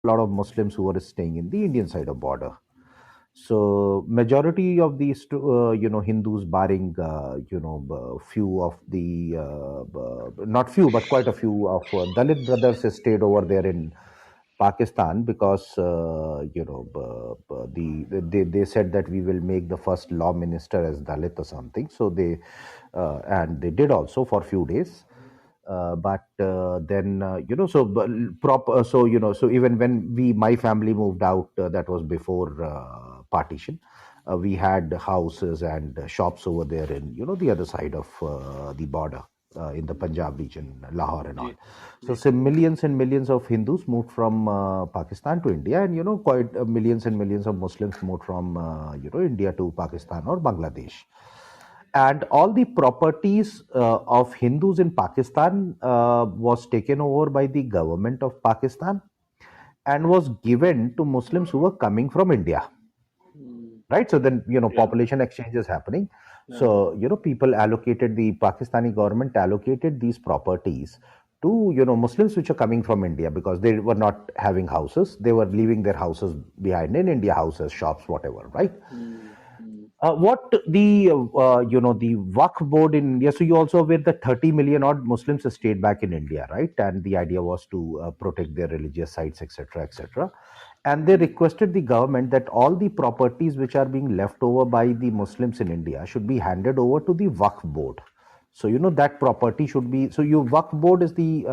lot of Muslims who were staying in the Indian side of border. So majority of these, Hindus, barring few of the not few but quite a few of Dalit brothers, stayed over there in Pakistan because they said that we will make the first law minister as Dalit or something. So and they did also for few days. But then so proper so so even when my family moved out, that was before partition. We had houses and shops over there in the other side of the border, in the Punjab region, Lahore and all. Ji So, ji millions and millions of Hindus moved from Pakistan to India, and quite millions and millions of Muslims moved from India to Pakistan or Bangladesh. And all the properties of Hindus in Pakistan was taken over by the government of Pakistan and was given to Muslims who were coming from India. Right. So then, या population exchange is happening. या So, people allocated, the Pakistani government allocated these properties to, Muslims which are coming from India, because they were not having houses. They were leaving their houses behind in India, houses, shops, whatever. Right. What the Waqf board in India. So you also aware that 30 million odd Muslims stayed back in India, right? And the idea was to protect their religious sites, etc., etc. And they requested the government that all the properties which are being left over by the Muslims in India should be handed over to the Waqf board. So that property should be. So your Waqf board is the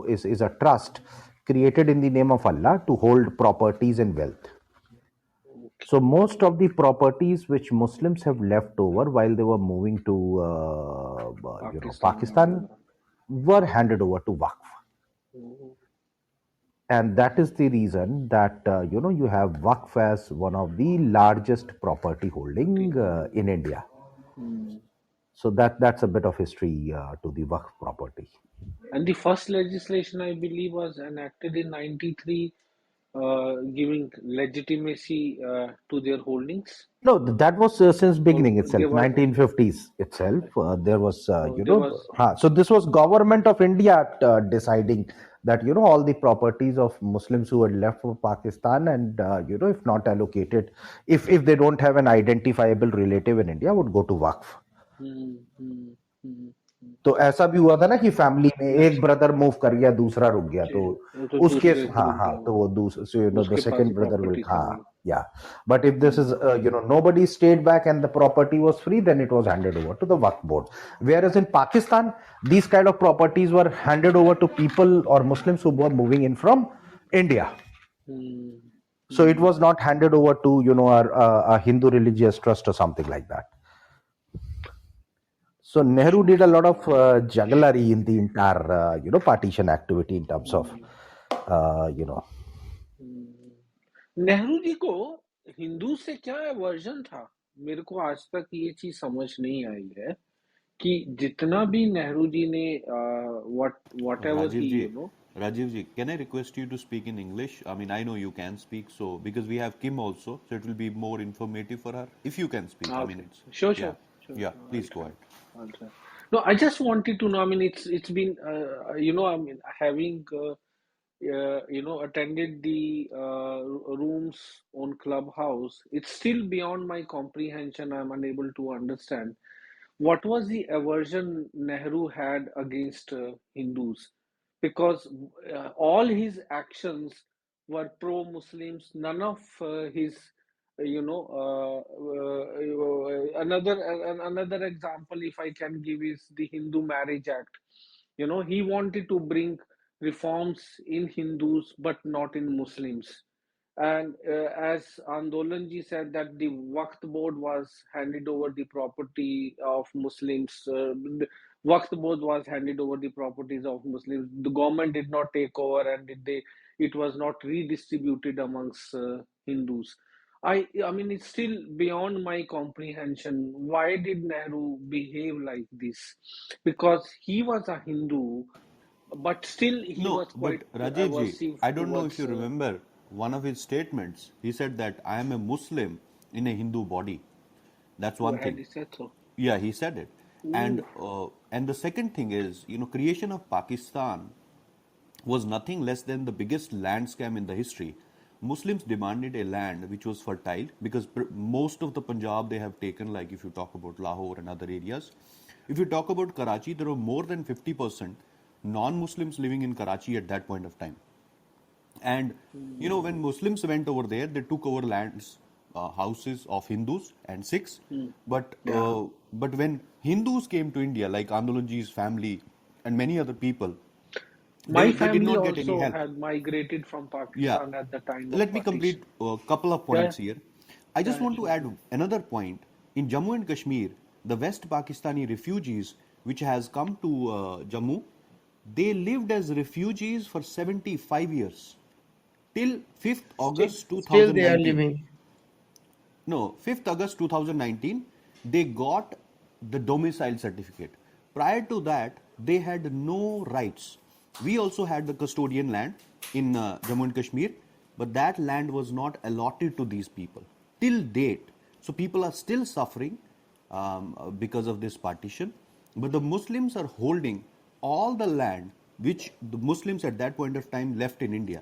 is a trust created in the name of Allah to hold properties and wealth. So most of the properties which Muslims have left over while they were moving to Pakistan Pakistan were handed over to Waqf, and that is the reason that you have Waqf as one of the largest property holding in India. So that's a bit of history to the Waqf property. And the first legislation, I believe, was enacted in 93, giving legitimacy to their holdings. No, that was since Or beginning itself, there was, 1950s itself. There was, there was, so this was government of India deciding that all the properties of Muslims who had left for Pakistan, and if not allocated, if they don't have an identifiable relative in India, would go to Waqf. hmm, hmm, hmm. तो ऐसा भी हुआ था ना कि family में एक अच्छा ब्रदर मूव कर गया, दूसरा रुक गया, जी तो वो तो उस केस, दूसरे हाँ रुक हाँ, गया तो वो वो दूसरे, so द उसके पास सेकंड ब्रदर विल, प्रॉपर्टी थी हाँ, वही yeah. But if this is nobody stayed back and the property was free, then it was handed over to the Waqf board. Whereas in Pakistan, these kind of properties were handed over to people or Muslims who were moving in from India. Hmm, So it was not handed over to a Hindu religious trust or something like that. So Nehru did a lot of jugglery in the entire partition activity in terms of uh, you know Nehru ji को हिंदू से क्या version था? मेरे को आज तक ये चीज समझ नहीं आई है कि जितना भी नेहरू जी ने what ever Rajiv he ji, Rajiv ji, can I request you to speak in English? I mean, I know you can speak, so because we have Kim also, so it will be more informative for her if you can speak. I mean, okay, it's sure, yeah, sure, sure, yeah. sure. Please go ahead. I'll try. No, I just wanted to know. I mean, it's been I mean, having attended the rooms on Clubhouse. It's still beyond my comprehension. I'm unable to understand what was the aversion Nehru had against Hindus, because all his actions were pro-Muslims. None of his, another example, if I can give, is the Hindu Marriage Act. He wanted to bring reforms in Hindus, but not in Muslims. And as Andolanji said, that the Waqf board was handed over the property of Muslims. The Waqf board was handed over the properties of Muslims. The government did not take over, and it was not redistributed amongst Hindus. I mean, it's still beyond my comprehension. Why did Nehru behave like this? Because he was a Hindu, but still he No, was quite but Rajiv ji, aversive I don't know if towards. you remember one of his statements. He said that I am a Muslim in a Hindu body. That's Oh, one had thing. he said so? Yeah, he said it. Ooh. And the second thing is, creation of Pakistan was nothing less than the biggest land scam in the history. Muslims demanded a land which was fertile because most of the Punjab they have taken, like if you talk about Lahore and other areas. If you talk about Karachi, there were more than 50% non Muslims living in Karachi at that point of time. And when Muslims went over there, they took over lands, houses of Hindus and Sikhs. Mm. But Yeah. when Hindus came to India, like Andolanji's family and many other people, My they did family not get any also help. had migrated from Yeah. Pakistan at the time of Let me partition. complete a couple of Yeah, points here. I just yeah, want to sure. add another point. In Jammu and Kashmir, the West Pakistani refugees, which has come to Jammu, they lived as refugees for 75 years till 5th Still, August still they are 2019. living. No, 5th August 2019, they got the domicile certificate. Prior to that, they had no rights. We also had the custodian land in Jammu and Kashmir, but that land was not allotted to these people till date. So people are still suffering because of this partition. But the Muslims are holding all the land which the Muslims at that point of time left in India.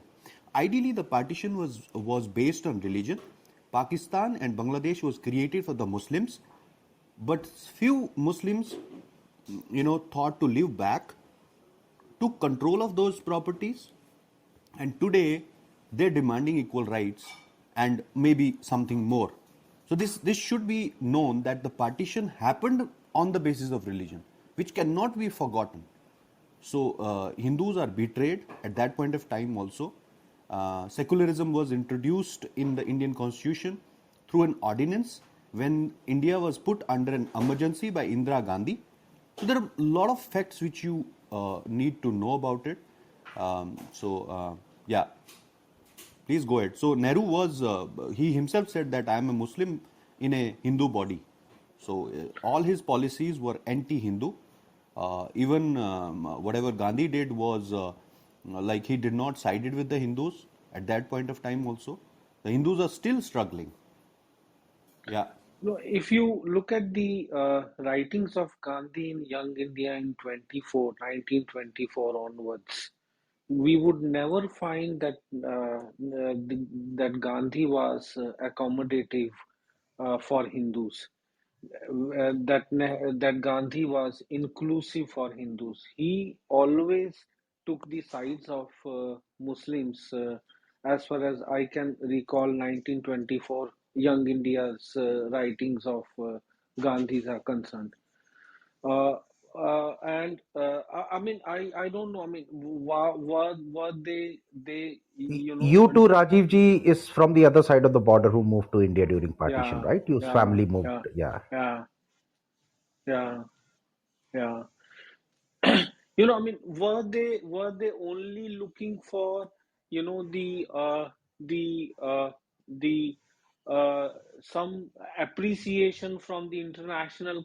Ideally, the partition was based on religion. Pakistan and Bangladesh was created for the Muslims, but few Muslims, thought to live back, took control of those properties, and today they're demanding equal rights and maybe something more. So this should be known that the partition happened on the basis of religion, which cannot be forgotten. So Hindus are betrayed at that point of time also. Secularism was introduced in the Indian constitution through an ordinance when India was put under an emergency by Indira Gandhi. So there are a lot of facts which you need to know about it. Yeah, please go ahead. So Nehru was, he himself said that I am a Muslim in a Hindu body. So all his policies were anti-Hindu. Even whatever Gandhi did was like he did not sided with the Hindus at that point of time also. The Hindus are still struggling. Yeah. No, if you look at the writings of Gandhi in Young India in 1924 onwards, we would never find that that Gandhi was accommodative for Hindus. That Gandhi was inclusive for Hindus. He always took the sides of Muslims. As far as I can recall, 1924 Young India's writings of Gandhi's are concerned. Uh, I mean, I don't know. I mean, were they You too, Rajiv ji, is from the other side of the border who moved to India during partition, yeah, right? Your yeah, family moved, yeah, yeah. yeah, yeah, yeah. I mean, were they only looking for, the the uh, some appreciation from the international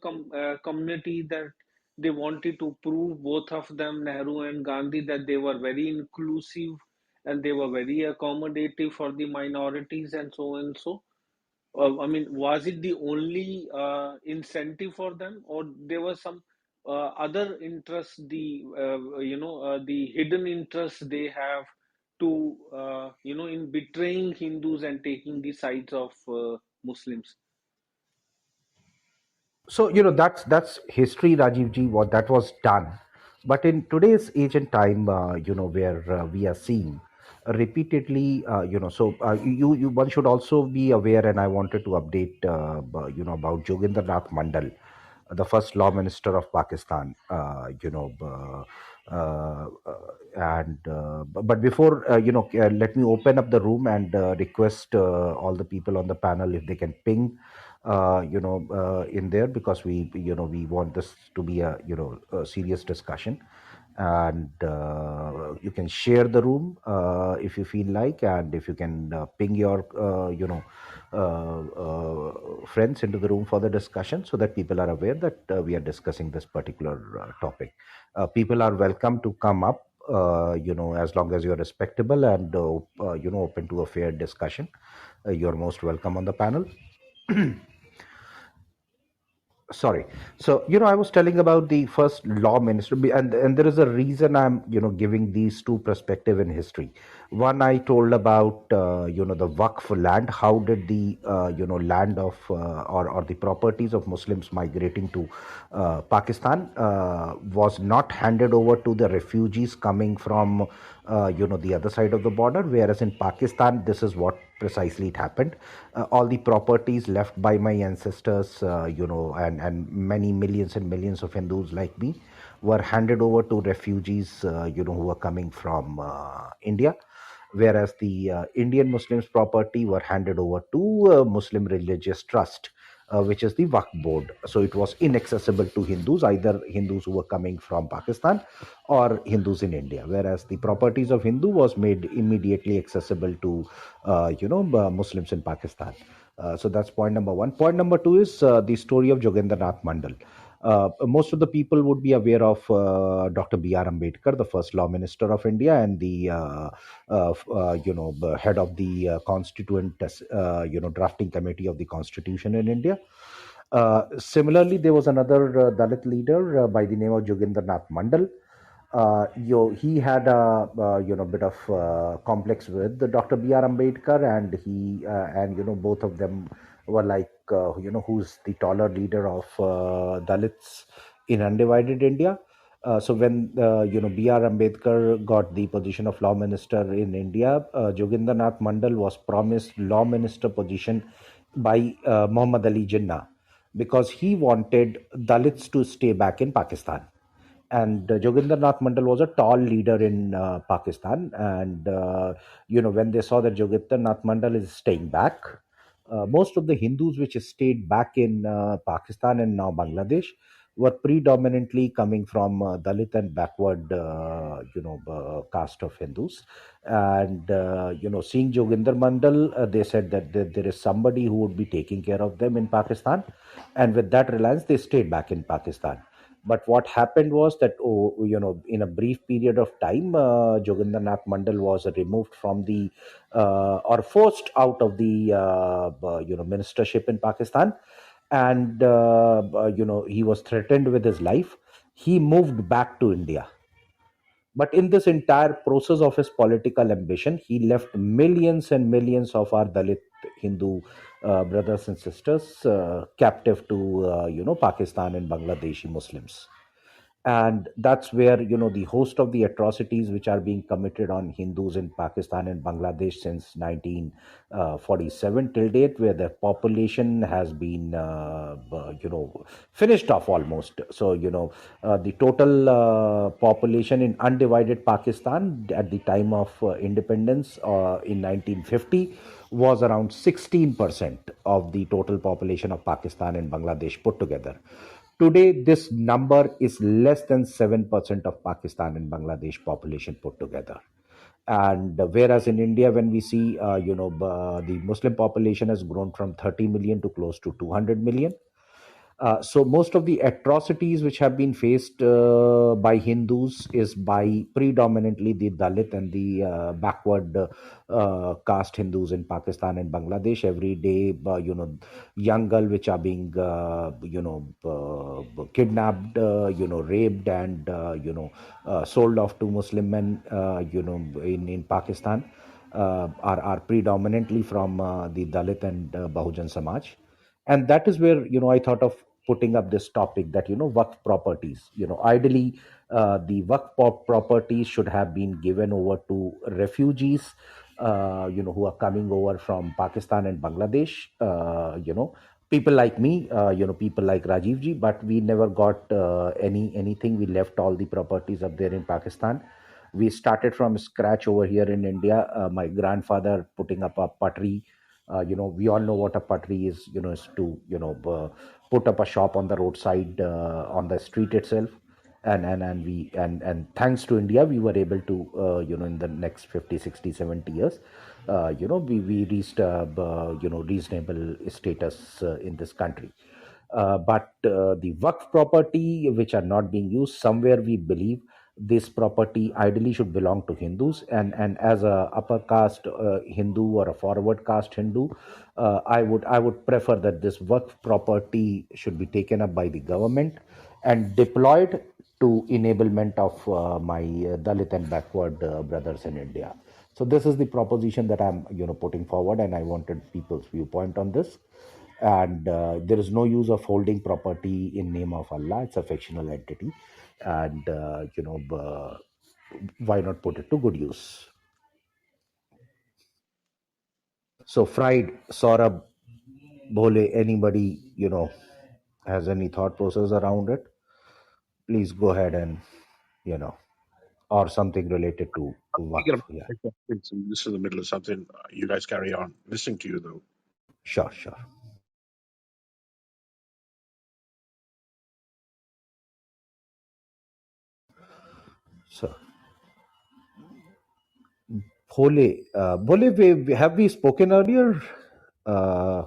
community, that they wanted to prove, both of them, Nehru and Gandhi, that they were very inclusive and they were very accommodative for the minorities and so on and so. I mean, was it the only incentive for them, or there was some other interest, the hidden interest they have to, in betraying Hindus and taking the sides of Muslims? So that's history, Rajiv ji, what that was done. But in today's age and time, where we are seeing repeatedly, you one should also be aware, and I wanted to update, about Joginder Nath Mandal, the first law minister of Pakistan. But before, let me open up the room and request all the people on the panel if they can ping in there, because we want this to be a serious discussion. And you can share the room if you feel like, and if you can ping your friends into the room for the discussion, so that people are aware that we are discussing this particular topic. People are welcome to come up, as long as you're respectable and open to a fair discussion. You're most welcome on the panel. Sorry. So, I was telling about the first law minister, and there is a reason I'm, giving these two perspective in history. One, I told about, the Waqf land. How did the, land of, or the properties of Muslims migrating to Pakistan was not handed over to the refugees coming from, the other side of the border, whereas in Pakistan, this is what precisely it happened. All the properties left by my ancestors, and many millions and millions of Hindus like me were handed over to refugees, who were coming from India, whereas the Indian Muslims' property were handed over to Muslim Religious Trust, which is the Waqf board. So it was inaccessible to Hindus, either Hindus who were coming from Pakistan or Hindus in India, whereas the properties of Hindu was made immediately accessible to, Muslims in Pakistan. So that's point number one. Point number two is the story of Jogendranath Mandal. Most of the people would be aware of Dr. B.R. Ambedkar, the first law minister of India, and the head of the constituent, drafting committee of the constitution in India. Similarly, there was another Dalit leader by the name of Jogendranath Mandal. He had a bit of complex with the Dr. B.R. Ambedkar, and both of them were like, who's the taller leader of Dalits in undivided India. So when B.R. Ambedkar got the position of law minister in India, Jogendranath Mandal was promised law minister position by Muhammad Ali Jinnah, because he wanted Dalits to stay back in Pakistan. And Jogendranath Mandal was a tall leader in Pakistan. And, when they saw that Jogendranath Mandal is staying back, most of the Hindus which stayed back in Pakistan and now Bangladesh were predominantly coming from Dalit and backward, caste of Hindus. And, seeing Joginder Mandal, they said that there is somebody who would be taking care of them in Pakistan. And with that reliance, they stayed back in Pakistan. But what happened was that, in a brief period of time, Jogendranath Mandal was removed from the, or forced out of the, ministership in Pakistan. And, he was threatened with his life. He moved back to India. But in this entire process of his political ambition, he left millions and millions of our Dalit Hindu brothers and sisters captive to, Pakistan and Bangladeshi Muslims. And that's where, the host of the atrocities which are being committed on Hindus in Pakistan and Bangladesh since 1947 till date, where the population has been finished off almost. So, the total population in undivided Pakistan at the time of independence in 1950 was around 16% of the total population of Pakistan and Bangladesh put together. Today, this number is less than 7% of Pakistan and Bangladesh population put together. And whereas in India, when we see, the Muslim population has grown from 30 million to close to 200 million. So most of the atrocities which have been faced by Hindus is by predominantly the Dalit and the backward caste Hindus in Pakistan and Bangladesh. Every day, young girl which are being, kidnapped, raped, and sold off to Muslim men, in Pakistan, are predominantly from the Dalit and Bahujan Samaj. And that is where, I thought of putting up this topic that, Waqf properties, ideally, the properties should have been given over to refugees, who are coming over from Pakistan and Bangladesh, people like me, people like Rajiv ji. But we never got anything. We left all the properties up there in Pakistan. We started from scratch over here in India. My grandfather putting up a pottery. We all know what a pottery is. Is to, put up a shop on the roadside, on the street itself. And thanks to India, we were able to, in the next 50, 60, 70 years, we reached reasonable status in this country. But the Waqf property which are not being used, somewhere we believe this property ideally should belong to Hindus, and as a upper caste Hindu or a forward caste Hindu, I would prefer that this Waqf property should be taken up by the government and deployed to enablement of my Dalit and backward brothers in India. So this is the proposition that I'm putting forward, and I wanted people's viewpoint on this. And there is no use of holding property in name of Allah. It's a fictional entity, and why not put it to good use? So fried Saurabh, Bhole, anybody has any thought process around it, please go ahead and you know or something related to We get Waqf. Yeah, this is the middle of something. You guys carry on. Listening to you though. sure. So Bhole, have we spoken earlier? Uh,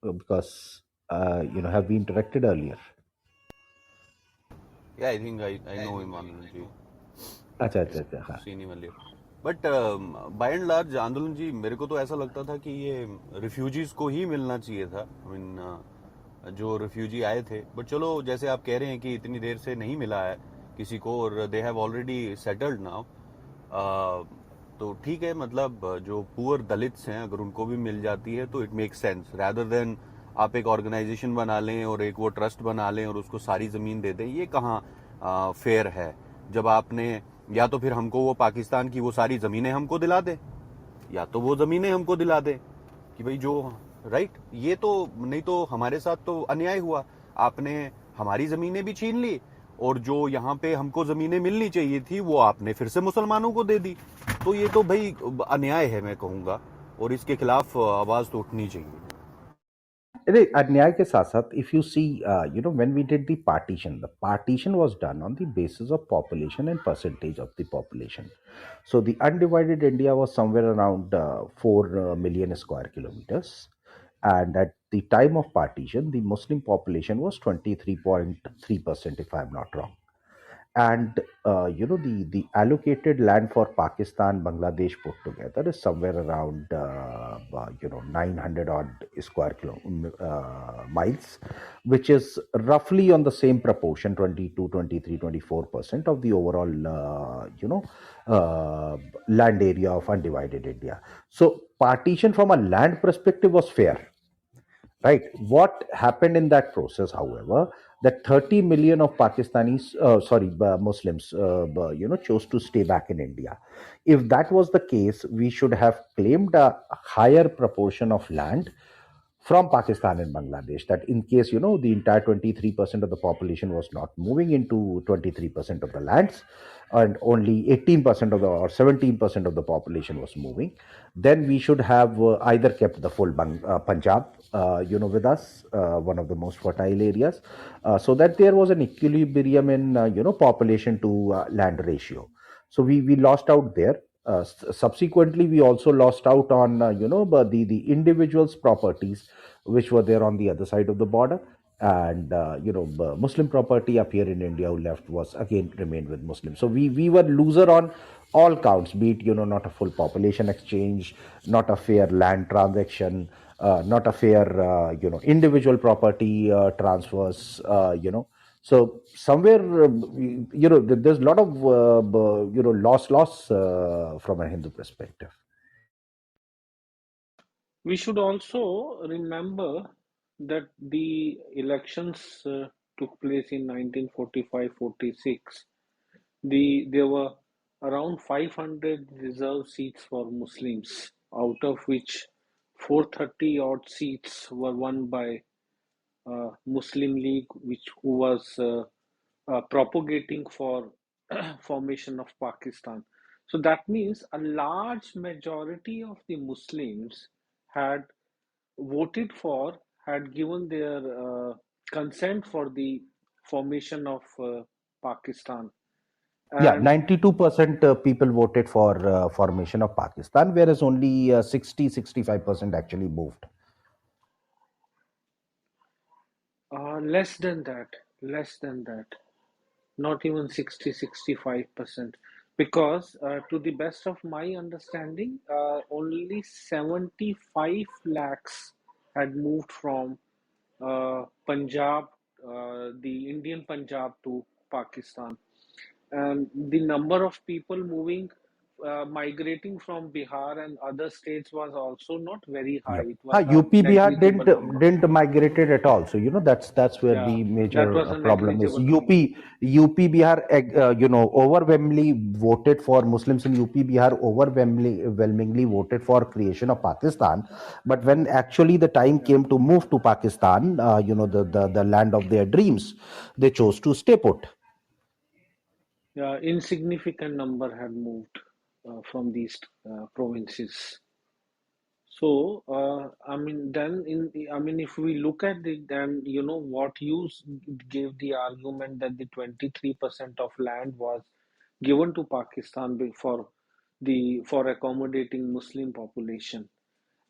because have we interacted earlier? Yeah, I think I know him, Anand ji. अच्छा अच्छा अच्छा हाँ. Seen him earlier. But by and large आंदोलन जी, मेरे को तो ऐसा लगता था कि ये रिफ्यूजीज को ही मिलना चाहिए था. आई मीन जो रिफ्यूजी आए थे. बट चलो, जैसे आप कह रहे हैं कि इतनी देर से नहीं मिला है किसी को और they have already settled now, तो ठीक है. मतलब जो पुअर दलित्स हैं, अगर उनको भी मिल जाती है तो it makes sense, rather than आप एक ऑर्गेनाइजेशन बना लें और एक वो ट्रस्ट बना लें और उसको सारी ज़मीन दे दें. ये कहाँ फेयर है? जब आपने, या तो फिर हमको वो पाकिस्तान की वो सारी ज़मीनें हमको दिला दे, या तो वो ज़मीनें हमको दिला दे कि भाई जो राइट. ये तो नहीं तो हमारे साथ तो अन्याय हुआ. आपने हमारी ज़मीनें भी छीन ली और जो यहाँ पे हमको ज़मीनें मिलनी चाहिए थी वो आपने फिर से मुसलमानों को दे दी. तो ये तो भाई अन्याय है, मैं कहूँगा, और इसके खिलाफ आवाज़ तो उठनी चाहिए. अन्याय के साथ साथ, if you see, when we did the partition was done on the basis of population and percentage of the population. So the undivided India was somewhere around 4 million square kilometers, and at the time of partition, the Muslim population was 23.3%, if I'm not wrong. And the allocated land for Pakistan, Bangladesh put together is somewhere around 900 odd square miles, which is roughly on the same proportion, 22, 23, 24% of the overall land area of undivided India. So partition from a land perspective was fair. Right. What happened in that process, however, that 30 million of Pakistanis, Muslims, chose to stay back in India. If that was the case, we should have claimed a higher proportion of land from Pakistan and Bangladesh. That in case, the entire 23% of the population was not moving into 23% of the lands, and only 18% of the or 17% of the population was moving, then we should have either kept the full Punjab, with us, one of the most fertile areas, so that there was an equilibrium in, population to land ratio. So we lost out there. Subsequently, we also lost out on but the individuals' properties which were there on the other side of the border, and Muslim property up here in India who left was again remained with Muslims. So we were loser on all counts, be it not a full population exchange, not a fair land transaction, not a fair individual property transfers, so somewhere, there's a lot of loss from a Hindu perspective. We should also remember that the elections took place in 1945-46. There were around 500 reserved seats for Muslims, out of which 430 odd seats were won by Muslim League, who was propagating for formation of Pakistan. So that means a large majority of the Muslims had voted for, had given their consent for the formation of Pakistan. Yeah, And 92% people voted for formation of Pakistan, whereas only 65% actually moved. less than that, less than that. not even 60-65%, because to the best of my understanding, only 75 lakhs had moved from Punjab, the Indian Punjab, to Pakistan. And the number of people moving, migrating from Bihar and other states was also not very high. Yeah. It was a UP Bihar negligible number. didn't migrated at all. So that's where Yeah, the that major was a problem is. negligible number. UP Bihar overwhelmingly voted for Muslims in UP Bihar overwhelmingly voted for creation of Pakistan. But when actually the time Yeah, came to move to Pakistan, the land of their dreams, they chose to stay put. yeah, insignificant number had moved from these provinces. So, I mean, if we look at it, then what you gave the argument that the 23% of land was given to Pakistan for accommodating Muslim population,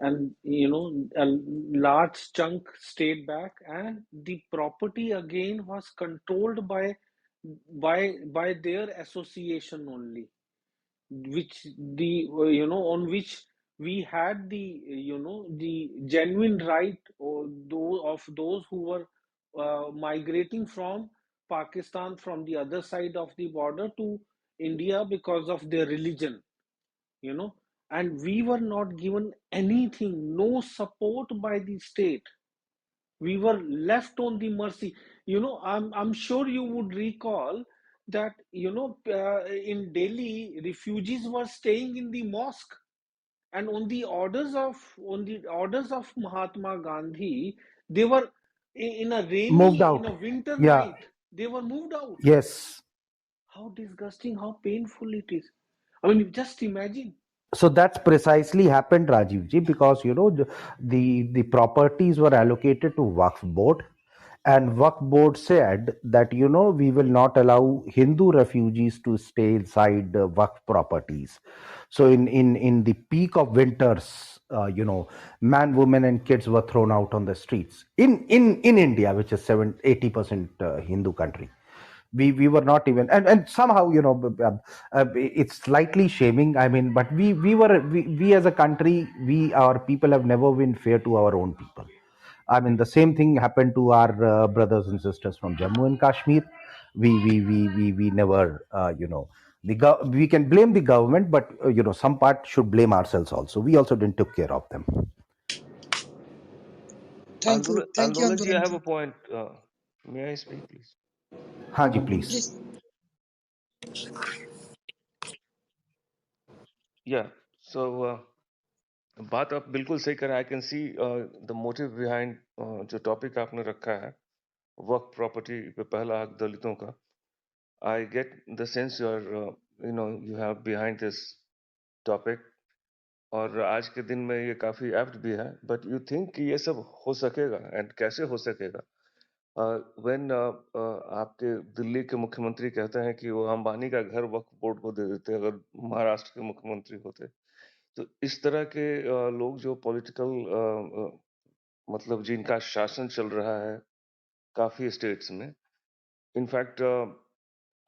and a large chunk stayed back, and the property again was controlled by their association only, which the on which we had the genuine right, or those who were migrating from Pakistan, from the other side of the border to India, because of their religion, you know and we were not given anything, no support by the state. We were left on the mercy. I'm sure you would recall that in Delhi, refugees were staying in the mosque, and on the orders of Mahatma Gandhi, they were in a Moved rainy, in out. a winter Yeah. night, they were moved out. Yes. How disgusting, how painful it is. I mean, just imagine. So that's precisely happened, Rajiv ji, because the properties were allocated to Waqf board, and Waqf board said that we will not allow Hindu refugees to stay inside the Waqf properties. So in the peak of winters, man, women, and kids were thrown out on the streets in India, which is 80% Hindu country. We were not even, and somehow it's slightly shaming, I mean, but we as a country, we our people have never been fair to our own people. I mean, the same thing happened to our brothers and sisters from Jammu and Kashmir. We never we can blame the government, but some part should blame ourselves also. We also didn't took care of them. Thank you, Andolan ji, I Andolan have ji. a point. May I speak, please? Haji, please. Please, Yeah. So, बात आप बिल्कुल सही कर रहे हैं. I can see the motive behind जो topic आपने रखा है, work property पे पहला हक दलितों का. I get the sense you have behind this topic. और आज के दिन में ये काफी apt भी है. But you think कि ये सब हो सकेगा, and कैसे हो सकेगा? When आपके दिल्ली के मुख्यमंत्री कहते हैं कि वो अंबानी का घर वक्फ बोर्ड को दे देते अगर महाराष्ट्र के मुख्यमंत्री होते, तो इस तरह के लोग जो पॉलिटिकल मतलब जिनका शासन चल रहा है काफी स्टेट्स में, इनफैक्ट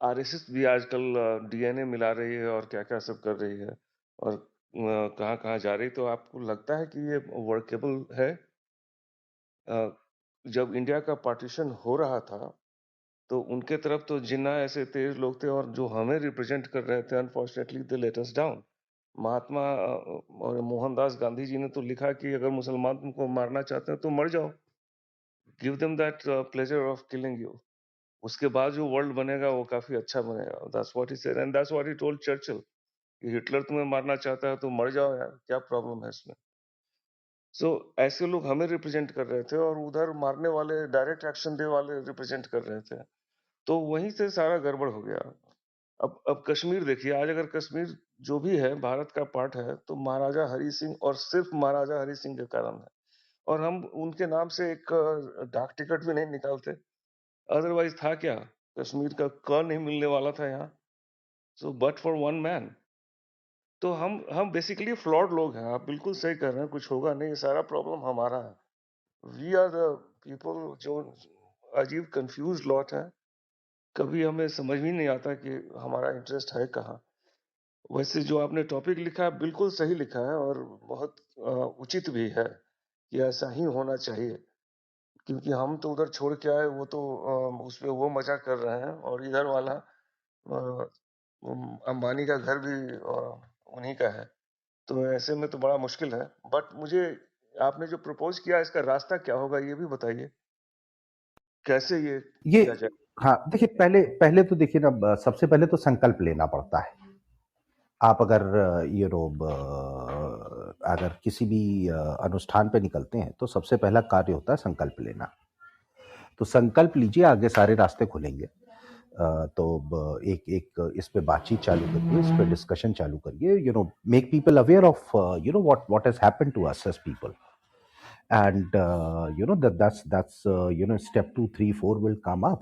आरएसएस भी आजकल डीएनए मिला रही है और क्या क्या सब कर रही है और कहाँ कहाँ जा रही, तो आपको लगता है कि ये वर्केबल है? जब इंडिया का पार्टीशन हो रहा था तो उनके तरफ तो जिन्ना ऐसे तेज लोग थे और जो हमें रिप्रेजेंट कर रहे थे, unfortunately they let us down. Mahatma और मोहनदास गांधी जी ने तो लिखा कि अगर मुसलमान तुमको मारना चाहते हैं तो मर जाओ, give them that pleasure of killing you. उसके बाद जो वर्ल्ड बनेगा वो काफी अच्छा बनेगा. That's what he said and that's what he told Churchill कि हिटलर तुम्हें मारना चाहता है तो मर जाओ यार, क्या प्रॉब्लम है इसमें. ऐसे लोग हमें रिप्रेजेंट कर रहे थे और उधर मारने वाले, डायरेक्ट एक्शन दे वाले रिप्रेजेंट कर रहे थे. तो वहीं से सारा गड़बड़ हो गया. अब कश्मीर देखिए, आज अगर कश्मीर जो भी है भारत का पार्ट है तो महाराजा हरि सिंह और सिर्फ महाराजा हरि सिंह के कारण है, और हम उनके नाम से एक डाक टिकट भी नहीं निकालते. अदरवाइज था क्या, कश्मीर का क नहीं मिलने वाला था यहाँ. So but for one man. तो हम बेसिकली फ्लॉड लोग हैं. आप बिल्कुल सही कह रहे हैं, कुछ होगा नहीं, ये सारा प्रॉब्लम हमारा है. वी आर द पीपल जो अजीब कंफ्यूज लॉट है. कभी हमें समझ भी नहीं आता कि हमारा इंटरेस्ट है कहाँ। वैसे जो आपने टॉपिक लिखा है बिल्कुल सही लिखा है और बहुत उचित भी है कि ऐसा ही होना चाहिए, क्योंकि हम तो उधर छोड़ के आए, वो तो उस पे वो मजा कर रहे हैं, और इधर वाला अंबानी का घर भी उन्हीं का है, तो ऐसे में तो बड़ा मुश्किल है। बट मुझे आपने जो प्रपोज किया इसका रास्ता क्या होगा ये भी बताइए, कैसे ये ये किया जाए। हाँ, देखिए, पहले पहले तो देखिए ना, सबसे पहले तो संकल्प लेना पड़ता है। आप अगर अगर किसी भी अनुष्ठान पे निकलते हैं तो सबसे पहला कार्य होता है संकल्प लेना। तो संकल्प लीजिए, आगे सारे रास्ते खुलेंगे। एक एक इस पे बातचीत चालू करिए, इस पे डिस्कशन चालू करिए, make people aware of what has happened to us as people, and that's step 2, 3, 4 will come up.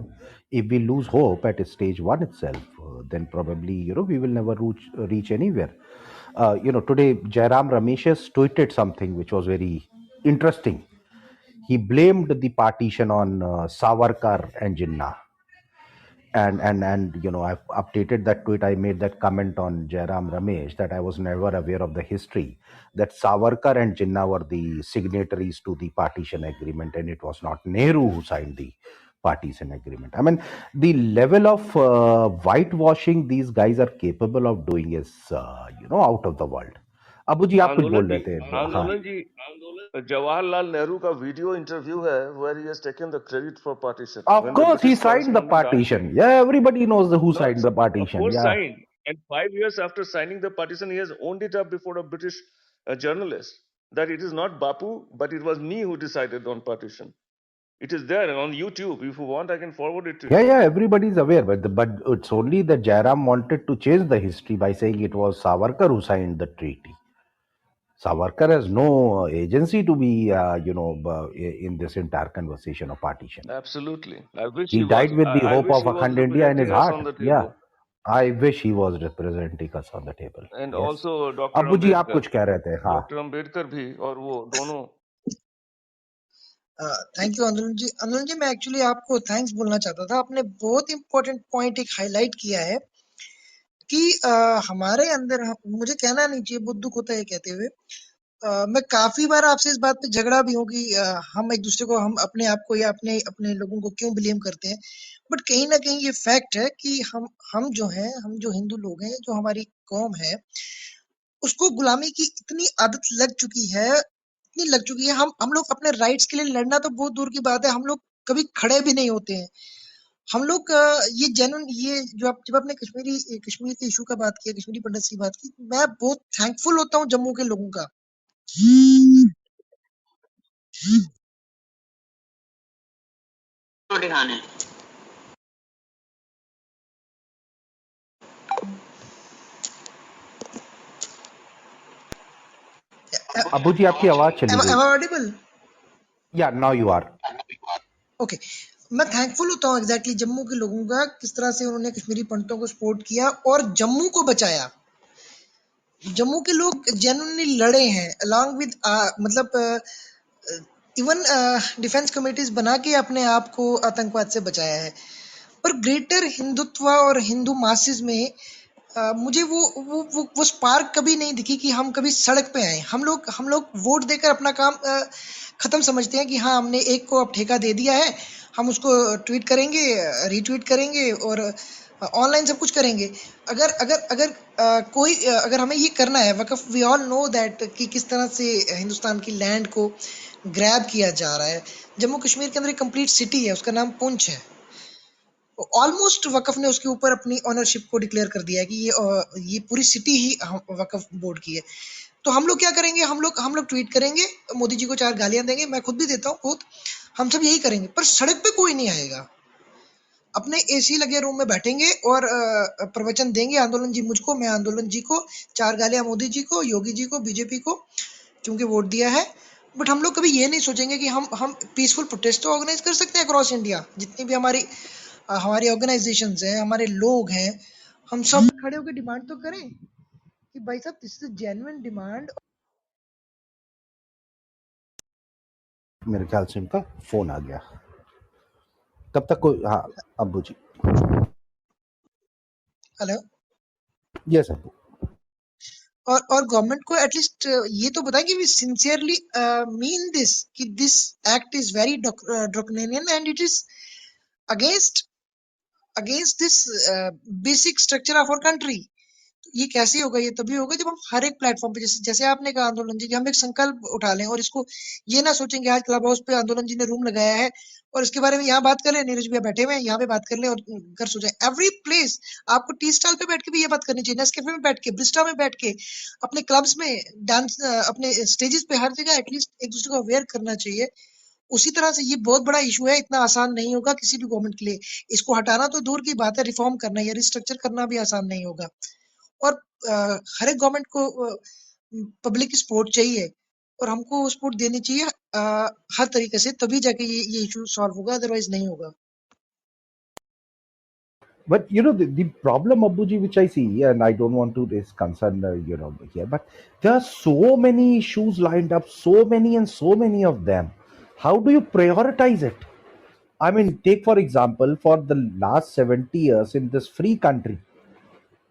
If we lose hope at stage 1 itself, then probably we will never reach anywhere. Today Jairam Ramesh has tweeted something which was very interesting. He blamed the partition on Savarkar and Jinnah, and I've updated that tweet. I made that comment on Jairam Ramesh that I was never aware of the history that Savarkar and Jinnah were the signatories to the partition agreement, and it was not Nehru who signed the partition agreement. I mean, the level of whitewashing these guys are capable of doing is out of the world. Abu ji, आप कुछ बोल रहे थे? हाँ, आंदोलन जी, जवाहरलाल नेहरू का video interview है where he has taken the credit for partition of when the course he British signed the correspondent asked him. partition. Yeah, everybody knows who No, signed the of partition. course Yeah. signed, and 5 years after signing the partition he has owned it up before a British journalist that it is not Bapu but it was me who decided on partition. It is there on YouTube. If you want, I can forward it to you. Yeah, everybody's aware, but it's only that Jairam wanted to change the history by saying it was Savarkar who signed the treaty. Savarkar has no agency to be, in this entire conversation of partition. Absolutely. I wish He he was. died with the I hope wish of he was Akhand India in his representing us heart. on the Yeah, table. I wish he was representing us on the table. And Yes. also Dr. अब्बू जी, आप Ambedkar. कुछ कह रहे थे? हाँ. Doctor Ambedkar भी, और वो दोनों। थैंक यू आंदोलन जी। आंदोलन जी, मैं एक्चुअली आपको थैंक्स बोलना चाहता था। आपने बहुत इंपॉर्टेंट पॉइंट एक हाईलाइट किया है कि हमारे अंदर मुझे कहना नहीं चाहिए, बहुत दुख होता है कहते हुए। मैं काफी बार आपसे इस बात पे झगड़ा भी हूँ कि हम एक दूसरे को, हम अपने आप को या अपने अपने लोगों को क्यों ब्लेम करते हैं। बट कहीं ना कहीं ये फैक्ट है कि हम जो हैं, हम जो हिंदू लोग हैं, जो हमारी कौम है, उसको गुलामी की इतनी आदत लग चुकी है, इतनी लग चुकी है। हम लोग अपने राइट्स के लिए लड़ना तो बहुत दूर की बात है, हम लोग कभी खड़े भी नहीं होते हैं। हम लोग ये जेन्युइन, ये जो आप जब आपने कश्मीर के इशू का बात किया, कश्मीरी पंडित की बात की, मैं बहुत थैंकफुल होता हूँ जम्मू के लोगों का। अब्बू जी, आपकी आवाज चली Am गई. I audible? Yeah, now you are. Okay. मैं थैंकफुल होता हूँ एग्जैक्टली जम्मू के लोगों का, किस तरह से उन्होंने कश्मीरी पंडितों को सपोर्ट किया और जम्मू को बचाया। जम्मू के लोग जेन्युइनली लड़े हैं अलॉन्ग विद, मतलब इवन डिफेंस कमेटीज बना के अपने आप को आतंकवाद से बचाया है। पर ग्रेटर हिंदुत्व और हिंदू मासेस में मुझे वो स्पार्क कभी नहीं दिखी कि हम कभी सड़क पे आए। हम लोग वोट देकर अपना काम खत्म समझते हैं कि हाँ, हमने एक को अब ठेका दे दिया है, हम उसको ट्वीट करेंगे, रीट्वीट करेंगे और ऑनलाइन सब कुछ करेंगे। अगर अगर अगर अगर हमें ये करना है वक़्फ़, वी ऑल नो दैट कि किस तरह से हिंदुस्तान की लैंड को ग्रैब किया जा रहा है। जम्मू कश्मीर के अंदर एक कंप्लीट सिटी है, उसका नाम पुंछ है। ऑलमोस्ट वक़्फ़ ने उसके ऊपर अपनी ओनरशिप को डिक्लेयर कर दिया है कि ये पूरी सिटी ही वक़्फ़ बोर्ड की है। तो हम लोग क्या करेंगे? हम लोग ट्वीट करेंगे, मोदी जी को 4 गालियाँ देंगे, मैं खुद भी देता हूँ बहुत। हम सब यही करेंगे, पर सड़क पे कोई नहीं आएगा। अपने एसी लगे रूम में बैठेंगे और प्रवचन देंगे, आंदोलन जी मुझको, मैं आंदोलन जी को, 4 गालियाँ मोदी जी को, योगी जी को, बीजेपी को, क्योंकि वोट दिया है। बट हम लोग कभी ये नहीं सोचेंगे कि हम पीसफुल प्रोटेस्ट तो ऑर्गेनाइज कर सकते हैं अक्रॉस इंडिया। जितनी भी हमारी ऑर्गेनाइजेशंस हैं, हमारे लोग हैं, हम सब खड़े होकर डिमांड तो करें कि भाई साहब, दिस इज जेन्युइन डिमांड। मेरे ख्याल से इनका फोन आ गया। तब तक कोई, हाँ, अब्बू जी। हेलो। Yes, Abbu. और गवर्नमेंट को एटलीस्ट ये तो बताएं कि वी सिंसियरली मीन दिस, कि this act is very draconian and it is against against this basic structure of our country. ये कैसे होगा? ये तभी होगा जब हम हर एक प्लेटफॉर्म पे, जैसे जैसे आपने कहा आंदोलन जी, कि हम एक संकल्प उठा लें और इसको ये ना सोचें कि आज क्लब हाउस पे आंदोलन जी ने रूम लगाया है और इसके बारे में यहाँ बात कर लें, नीरज भैया बैठे हुए हैं यहाँ पे बात कर लें और घर सो जाए। एवरी प्लेस आपको टी स्टॉल पे बैठ के भी ये बात करनी चाहिए, नेस्कैफे में बैठ के, ब्रिस्टा में बैठ के, अपने क्लब्स में, डांस, अपने स्टेजेस पे, हर जगह एटलीस्ट एक दूसरे को अवेयर करना चाहिए। उसी तरह से ये बहुत बड़ा इशू है, इतना आसान नहीं होगा किसी भी गवर्नमेंट के लिए। इसको हटाना तो दूर की बात है, रिफॉर्म करना या रिस्ट्रक्चर करना भी आसान नहीं होगा। और हर एक गवर्नमेंट को पब्लिक की सपोर्ट चाहिए और हमको सपोर्ट देनी चाहिए हर तरीके से, तभी जाके ये इशू सॉल्व होगा, अदरवाइज नहीं होगा। But the problem, Abbuji, which I see, and I don't want to is concern here, but there are so many issues lined up, so many and so many of them. How do you prioritize it? I mean, take for example, for the last 70 years in this free country,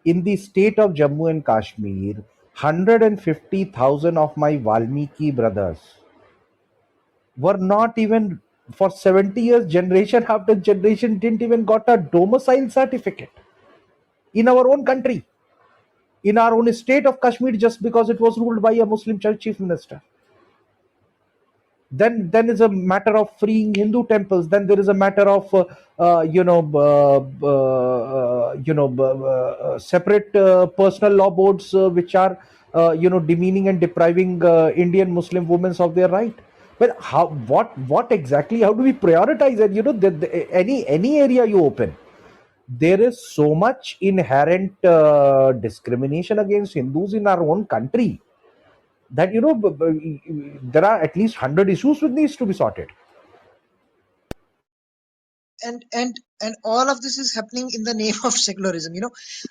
in the state of Jammu and Kashmir, 150,000 of my Valmiki brothers were not even, for 70 years, generation after generation, didn't even got a domicile certificate in our own country, in our own state of Kashmir, just because it was ruled by a Muslim church chief minister. Then is a matter of freeing Hindu temples. Then there is a matter of separate personal law boards which are demeaning and depriving Indian Muslim women of their right. But how? What exactly? How do we prioritize it? Any area you open, there is so much inherent discrimination against Hindus in our own country that there are at least 100 issues which needs to be sorted. And all of this is happening in the name of secularism,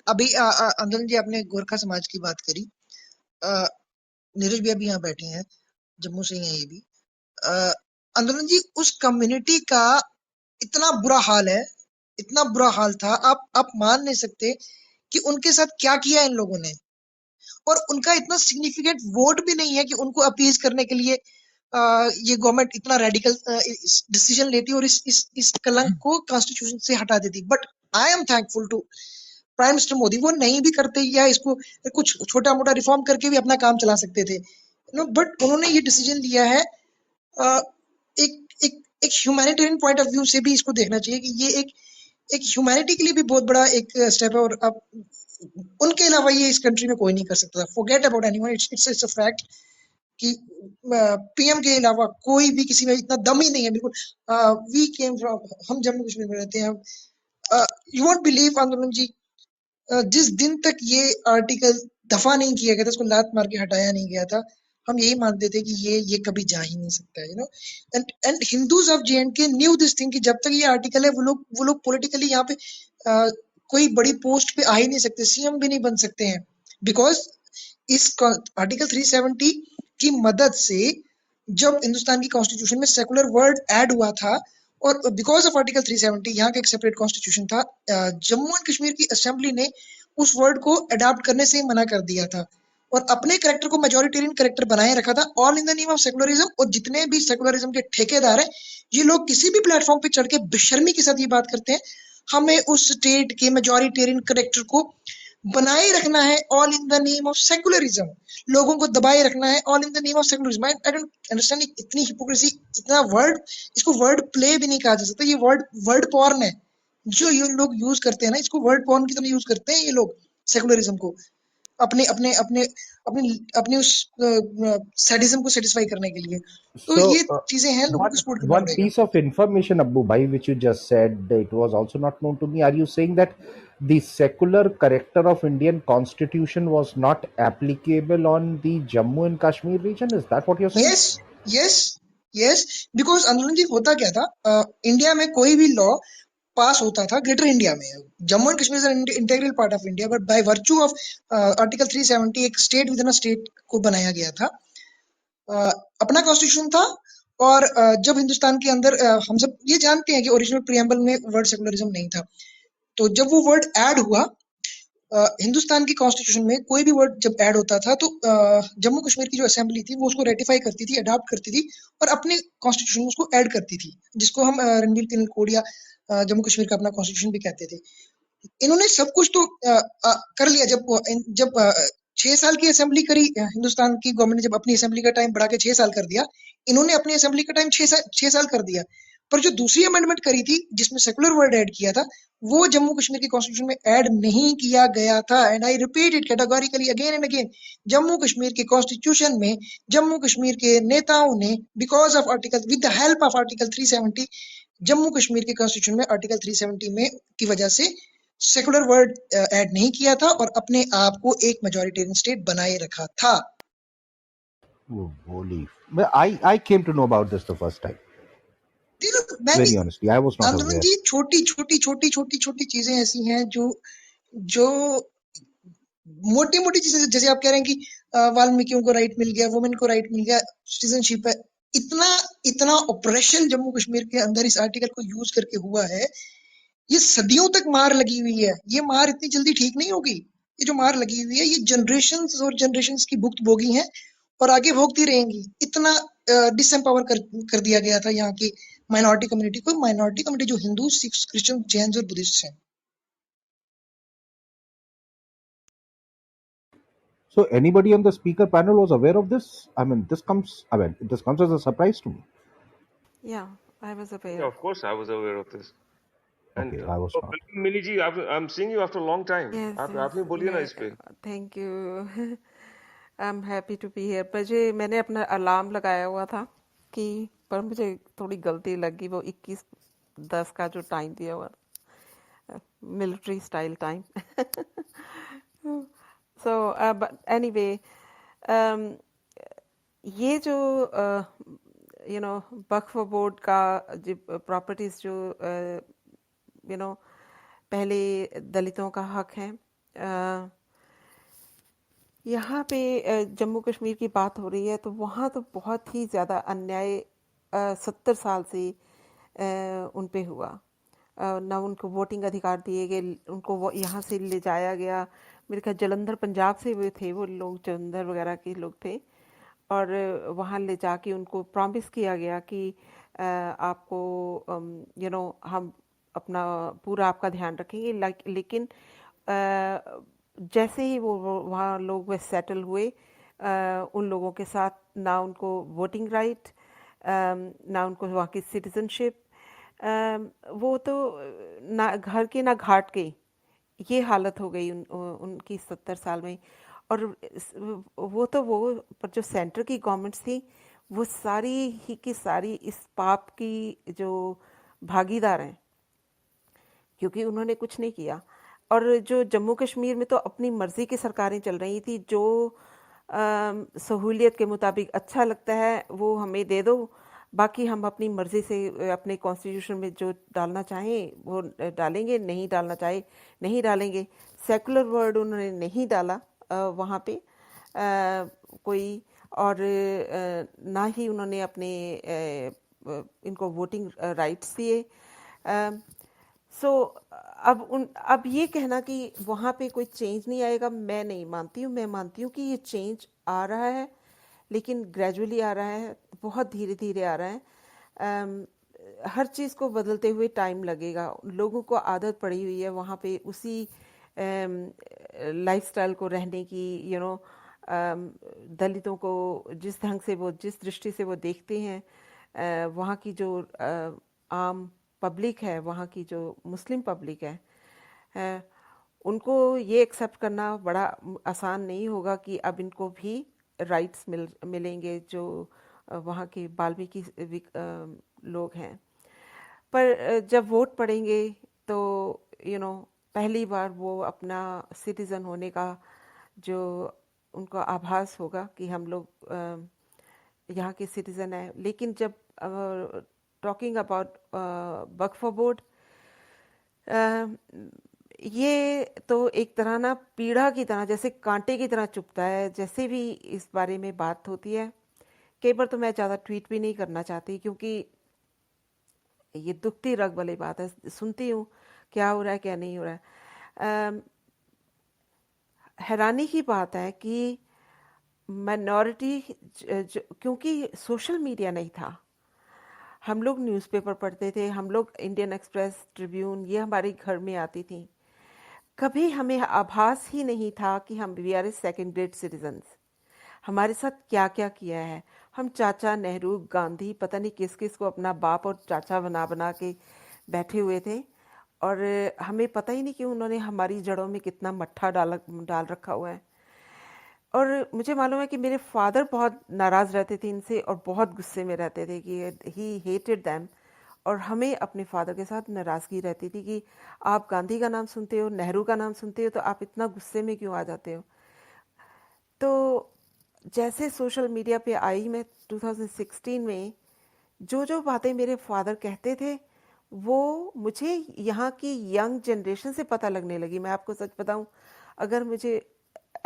अभी आंदोलन जी आपने गोरखा समाज की बात करी, नीरज भी अभी यहाँ बैठे हैं, जम्मू से ही हैं ये भी। आंदोलन जी, उस कम्युनिटी का इतना बुरा हाल है, इतना बुरा हाल था, आप मान नहीं सकते कि उनके साथ क्या किया इन लोगों ने। और उनका इतना सिग्निफिकेंट वोट भी नहीं है कि उनको अपीज करने के लिए ये गवर्नमेंट इतना रेडिकल डिसीजन लेती और इस कलंक को कॉन्स्टिट्यूशन से हटा देती। But I am thankful to prime minister Modi, वो नहीं भी करते या इसको कुछ छोटा मोटा रिफॉर्म करके भी अपना काम चला सकते थे, बट उन्होंने ये डिसीजन लिया है। एक एक एक ह्यूमैनिटेरियन पॉइंट ऑफ व्यू से भी इसको देखना चाहिए कि ये एक ह्यूमैनिटी के लिए भी बहुत बड़ा एक स्टेप है। और अब उनके अलावा ये इस कंट्री में कोई नहीं कर सकता। Forget about anyone, it's a fact कि पीएम के अलावा कोई भी किसी में इतना दम ही नहीं है बिल्कुल। वी केम फ्रॉम, हम जम्मू कश्मीर में रहते हैं। यू वोंट बिलीव आंदोलन जी, जिस दिन तक ये आर्टिकल दफा नहीं किया गया था, उसको लात मार के हटाया नहीं गया था, हम यही मानते थे कि ये कभी जा ही नहीं सकता है, and Hindus of J&K new this thing कि जब तक ये आर्टिकल है वो लोग पॉलिटिकली यहाँ पे कोई बड़ी पोस्ट पे आ ही नहीं सकते, सीएम भी नहीं बन सकते हैं, बिकॉज इस आर्टिकल 370 की मदद से जब हिंदुस्तान की कॉन्स्टिट्यूशन में सेकुलर वर्ड ऐड हुआ था और बिकॉज ऑफ आर्टिकल 370 यहाँ का एक सेपरेट कॉन्स्टिट्यूशन था, जम्मू एंड कश्मीर की असेंबली ने उस वर्ड को अडॉप्ट करने से मना कर दिया था और अपने करेक्टर को मेजोरिटेरियन करेक्टर बनाए रखा था, all in the name of secularism. और जितने भी सेकुलरिज्म के ठेकेदार हैं, ये लोग किसी भी प्लेटफॉर्म पे चढ़ के बेशर्मी के साथ ये बात करते हैं, हमें उस स्टेट के मेजोरिटेरियन करेक्टर को बनाए रखना है all in the name of secularism, लोगों को दबाए रखना है all in the name of secularism. I don't understand इतनी हिपोक्रेसी, इतना वर्ड, इसको वर्ड प्ले भी नहीं कहा जा सकता, ये वर्ड पॉर्न है जो ये लोग यूज करते हैं ना, इसको वर्ड पॉर्न की तरह यूज करते हैं ये लोग सेकुलरिज्म को अपने अपने अपने अपने अपने उस सैडिज्म को सेटिस्फाई करने के लिए। तो So, ये चीजें हैं, लोगों को सपोर्ट करना one पड़ेगा। piece of information, Abbu Bhai, which you just said, it was also not known to me. Are you saying that the secular character of Indian Constitution was not applicable on the Jammu and Kashmir region? Is that what you're saying? Yes yes yes, because आंदोलन जी होता क्या था, India में कोई भी law पास होता था greater India में, Jammu and Kashmir is integral part of India, but by virtue of article 370 एक state with in a state को बनाया गया था, अपना कॉन्स्टिट्यूशन था। और जब हिंदुस्तान के अंदर हम सब ये जानते हैं कि ओरिजिनल प्रियम्बल में वर्ड सेकुलरिज्म नहीं था, तो जब वो वर्ड ऐड हुआ हिंदुस्तान की कॉन्स्टिट्यूशन में कोई भी वर्ड जब ऐड होता था तो जम्मू कश्मीर की जो असेंबली थी वो उसको रेटिफाई करती थी, अडॉप्ट करती थी और अपने कॉन्स्टिट्यूशन में उसको ऐड करती थी, जिसको हम रणवीर पिनल कोड या जम्मू कश्मीर का अपना कॉन्स्टिट्यूशन भी कहते थे। इन्होंने सब कुछ तो कर लिया। जब 6 साल की असेंबली करी, हिंदुस्तान की गवर्नमेंट ने जब अपनी असेंबली का टाइम बढ़ा के 6 साल कर दिया, इन्होंने अपनी असेंबली का टाइम 6 साल कर दिया। पर जो दूसरी अमेंडमेंट करी थी जिसमें सेकुलर वर्ड ऐड किया था, वो जम्मू कश्मीर की कॉन्स्टिट्यूशन में ऐड नहीं किया गया था। And I repeat it categorically again and again, Jammu Kashmir के कॉन्स्टिट्यूशन में जम्मू कश्मीर के नेताओं ने because of article, with the help of article 370, Jammu Kashmir के कॉन्स्टिट्यूशन में आर्टिकल 370 में की वजह से सेकुलर वर्ड ऐड नहीं किया था और अपने आप को एक मेजॉरिटेरियन स्टेट बनाए रखा था। Oh, holy. I came to know about this the first time. मैं भी, Very honestly, I was not आंदोलन aware. जी, छोटी छोटी छोटी छोटी छोटी चीजें ऐसी हैं जो जो मोटी मोटी चीजें, जैसे आप कह रहे हैं कि वाल्मीकियों को राइट मिल गया, वुमेन को राइट मिल गया, सिटीजनशिप है। इतना इतना ऑपरेशन जम्मू कश्मीर के अंदर इस आर्टिकल को यूज करके हुआ है, ये सदियों तक मार लगी हुई है। ये मार इतनी जल्दी ठीक नहीं होगी। ये जो मार लगी हुई है, ये जनरेशंस और जनरेशंस की भुक्त भोगी हैं और आगे भोगती रहेंगी। इतना डिसएम्पावर कर दिया गया था यहाँ की माइनॉरिटी कम्युनिटी को। माइनॉरिटी कम्युनिटी जो हिंदू, सिख, क्रिश्चियन, जैन और बुद्धिस्ट हैं। So anybody on the speaker panel was aware of this? I mean, this comes as a surprise to me. Yeah, I was Yeah, aware. of course, I was aware of this. And Okay, I was not. welcome, Mini ji. I'm seeing you after a long time. Yes, आप yes. ही बोलिए ना इस पे। Thank you. I am happy to be here. मैंने अपना alarm लगाया हुआ था कि, पर मुझे थोड़ी गलती लगी, वो 21:10 का जो टाइम दिया हुआ, military style time. So anyway, ये जो वक्फ बोर्ड का जो प्रॉपर्टीज जो पहले दलितों का हक है, यहाँ पे जम्मू कश्मीर की बात हो रही है, तो वहाँ तो बहुत ही ज़्यादा अन्याय 70 साल से उन पे हुआ। ना उनको वोटिंग अधिकार दिए गए, उनको यहाँ से ले जाया गया। मेरे ख्याल जलंधर, पंजाब से वो थे, वो लोग जलंधर वगैरह के लोग थे, और वहाँ ले जाके उनको प्रॉमिस किया गया कि आपको हम अपना पूरा आपका ध्यान रखेंगे। लेकिन जैसे ही वो वहाँ लोग वे सेटल हुए, उन लोगों के साथ ना उनको वोटिंग राइट, ना उनको वहाँ की सिटीजनशिप, वो तो ना घर के ना घाट के, ये हालत हो गई उनकी 70 साल में। और वो पर जो सेंटर की गवर्नमेंट्स थी, वो सारी ही की सारी इस पाप की जो भागीदार हैं, क्योंकि उन्होंने कुछ नहीं किया। और जो जम्मू कश्मीर में तो अपनी मर्जी की सरकारें चल रही थी, जो सहूलियत के मुताबिक अच्छा लगता है वो हमें दे दो, बाकी हम अपनी मर्जी से अपने कॉन्स्टिट्यूशन में जो डालना चाहें वो डालेंगे, नहीं डालना चाहे नहीं डालेंगे। सेकुलर वर्ड उन्होंने नहीं डाला वहाँ पे कोई, और ना ही उन्होंने अपने इनको वोटिंग राइट्स दिए। सो अब ये कहना कि वहाँ पे कोई चेंज नहीं आएगा, मैं नहीं मानती हूँ। मैं मानती हूँ कि ये चेंज आ रहा है, लेकिन ग्रेजुअली आ रहा है, बहुत धीरे धीरे आ रहा है। हर चीज़ को बदलते हुए टाइम लगेगा। लोगों को आदत पड़ी हुई है वहाँ पे उसी लाइफस्टाइल को रहने की। दलितों को जिस ढंग से वो, जिस दृष्टि से वो देखते हैं, वहाँ की जो आम पब्लिक है, वहाँ की जो मुस्लिम पब्लिक है, उनको ये एक्सेप्ट करना बड़ा आसान नहीं होगा कि अब इनको भी राइट्स मिलेंगे जो वहाँ के बाल्मीकि लोग हैं। पर जब वोट पड़ेंगे तो पहली बार वो अपना सिटीज़न होने का जो उनको आभास होगा कि हम लोग यहाँ के सिटीज़न हैं। लेकिन जब टॉकिंग अबाउट वक्फ बोर्ड, ये तो एक तरह ना पीड़ा की तरह, जैसे कांटे की तरह चुभता है जैसे भी इस बारे में बात होती है। कई बार तो मैं ज़्यादा ट्वीट भी नहीं करना चाहती, क्योंकि ये दुखती रग वाली बात है। सुनती हूँ क्या हो रहा है क्या नहीं हो रहा है। हैरानी की बात है कि माइनॉरिटी, क्योंकि सोशल मीडिया नहीं था, हम लोग न्यूज़पेपर पढ़ते थे, हम लोग इंडियन एक्सप्रेस, ट्रिब्यून, ये हमारे घर में आती थी। कभी हमें आभास ही नहीं था कि हम we are a second grade citizens. हमारे साथ क्या क्या किया है। हम चाचा नेहरू, गांधी, पता नहीं किस किस को अपना बाप और चाचा बना बना के बैठे हुए थे, और हमें पता ही नहीं कि उन्होंने हमारी जड़ों में कितना मट्ठा डाल रखा हुआ है। और मुझे मालूम है कि मेरे फादर बहुत नाराज़ रहते थे इनसे और बहुत गुस्से में रहते थे कि ही हेटेड दैम, और हमें अपने फादर के साथ नाराज़गी रहती थी कि आप गांधी का नाम सुनते हो, नेहरू का नाम सुनते हो, तो आप इतना गुस्से में क्यों आ जाते हो। तो जैसे सोशल मीडिया पे आई मैं 2016 में, जो जो बातें मेरे फादर कहते थे वो मुझे यहाँ की यंग जनरेशन से पता लगने लगी। मैं आपको सच बताऊं, अगर मुझे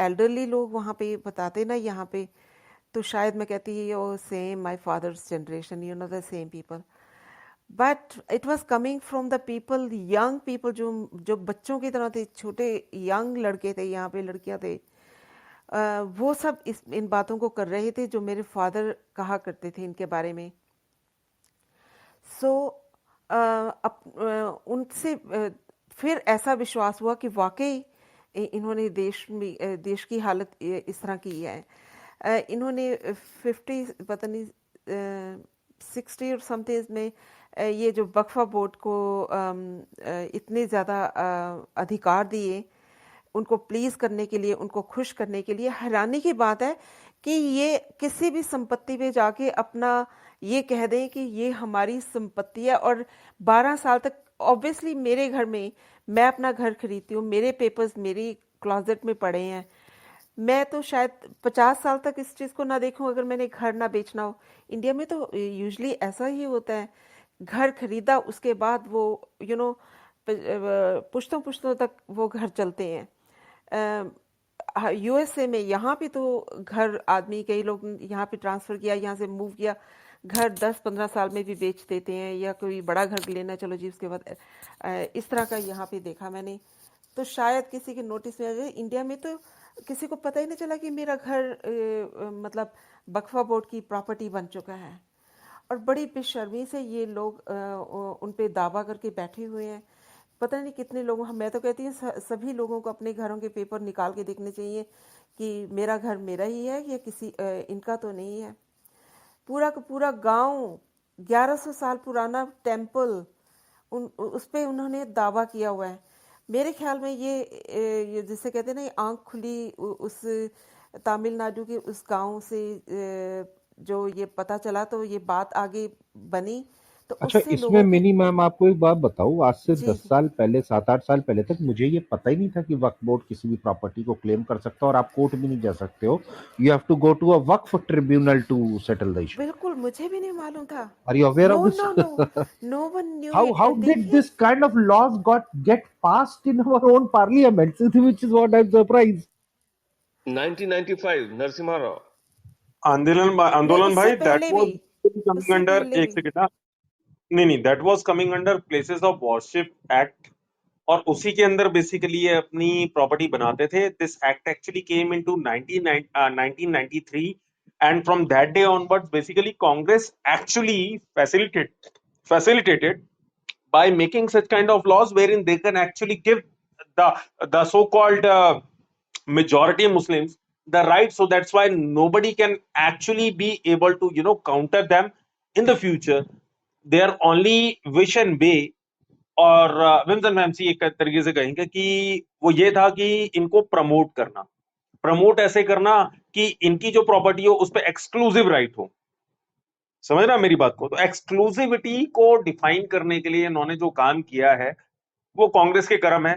एल्डरली लोग वहाँ पे बताते ना यहाँ पे, तो शायद मैं कहती oh same my father's generation, you know, the same people. But it was coming from the people, young people, जो जो बच्चों की तरह थे, छोटे यंग लड़के थे, यहाँ पे लड़कियाँ थे। वो सब इन बातों को कर रहे थे जो मेरे फादर कहा करते थे इनके बारे में। सो उनसे फिर ऐसा विश्वास हुआ कि वाकई इन्होंने देश की हालत इस तरह की है। इन्होंने 50, पता नहीं 60 और समथिंग में ये जो वक्फा बोर्ड को इतने ज़्यादा अधिकार दिए, उनको प्लीज़ करने के लिए, उनको खुश करने के लिए। हैरानी की बात है कि ये किसी भी संपत्ति पे जाके अपना ये कह दें कि ये हमारी संपत्ति है, और 12 साल तक ऑब्वियसली मेरे घर में, मैं अपना घर खरीदती हूँ, मेरे पेपर्स मेरी क्लोजेट में पड़े हैं। मैं तो शायद 50 साल तक इस चीज़ को ना देखूं अगर मैंने घर ना बेचना हो। इंडिया में तो यूजुअली ऐसा ही होता है, घर खरीदा उसके बाद वो यू नो पुश्तों पुश्तों तक वो घर चलते हैं। यूएसए में यहाँ पे तो घर आदमी, कई लोग यहाँ पे ट्रांसफ़र किया, यहाँ से मूव किया, घर 10-15 साल में भी बेच देते हैं, या कोई बड़ा घर लेना, चलो जी उसके बाद इस तरह का यहाँ पे देखा मैंने। तो शायद किसी के नोटिस में आ जाए। इंडिया में तो किसी को पता ही नहीं चला कि मेरा घर मतलब वक्फा बोर्ड की प्रॉपर्टी बन चुका है, और बड़ी बेशर्मी से ये लोग उन पे दावा करके बैठे हुए हैं। पता नहीं कितने लोगों, मैं तो कहती हूँ सभी लोगों को अपने घरों के पेपर निकाल के देखने चाहिए कि मेरा घर मेरा ही है या किसी इनका तो नहीं है। पूरा का पूरा गांव, 1100 साल पुराना टेम्पल, उस पे उन्होंने दावा किया हुआ है। मेरे ख्याल में ये जिसे कहते हैं ना, ये आंख खुली उस तमिलनाडु के उस गांव से जो ये पता चला, तो ये बात आगे बनी, तो अच्छा, उससे इसमें लोगों को। मिनी मैम आपको एक बात बताऊं, आज से जी 10 साल पहले, 7-8 साल पहले तक मुझे ये पता ही नहीं था कि वक्फ बोर्ड किसी भी प्रॉपर्टी को क्लेम कर सकता है और आप कोर्ट भी नहीं जा सकते हो। You have to go to a Waqf tribunal to settle the issue. बिल्कुल, मुझे भी नहीं मालूम था। Are you aware of no this? No no, no one knew How it. did देखिए, this kind of laws get passed in our own parliament, which is what I'm surprised. 1995 Narasimha Rao. आंदोलन नहीं आंदोलन उससे भाई, दैट पहले भी, वाज कमिंग उससे under, पहले एक भी। सेकंड ना, नहीं, that was coming under places of worship act, और उसी के अंदर बेसिकली ये अपनी प्रॉपर्टी बनाते थे। This act actually came into 1993, and from that day onwards basically Congress actually facilitated by making such kind of laws wherein they can actually give the so-called majority Muslims the right. So that's why nobody can actually be able to counter them in the future. Their only wish and way, और विम्सन ma'am सी एक तरीके से कहेंगे कि वो ये था कि इनको प्रमोट ऐसे करना कि इनकी जो प्रॉपर्टी हो उस पर एक्सक्लूसिव राइट हो। समझ रहा मेरी बात को? तो एक्सक्लूसिविटी को डिफाइन करने के लिए इन्होंने जो काम किया है वो कांग्रेस के कर्म है।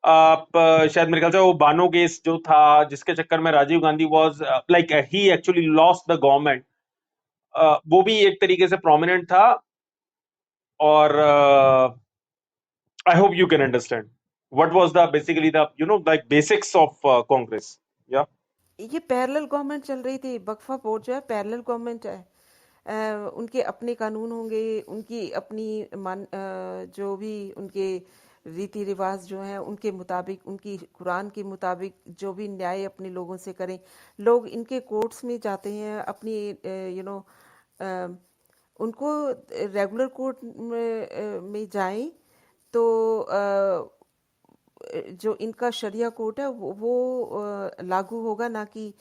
आप शायद मेरे ख्याल से वो बानो केस जो था जिसके चक्कर में Rajiv Gandhi was like he actually lost the government, वो भी एक तरीके से प्रोमिनेंट था। और I hope you can understand what was the basically the like basics of Congress. या ये पैरेलल गवर्नमेंट चल रही थी। वक्फा बोर्ड जो है पैरेलल गवर्नमेंट है। उनके अपने कानून होंगे, उनकी अपनी जो भी उनके रीति रिवाज जो हैं उनके मुताबिक, उनकी कुरान के मुताबिक जो भी न्याय अपने लोगों से करें। लोग इनके कोर्ट्स में जाते हैं अपनी यू नो उनको रेगुलर कोर्ट में जाएं तो जो इनका शरिया कोर्ट है वो लागू होगा, ना कि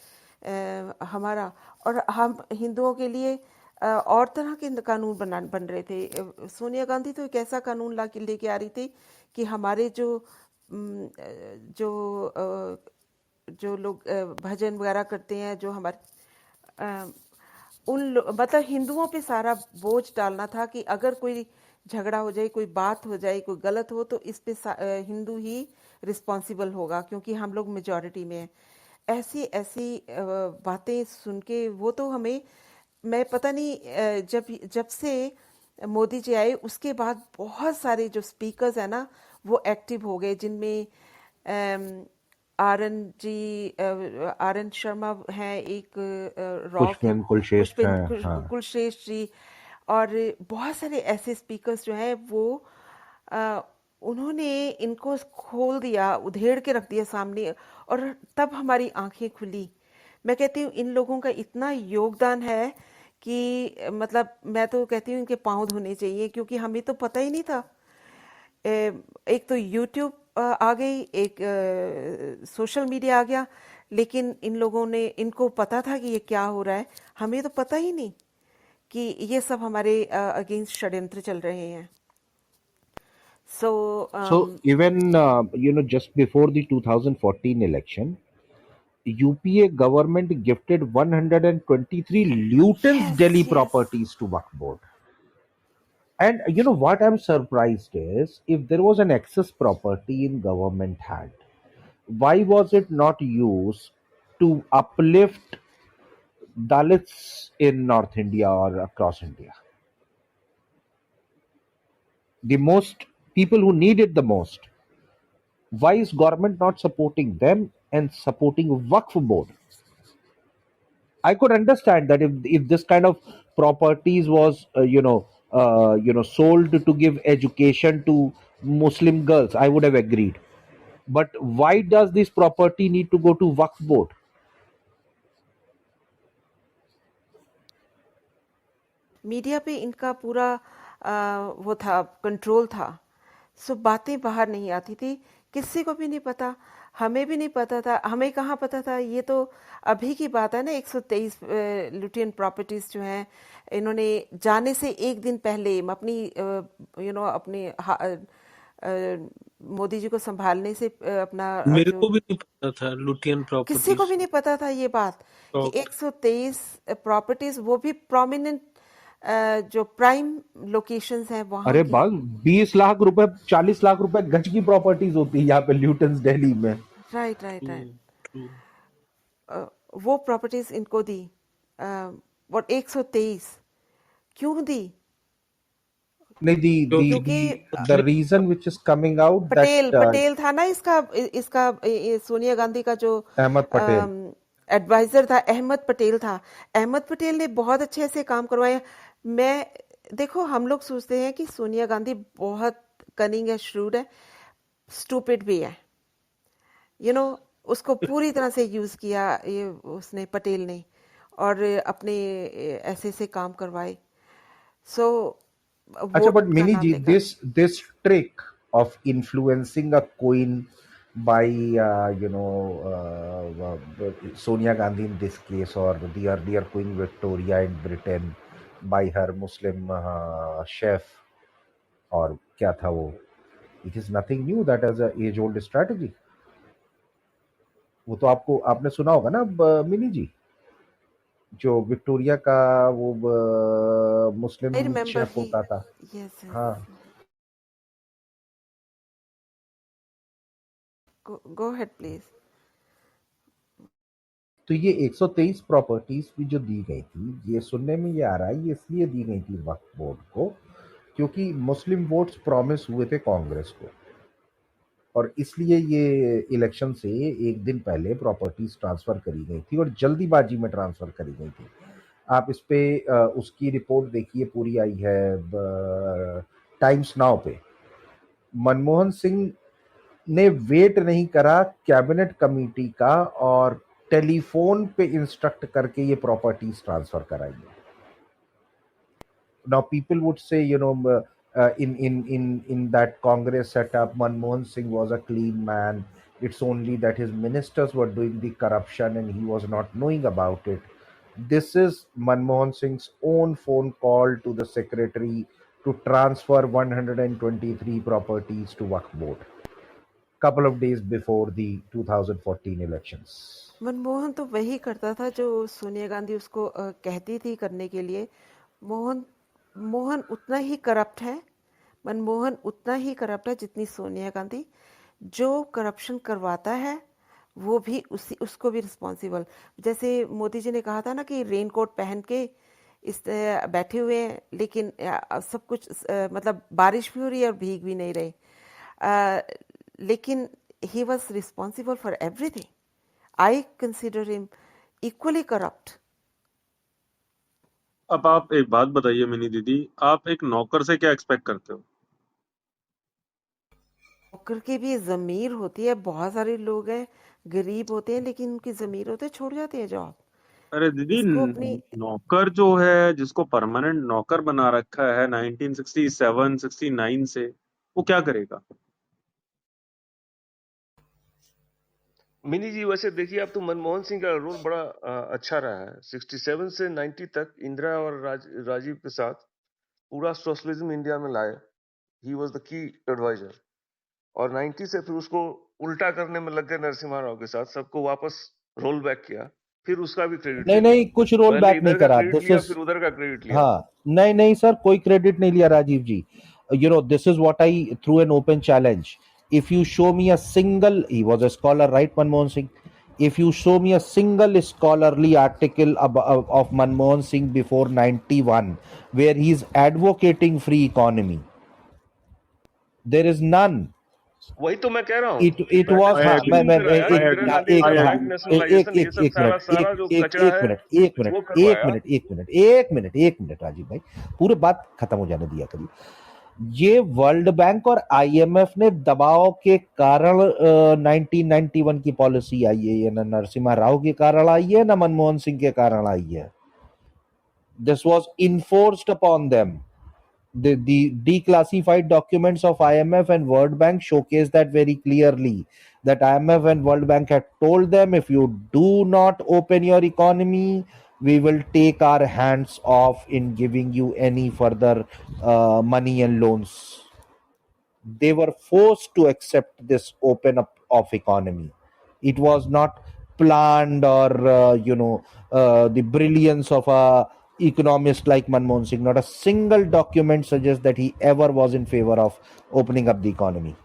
हमारा। और हम हिंदुओं के लिए और तरह के कानून बन रहे थे। सोनिया गांधी तो एक ऐसा कानून लेके आ रही थी कि हमारे जो जो लोग भजन वगैरह करते हैं, जो हमारे मतलब हिंदुओं पे सारा बोझ डालना था कि अगर कोई झगड़ा हो जाए, कोई बात हो जाए, कोई गलत हो, तो इस पे हिंदू ही रिस्पॉन्सिबल होगा क्योंकि हम लोग मेजॉरिटी में हैं। ऐसी ऐसी बातें सुन के वो तो हमें, मैं पता नहीं, जब जब से मोदी जी आए उसके बाद बहुत सारे जो स्पीकर्स हैं ना वो एक्टिव हो गए, जिनमें आर एन शर्मा हैं, एक रॉ के पुष्पेंद्र कुलश्रेष्ठ हैं, हाँ। कुलश्रेष्ठ जी, और बहुत सारे ऐसे स्पीकर्स जो हैं वो उन्होंने इनको खोल दिया, उधेड़ के रख दिया सामने, और तब हमारी आंखें खुली। मैं कहती हूँ इन लोगों का इतना योगदान है कि मतलब मैं तो कहती हूँ इनके पाँव धोने चाहिए, क्योंकि हमें तो पता ही नहीं था। एक तो यूट्यूब आ गई, एक सोशल मीडिया आ गया, लेकिन इन लोगों ने, इनको पता था कि ये क्या हो रहा है, हमें तो पता ही नहीं कि ये सब हमारे अगेंस्ट षड्यंत्र चल रहे हैं। So even just before the 2014 election, UPA government gifted 123 Luton's yes, Delhi yes. properties to Waqf board. And you know what I'm surprised is, if there was an excess property in government hand, why was it not used to uplift Dalits in North India or across India? The most people who need it the most. Why is government not supporting them and supporting Waqf board? I could understand that if this kind of properties was sold to give education to Muslim girls, I would have agreed. But why does this property need to go to Waqf board? Media पे इनका पूरा वो था, control था। सो बातें बाहर नहीं आती थी, किसी को भी नहीं पता, हमें भी नहीं पता था। हमें कहाँ पता था, ये तो अभी की बात है ना। 123 लुटियन प्रॉपर्टीज जो हैं, इन्होंने जाने से एक दिन पहले अपनी अपने मोदी जी को संभालने से अपना मेरे जो, को भी नहीं पता था लुटियन किसी को प्रॉपर्टीज। भी नहीं पता था ये बात कि 123 प्रॉपर्टीज, वो भी प्रोमिनेंट जो प्राइम लोकेशंस हैं वहां अरे की। बाल 20 लाख रुपए 40 लाख रुपए गज की प्रॉपर्टीज होती है यहाँ पे ल्यूटन्स दिल्ली में। Right right right. ट्रू। वो प्रॉपर्टीज इनको दी, और 123 क्यों दी? नहीं, क्योंकि the reason which is coming out that Patel था ना इसका इसका सोनिया गांधी का जो अहमद पटेल एडवाइजर था, अहमद पटेल था। अहमद पटेल ने बहुत अच्छे से काम करवाया। मैं देखो, हम लोग सोचते हैं कि सोनिया गांधी बहुत कनिंग है, श्रूड है, स्टूपिड भी है, उसको पूरी तरह से यूज किया ये उसने, पटेल ने, और अपने ऐसे से काम करवाए। सो अच्छा, वोट but का Mini नाम ji, लेकर this trick of influencing a queen by Sonia Gandhi in this case, or the earlier Queen Victoria in Britain by her Muslim chef, और क्या था वो, it is nothing new, that is a age old strategy. वो तो आपने सुना होगा ना मिनी जी, जो विक्टोरिया का वो आई मुस्लिम रिमेम्बर शेफ ही। होता था। यस हाँ, गो अहेड प्लीज। तो ये 123 प्रॉपर्टीज भी जो दी गई थी, ये सुनने में ये आ रहा है, ये इसलिए दी गई थी वक्फ बोर्ड को क्योंकि मुस्लिम वोट्स प्रॉमिस हुए थे कांग्रेस को, और इसलिए ये इलेक्शन से एक दिन पहले प्रॉपर्टीज ट्रांसफर करी गई थी और जल्दीबाजी में ट्रांसफर करी गई थी। आप इस पे उसकी रिपोर्ट देखिए, पूरी आई है टाइम्स नाउ पे। मनमोहन सिंह ने वेट नहीं करा कैबिनेट कमेटी का और टेलीफोन पे इंस्ट्रक्ट करके ये प्रॉपर्टीज ट्रांसफर कराई. Now people would say, in that Congress setup, Manmohan Singh was a clean man. It's only that his ministers were doing the corruption and he was not knowing about it. This is Manmohan Singh's own phone call to the secretary to transfer 123 properties to Waqf board couple of days before the 2014 elections. Manmohan तो वही करता था जो सोनिया गांधी उसको कहती थी करने के लिए. मोहन उतना ही करप्ट है, मनमोहन उतना ही करप्ट है जितनी सोनिया गांधी. जो करप्शन करवाता है वो भी उसको भी रिस्पॉन्सिबल. जैसे मोदी जी ने कहा था ना कि रेनकोट पहन के बैठे हुए हैं, लेकिन सब कुछ मतलब बारिश भी हो रही है और भीग भी नहीं रहे, लेकिन he was responsible for everything. I consider him equally corrupt. अब आप एक बात बताइए मिनी दीदी, आप एक नौकर से क्या एक्सपेक्ट करते हो? नौकर की भी ज़मीर होती है. बहुत सारे लोग हैं गरीब होते हैं लेकिन उनकी ज़मीर होते हैं, छोड़ जाते हैं जॉब. अरे दीदी, इसको अपनी नौकर जो है जिसको परमानेंट नौकर बना रखा है 1967 69 से, वो क्या करेगा? मिनी जी वैसे देखिए, आप तो मनमोहन सिंह का रोल बड़ा अच्छा रहा है. 67 से 90 तक इंदिरा और राजीव के साथ पूरा सोशलिज्म इंडिया में लाए. He was the key adviser. और 90 से फिर उसको उल्टा करने में लग गए नरसिम्हा राव के साथ, सबको वापस रोल बैक किया. फिर उसका भी क्रेडिट नहीं कुछ रोल बैक नहीं करा. क्रेडिट लिया, फिर उधर का क्रेडिट लिया. हाँ, नहीं सर, कोई क्रेडिट नहीं लिया राजीव जी. This is what I threw an open challenge. If you show me a single, he was a scholar, right, Manmohan Singh? If you show me a single scholarly article of Manmohan Singh before 91 where he's advocating free economy, there is none. वही तो मैं कह रहा हूँ. It was एक minute Rajiv भाई, पूरे बात खत्म हो जाने दिया करिए. ये वर्ल्ड बैंक और आईएमएफ ने दबाव के कारण 1991 की पॉलिसी आई है. ये ना नरसिम्हा राव के कारण आई है ना मनमोहन सिंह के कारण आई है. This was enforced upon them. The declassified documents of IMF and World Bank showcase that very clearly, that IMF and World Bank had told them, if you do not open your economy, we will take our hands off in giving you any further money and loans. They were forced to accept this open up of economy. It was not planned or the brilliance of a economist like Manmohan Singh. Not a single document suggests that he ever was in favor of opening up the economy.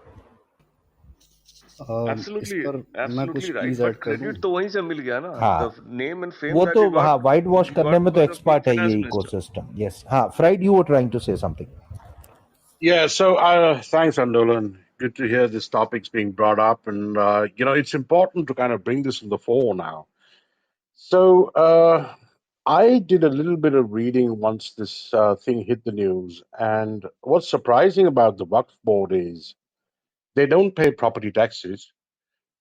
Absolutely right. But credit तो वहीं से मिल गया ना. हाँ, The name and fame वो that तो he got, हाँ white wash करने में तो because of एक्सपर्ट है ये finance minister. इकोसिस्टम. यस, हाँ, fried, you were trying to say something. Yeah, so thanks, Andolan. Good to hear this topic's being brought up. And, it's important to kind of bring this in the fore now. So I did a little bit of reading once this thing hit the news. And what's surprising about the Waqf board is they don't pay property taxes.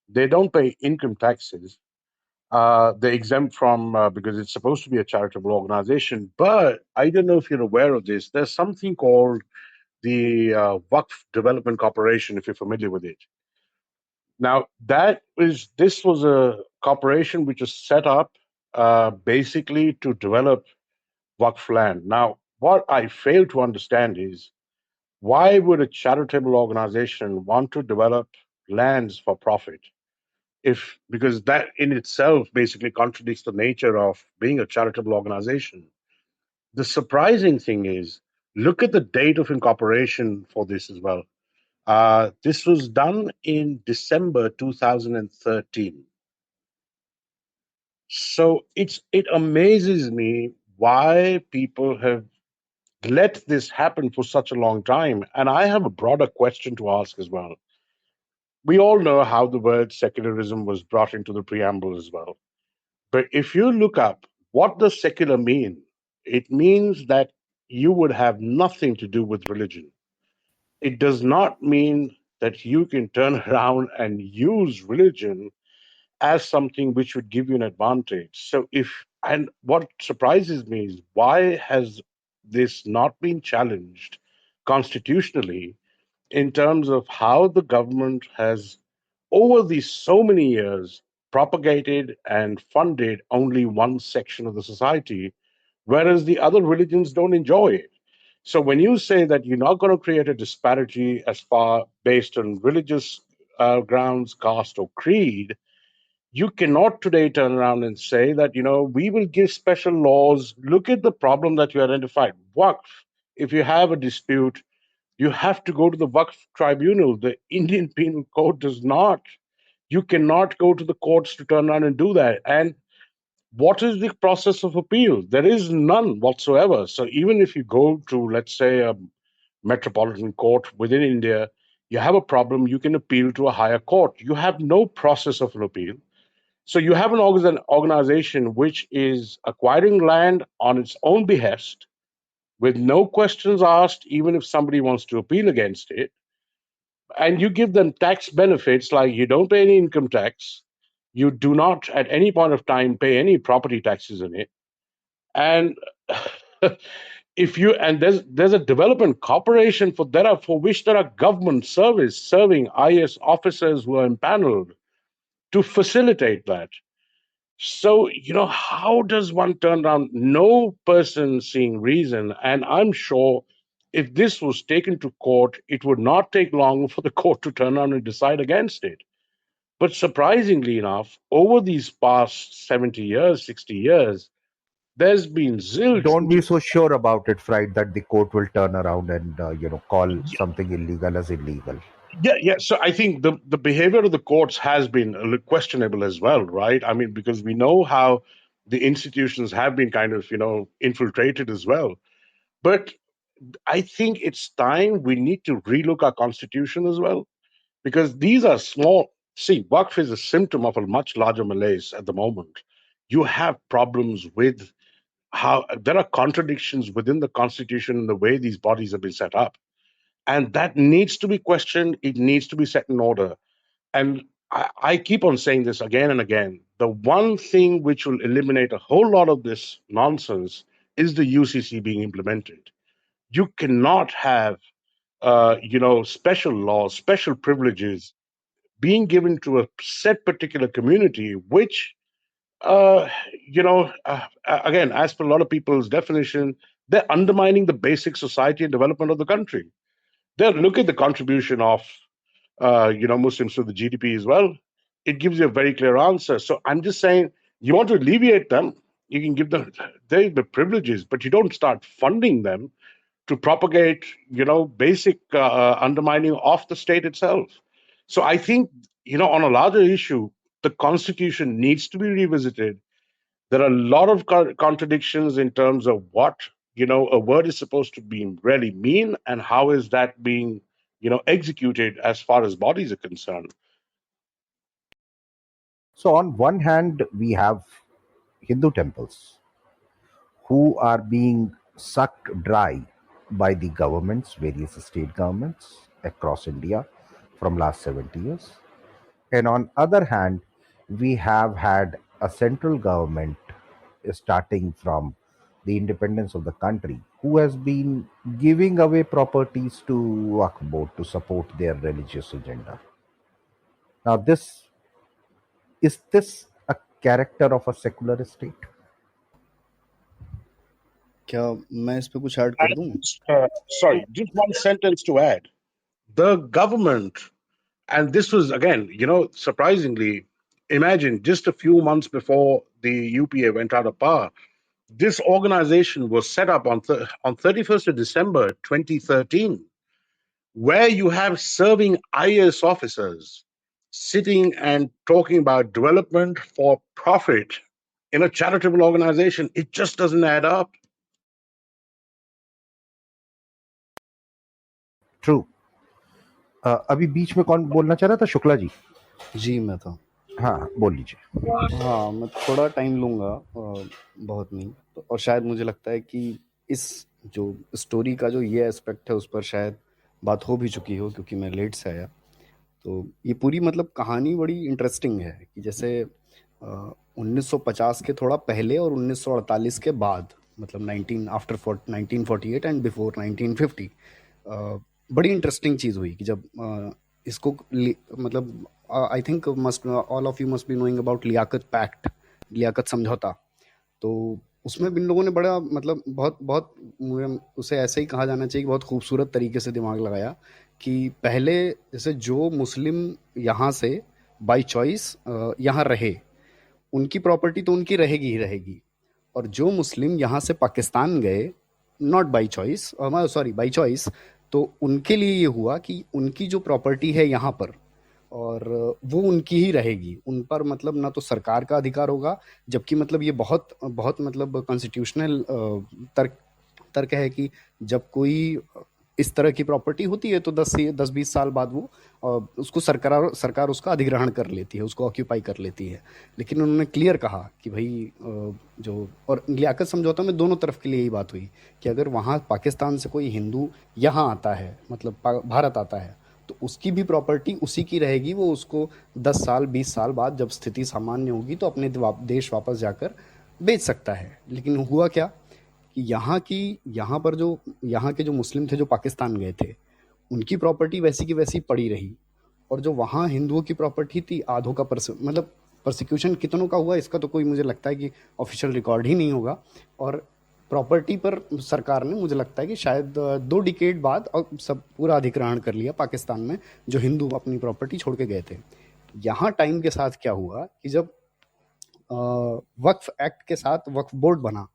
They don't pay income taxes. They're exempt from, because it's supposed to be a charitable organization. But I don't know if you're aware of this. There's something called the Waqf Development Corporation, if you're familiar with it. Now, this was a corporation which was set up basically to develop Waqf land. Now, what I fail to understand is, why would a charitable organization want to develop lands for profit? Because that in itself basically contradicts the nature of being a charitable organization. The surprising thing is, look at the date of incorporation for this as well. This was done in December 2013. So it amazes me why people have let this happen for such a long time. And I have a broader question to ask as well. We all know how the word secularism was brought into the preamble as well. But if you look up what does secular mean, it means that you would have nothing to do with religion. it does not mean that you can turn around and use religion as something which would give you an advantage. So and what surprises me is, why has this not been challenged constitutionally in terms of how the government has, over these so many years, propagated and funded only one section of the society, whereas the other religions don't enjoy it. So when you say that you're not going to create a disparity as far based on religious grounds, caste, or creed, you cannot today turn around and say that, we will give special laws. Look at the problem that you identified. Waqf. If you have a dispute, you have to go to the Waqf tribunal. The Indian Penal Code does not. You cannot go to the courts to turn around and do that. And what is the process of appeal? There is none whatsoever. So even if you go to, let's say, a metropolitan court within India, you have a problem, you can appeal to a higher court. You have no process of an appeal. So you have an organization which is acquiring land on its own behest with no questions asked, even if somebody wants to appeal against it. And you give them tax benefits, like you don't pay any income tax. You do not at any point of time pay any property taxes in it. And there's a development corporation for which there are government serving IS officers who are impaneled to facilitate that. So, how does one turn around? No person seeing reason. And I'm sure if this was taken to court, it would not take long for the court to turn around and decide against it. But surprisingly enough, over these past 70 years, 60 years, there's been zilch. Don't be so sure about it, Fried, that the court will turn around and call something illegal as illegal. Yeah. So I think the behavior of the courts has been a little questionable as well, right? I mean, because we know how the institutions have been kind of, infiltrated as well. But I think it's time we need to relook our constitution as well, because these are small. See, Waqf is a symptom of a much larger malaise at the moment. You have problems with how there are contradictions within the constitution and the way these bodies have been set up. And that needs to be questioned. It needs to be set in order. And I keep on saying this again and again. The one thing which will eliminate a whole lot of this nonsense is the UCC being implemented. You cannot have, special laws, special privileges being given to a set particular community, which, again, as per a lot of people's definition, they're undermining the basic society and development of the country. They look at the contribution of, Muslims to the GDP as well. It gives you a very clear answer. So I'm just saying, you want to alleviate them, you can give them the privileges, but you don't start funding them to propagate, basic undermining of the state itself. So I think, on a larger issue, the constitution needs to be revisited. There are a lot of contradictions in terms of what, a word is supposed to be really mean, and how is that being, executed as far as bodies are concerned. So, on one hand, we have Hindu temples who are being sucked dry by the governments, various state governments across India from last 70 years. And on other hand, we have had a central government starting from the independence of the country who has been giving away properties to Waqf board to support their religious agenda. Now, this a character of a secular state? क्या मैं इस पे कुछ add कर दूं? Sorry, just one sentence to add. The government, and this was again, surprisingly, imagine just a few months before the UPA went out of power, this organization was set up on 31st of December 2013, where you have serving IAS officers sitting and talking about development for profit in a charitable organization. It just doesn't add up. True. अभी बीच में कौन बोलना चाह रहा था? शुक्ला जी. जी मैं था. हाँ, बोल लीजिए. हाँ, मैं थोड़ा टाइम लूँगा, बहुत नहीं. और शायद मुझे लगता है कि इस जो स्टोरी का जो ये एस्पेक्ट है उस पर शायद बात हो भी चुकी हो, क्योंकि मैं लेट से आया। तो ये पूरी मतलब कहानी बड़ी इंटरेस्टिंग है कि जैसे 1950 के थोड़ा पहले और 1948 के बाद, मतलब 19 आफ्टर 1948 एंड बिफोर 1950, बड़ी इंटरेस्टिंग चीज़ हुई कि जब इसको मतलब I think must all of you must be knowing about Liaquat pact, Liaquat समझौता। तो उसमें इन लोगों ने बड़ा मतलब बहुत बहुत मुझे उसे ऐसे ही कहा जाना चाहिए कि बहुत खूबसूरत तरीके से दिमाग लगाया कि पहले जैसे जो मुस्लिम यहाँ से बाय चॉइस यहाँ रहे, उनकी प्रॉपर्टी तो उनकी रहेगी ही रहेगी, और जो मुस्लिम यहाँ से पाकिस्तान गए not by choice, sorry by choice, तो उनके लिए ये हुआ कि उनकी जो प्रॉपर्टी है यहाँ पर, और वो उनकी ही रहेगी, उन पर मतलब ना तो सरकार का अधिकार होगा, जबकि मतलब ये बहुत बहुत मतलब कॉन्स्टिट्यूशनल तर्क तर्क है कि जब कोई इस तरह की प्रॉपर्टी होती है तो 10-20 साल बाद वो उसको सरकार उसका अधिग्रहण कर लेती है, उसको ऑक्यूपाई कर लेती है। लेकिन उन्होंने क्लियर कहा कि भाई जो, और लियाकत समझौता में दोनों तरफ के लिए यही बात हुई कि अगर वहाँ पाकिस्तान से कोई हिंदू यहाँ आता है, मतलब भारत आता है, तो उसकी भी प्रॉपर्टी उसी की रहेगी, वो उसको 10 साल 20 साल बाद जब स्थिति सामान्य होगी तो अपने देश वापस जाकर बेच सकता है। लेकिन हुआ क्या कि यहाँ पर जो यहाँ के जो मुस्लिम थे जो पाकिस्तान गए थे, उनकी प्रॉपर्टी वैसी की वैसी पड़ी रही, और जो वहाँ हिंदुओं की प्रॉपर्टी थी आधों का मतलब प्रोसिक्यूशन कितनों का हुआ इसका तो कोई मुझे लगता है कि ऑफिशियल रिकॉर्ड ही नहीं होगा। और प्रॉपर्टी पर सरकार ने मुझे लगता है कि शायद 2 डिकेड बाद और सब पूरा अधिग्रहण कर लिया पाकिस्तान में, जो हिंदू अपनी प्रॉपर्टी छोड़ के गए थे। यहाँ टाइम के साथ क्या हुआ कि जब वक्फ एक्ट के साथ वक्फ बोर्ड बना,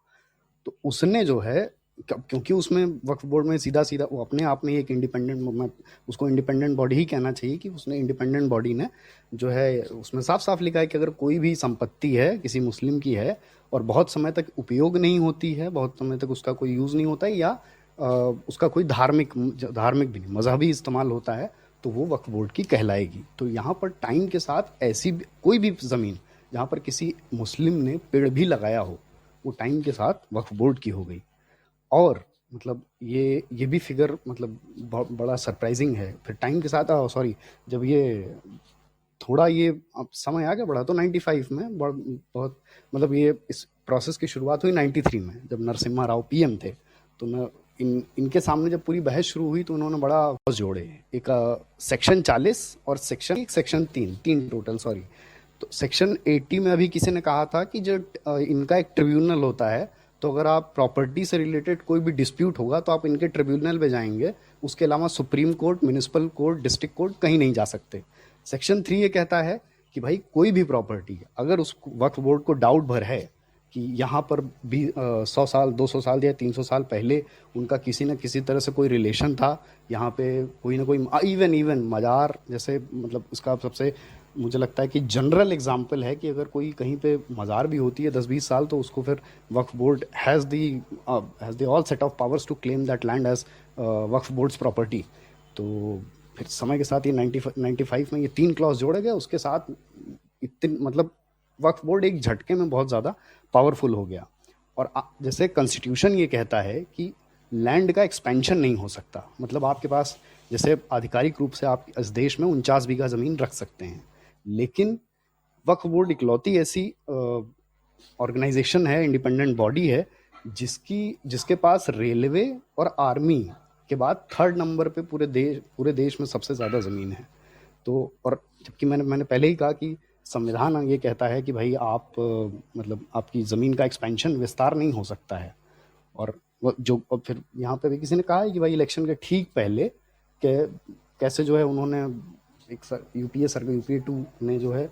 तो उसने जो है, क्योंकि उसमें वक्फ बोर्ड में सीधा सीधा वो अपने आप में एक इंडिपेंडेंट, उसको इंडिपेंडेंट बॉडी ही कहना चाहिए कि उसने इंडिपेंडेंट बॉडी ने जो है उसमें साफ साफ लिखा है कि अगर कोई भी संपत्ति है किसी मुस्लिम की है और बहुत समय तक उपयोग नहीं होती है, बहुत समय तक उसका कोई यूज़ नहीं होता है, या उसका कोई धार्मिक भी नहीं, मजहबी इस्तेमाल होता है, तो वो वक्फ बोर्ड की कहलाएगी। तो यहाँ पर टाइम के साथ ऐसी कोई भी ज़मीन जहाँ पर किसी मुस्लिम ने पेड़ भी लगाया हो, वो टाइम के साथ वक्फ बोर्ड की हो गई। और मतलब ये भी फिगर मतलब बहुत बड़ा सरप्राइजिंग है। फिर टाइम के साथ सॉरी जब ये थोड़ा ये अब समय आ गया बढ़ा, तो 95 में बहुत मतलब ये इस प्रोसेस की शुरुआत हुई 93 में, जब नरसिम्हा राव पीएम थे। तो मैं इनके सामने जब पूरी बहस शुरू हुई तो उन्होंने बड़ा जोड़े, एक सेक्शन 40 और सेक्शन 3 टोटल, सॉरी। तो सेक्शन 80 में अभी किसी ने कहा था कि जो इनका एक ट्रिब्यूनल होता है, तो अगर आप प्रॉपर्टी से रिलेटेड कोई भी डिस्प्यूट होगा तो आप इनके ट्रिब्यूनल में जाएंगे, उसके अलावा supreme court, municipal court, district court कहीं नहीं जा सकते। सेक्शन 3 ये कहता है कि भाई कोई भी प्रॉपर्टी अगर उस वक्फ बोर्ड को डाउट भर है कि यहाँ पर भी 100 साल 200 साल या 300 साल पहले उनका किसी न किसी तरह से कोई रिलेशन था, यहाँ पे कोई ना कोई इवन मज़ार जैसे, मतलब उसका सबसे मुझे लगता है कि जनरल एग्जाम्पल है कि अगर कोई कहीं पे मज़ार भी होती है 10-20 साल, तो उसको फिर Waqf board has the all set of powers to claim that land as Waqf board's property. तो फिर समय के साथ ये 95 में ये 3 क्लॉज जोड़े गए, उसके साथ इतने मतलब वक्फ बोर्ड एक झटके में बहुत ज़्यादा पावरफुल हो गया। और जैसे कॉन्स्टिट्यूशन ये कहता है कि लैंड का एक्सपेंशन नहीं हो सकता, मतलब आपके पास जैसे आधिकारिक रूप से आप इस देश में 49 बीघा ज़मीन रख सकते हैं, लेकिन वक्फ बोर्ड इकलौती ऐसी ऑर्गेनाइजेशन है, इंडिपेंडेंट बॉडी है, जिसके पास रेलवे और आर्मी के बाद 3rd नंबर पे पूरे देश में सबसे ज़्यादा ज़मीन है। तो और जबकि मैंने पहले ही कहा कि संविधान ये कहता है कि भाई आप मतलब आपकी ज़मीन का एक्सपेंशन, विस्तार नहीं हो सकता है। और फिर यहाँ पे भी किसी ने कहा है कि भाई इलेक्शन के ठीक पहले कैसे जो है उन्होंने एक यूपीए 2 ने जो है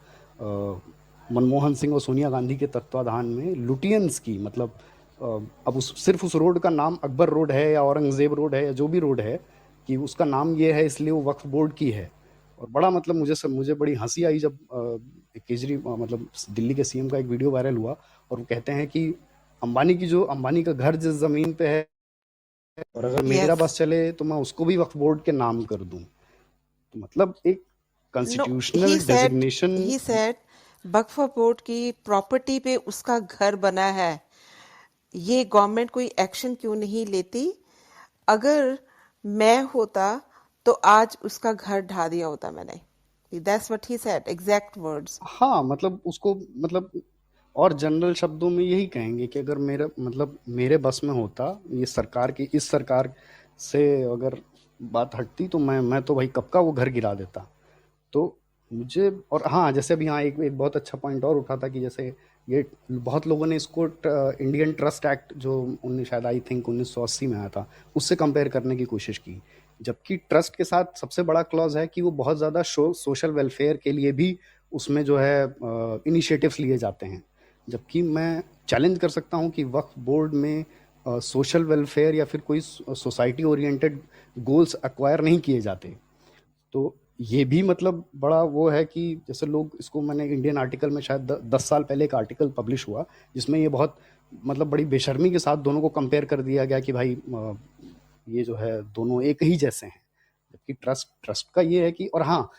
मनमोहन सिंह और सोनिया गांधी के तत्वाधान में लुटियंस की, मतलब अब सिर्फ उस रोड का नाम अकबर रोड है या औरंगजेब रोड है या जो भी रोड है, कि उसका नाम ये है इसलिए वो वक्फ बोर्ड की है। और बड़ा मतलब मुझे बड़ी हंसी आई जब मतलब दिल्ली के सीएम का एक वीडियो वायरल हुआ और वो कहते हैं कि अंबानी का घर जिस जमीन पे है, और अगर मेरा बस चले तो मैं उसको भी वक्फ बोर्ड के नाम कर दूं। तो मतलब एक constitutional designation. He said Waqf board की प्रॉपर्टी पे उसका घर बना है, ये गवर्नमेंट कोई एक्शन क्यों नहीं लेती? अगर मैं होता तो आज उसका घर ढा दिया होता मैंने। That's what he said, exact words. हाँ, मतलब उसको, मतलब और जनरल शब्दों में यही कहेंगे कि अगर मेरे बस में होता, ये सरकार की, इस सरकार से अगर बात हटती, तो मैं तो भाई कब का वो घर गिरा देता। तो मुझे, और हाँ, जैसे अभी यहाँ एक बहुत अच्छा पॉइंट और उठा था कि जैसे ये बहुत लोगों ने इसको इंडियन ट्रस्ट एक्ट जो शायद आई थिंक 1980 में आया था, उससे कंपेयर करने की कोशिश की। जबकि ट्रस्ट के साथ सबसे बड़ा क्लॉज है कि वो बहुत ज़्यादा सोशल वेलफेयर के लिए भी उसमें जो है इनिशिएटिव्स लिए जाते हैं। जबकि मैं चैलेंज कर सकता हूँ कि वक्फ बोर्ड में सोशल वेलफेयर या फिर कोई सोसाइटी ओरिएंटेड गोल्स एक्वायर नहीं किए जाते। तो ये भी मतलब बड़ा वो है कि जैसे लोग इसको, मैंने इंडियन आर्टिकल में शायद 10 साल पहले एक आर्टिकल पब्लिश हुआ जिसमें ये बहुत मतलब बड़ी बेशर्मी के साथ दोनों को कंपेयर कर दिया गया कि भाई ये जो है दोनों एक ही जैसे हैं। जबकि ट्रस्ट का ये है कि, और हाँ,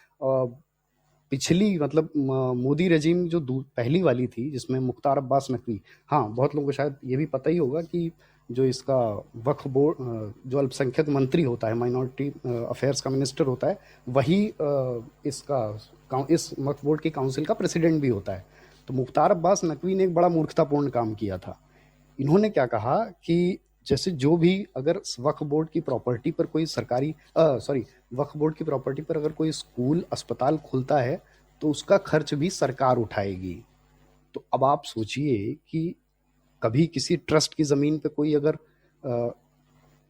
पिछली मतलब मोदी रेजिम जो पहली वाली थी जिसमें मुख्तार अब्बास नकवी, हाँ बहुत लोगों को शायद ये भी पता ही होगा कि जो इसका वक्फ बोर्ड, जो अल्पसंख्यक मंत्री होता है, माइनॉरिटी अफेयर्स का मिनिस्टर होता है, वही इस वक्फ बोर्ड की काउंसिल का प्रेसिडेंट भी होता है। तो मुख्तार अब्बास नकवी ने एक बड़ा मूर्खतापूर्ण काम किया था। इन्होंने क्या कहा कि जैसे जो भी अगर वक्फ बोर्ड की प्रॉपर्टी पर कोई वक्फ बोर्ड की प्रॉपर्टी पर अगर कोई स्कूल अस्पताल खुलता है तो उसका खर्च भी सरकार उठाएगी। तो अब आप सोचिए कि कभी किसी ट्रस्ट की जमीन पे कोई अगर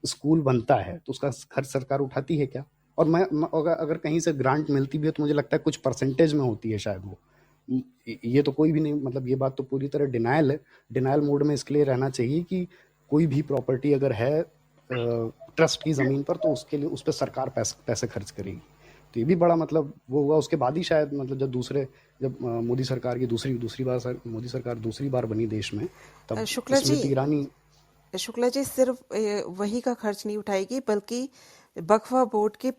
स्कूल बनता है तो उसका खर्च सरकार उठाती है क्या? और मैं अगर कहीं से ग्रांट मिलती भी है तो मुझे लगता है कुछ परसेंटेज में होती है शायद वो। ये तो कोई भी नहीं, मतलब ये बात तो पूरी तरह डिनायल है। डिनायल मोड में इसके लिए रहना चाहिए कि कोई भी प्रॉपर्टी अगर है ट्रस्ट की ज़मीन पर तो उसके लिए उस पर सरकार पैसे खर्च करेगी। तो ये भी बड़ा मतलब वो हुआ। उसके बाद ही शायद मतलब जब मोदी सरकार की मोदी सरकार दूसरी बार बनी देश में, तब स्मृति ईरानी शुक्ला जी सिर्फ वही का खर्च नहीं उठाएगी, बल्कि वक्फ बोर्ड की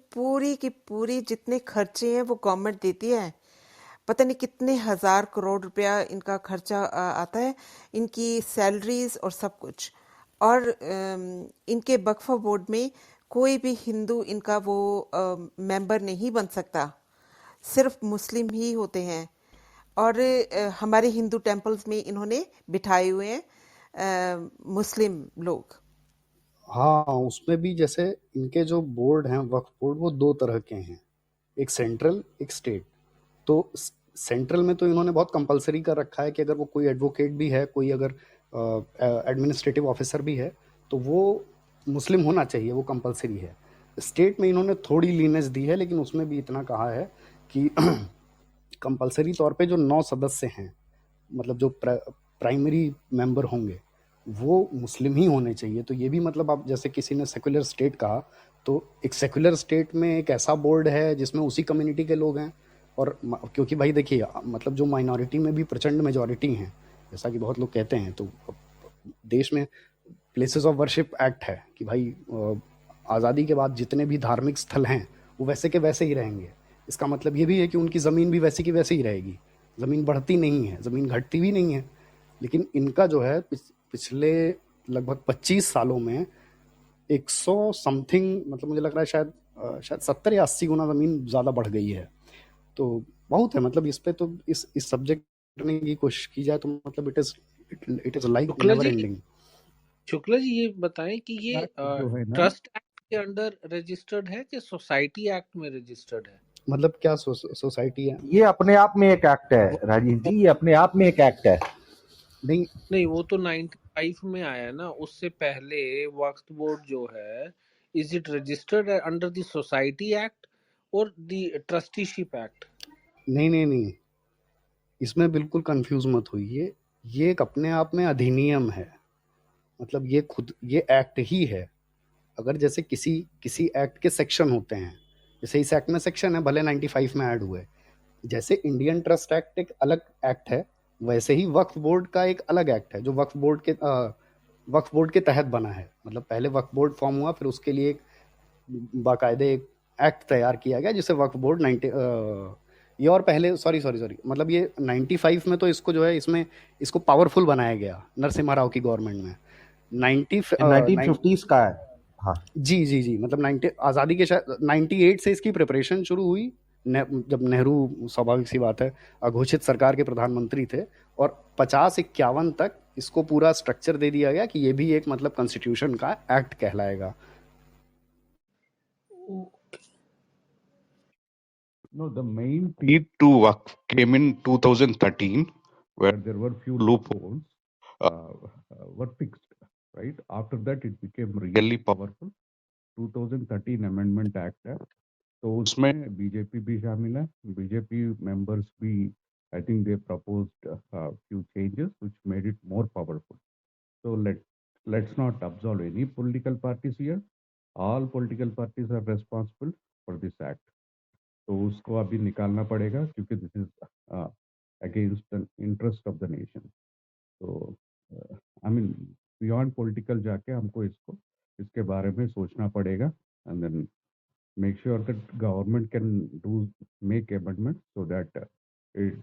पूरी जितने खर्चे हैं वो गवर्नमेंट देती है। पता नहीं कितने हजार करोड़ रुपया इनका खर्चा आता है, इनकी सैलरीज और सब कुछ। और इनके वक्फ बोर्ड में कोई भी हिंदू इनका वो मेंबर नहीं बन सकता, सिर्फ मुस्लिम ही होते हैं। और हमारे हिंदू टेम्पल्स में इन्होंने बिठाए हुए हैं मुस्लिम लोग। हाँ, उसमें भी जैसे इनके जो बोर्ड हैं, वक्फ बोर्ड, वो दो तरह के हैं, एक सेंट्रल, एक स्टेट। तो सेंट्रल में तो इन्होंने बहुत कंपलसरी कर रखा है कि अगर वो कोई एडवोकेट भी है, कोई अगर एडमिनिस्ट्रेटिव ऑफिसर भी है, तो वो मुस्लिम होना चाहिए, वो कंपलसरी है। स्टेट में इन्होंने थोड़ी लीनेंस दी है, लेकिन उसमें भी इतना कहा है कि कंपलसरी तौर पे जो 9 सदस्य हैं, मतलब जो प्राइमरी मेंबर होंगे, वो मुस्लिम ही होने चाहिए। तो ये भी मतलब, आप जैसे किसी ने सेकुलर स्टेट कहा, तो एक सेकुलर स्टेट में एक ऐसा बोर्ड है जिसमें उसी कम्युनिटी के लोग हैं। और क्योंकि भाई देखिए, मतलब जो माइनॉरिटी में भी प्रचंड मेजॉरिटी हैं, जैसा कि बहुत लोग कहते हैं, तो देश में प्लेसेस ऑफ वर्शिप एक्ट है कि भाई आज़ादी के बाद जितने भी धार्मिक स्थल हैं वो वैसे के वैसे ही रहेंगे। इसका मतलब ये भी है कि उनकी ज़मीन भी वैसी की वैसे ही रहेगी, ज़मीन बढ़ती नहीं है, ज़मीन घटती भी नहीं है। लेकिन इनका जो है पिछले लगभग 25 सालों में 100 समथिंग, मतलब मुझे लग रहा है शायद 70 या 80 गुना ज़मीन ज़्यादा बढ़ गई है। तो बहुत है, मतलब इस पे तो इस सब्जेक्ट करने की कोशिश की जाए तो मतलब it is like never ending. Shukla ji ये बताएं कि ये ट्रस्ट एक्ट के अंडर रजिस्टर्ड है कि सोसाइटी एक्ट में रजिस्टर्ड है? मतलब क्या सोसाइटी है? ये अपने आप में एक एक्ट है राजीव जी, ये अपने आप में एक एक्ट है। नहीं, वो तो 95 में आया ना, उससे पहले वक्फ बोर्ड जो है, is it registered under the society act और द ट्रस्टीशिप एक्ट? नहीं, इसमें बिल्कुल कंफ्यूज मत होइए। ये एक अपने आप में अधिनियम है, मतलब ये एक्ट ही है। अगर जैसे किसी एक्ट के सेक्शन होते हैं, जैसे इस एक्ट में सेक्शन है, भले 95 में ऐड हुए, जैसे इंडियन ट्रस्ट एक्ट एक अलग एक्ट है, वैसे ही वक्फ बोर्ड का एक अलग एक्ट है जो वक्फ बोर्ड के तहत बना है। मतलब पहले वक्फ बोर्ड फॉर्म हुआ, फिर उसके लिए एक बाकायदे एक एक्ट तैयार किया गया जिसे वक्फ बोर्ड ये और पहले सॉरी मतलब ये 95 में तो इसको जो है इसको पावरफुल बनाया गया नरसिम्हा राव की गवर्नमेंट में। 1950s का है। हाँ जी जी जी, मतलब 90 आज़ादी के शायद 98 से इसकी प्रिपरेशन शुरू हुई। जब नेहरू, स्वाभाविक सी बात है, अघोषित सरकार के प्रधानमंत्री थे, और 50-51 तक इसको पूरा स्ट्रक्चर दे दिया गया कि ये भी एक मतलब कॉन्स्टिट्यूशन का एक्ट कहलाएगा। No, the main peak to Waqf came in 2013, where there were few loopholes were fixed. Right after that, it became really powerful. 2013 Amendment Act है, तो उसमें बीजेपी भी शामिल है. बीजेपी members भी, I think they proposed few changes which made it more powerful. So let's not absolve any political parties here. All political parties are responsible for this act. तो उसको अभी निकालना पड़ेगा क्योंकि this is against the interest of the nation. तो I mean beyond political जाके हमको इसके बारे में सोचना पड़ेगा, and then make sure that government can make amendments so that it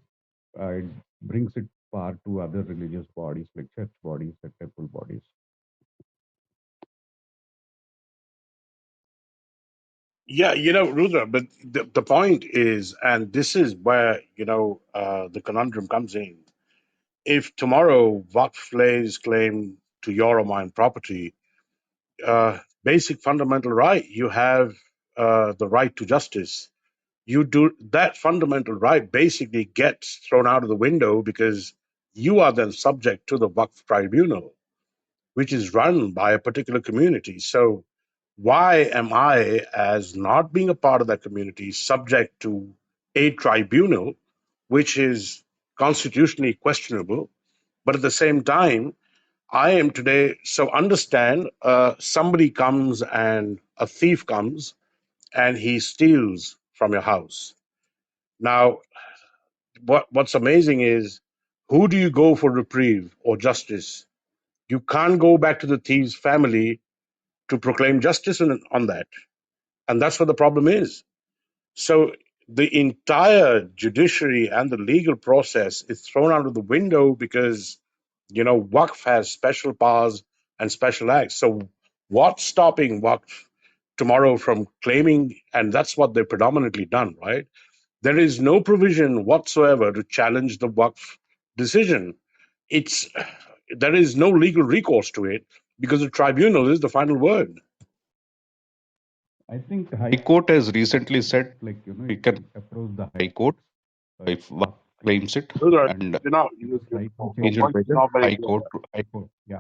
brings it far to other religious bodies like church bodies and temple bodies. Yeah, Rudra, but the point is, and this is where, the conundrum comes in. If tomorrow Waqf lays claim to your or mine property, basic fundamental right, you have the right to justice. You do that fundamental right basically gets thrown out of the window because you are then subject to the Waqf tribunal, which is run by a particular community. So why am I, as not being a part of that community, subject to a tribunal, which is constitutionally questionable, but at the same time, I am today. So understand, somebody comes and a thief comes and he steals from your house. Now, what's amazing is, who do you go for reprieve or justice? You can't go back to the thief's family to proclaim justice on that. And that's what the problem is. So the entire judiciary and the legal process is thrown out of the window because, Waqf has special powers and special acts. So what's stopping Waqf tomorrow from claiming, and that's what they've predominantly done, right? There is no provision whatsoever to challenge the Waqf decision. There is no legal recourse to it because the tribunal is the final word. I think the High Court has recently said, like, you can approach the High Court if one claims it, Rudra, and slightly your change it voice by is the not very High clear. Court to High Court. Yeah,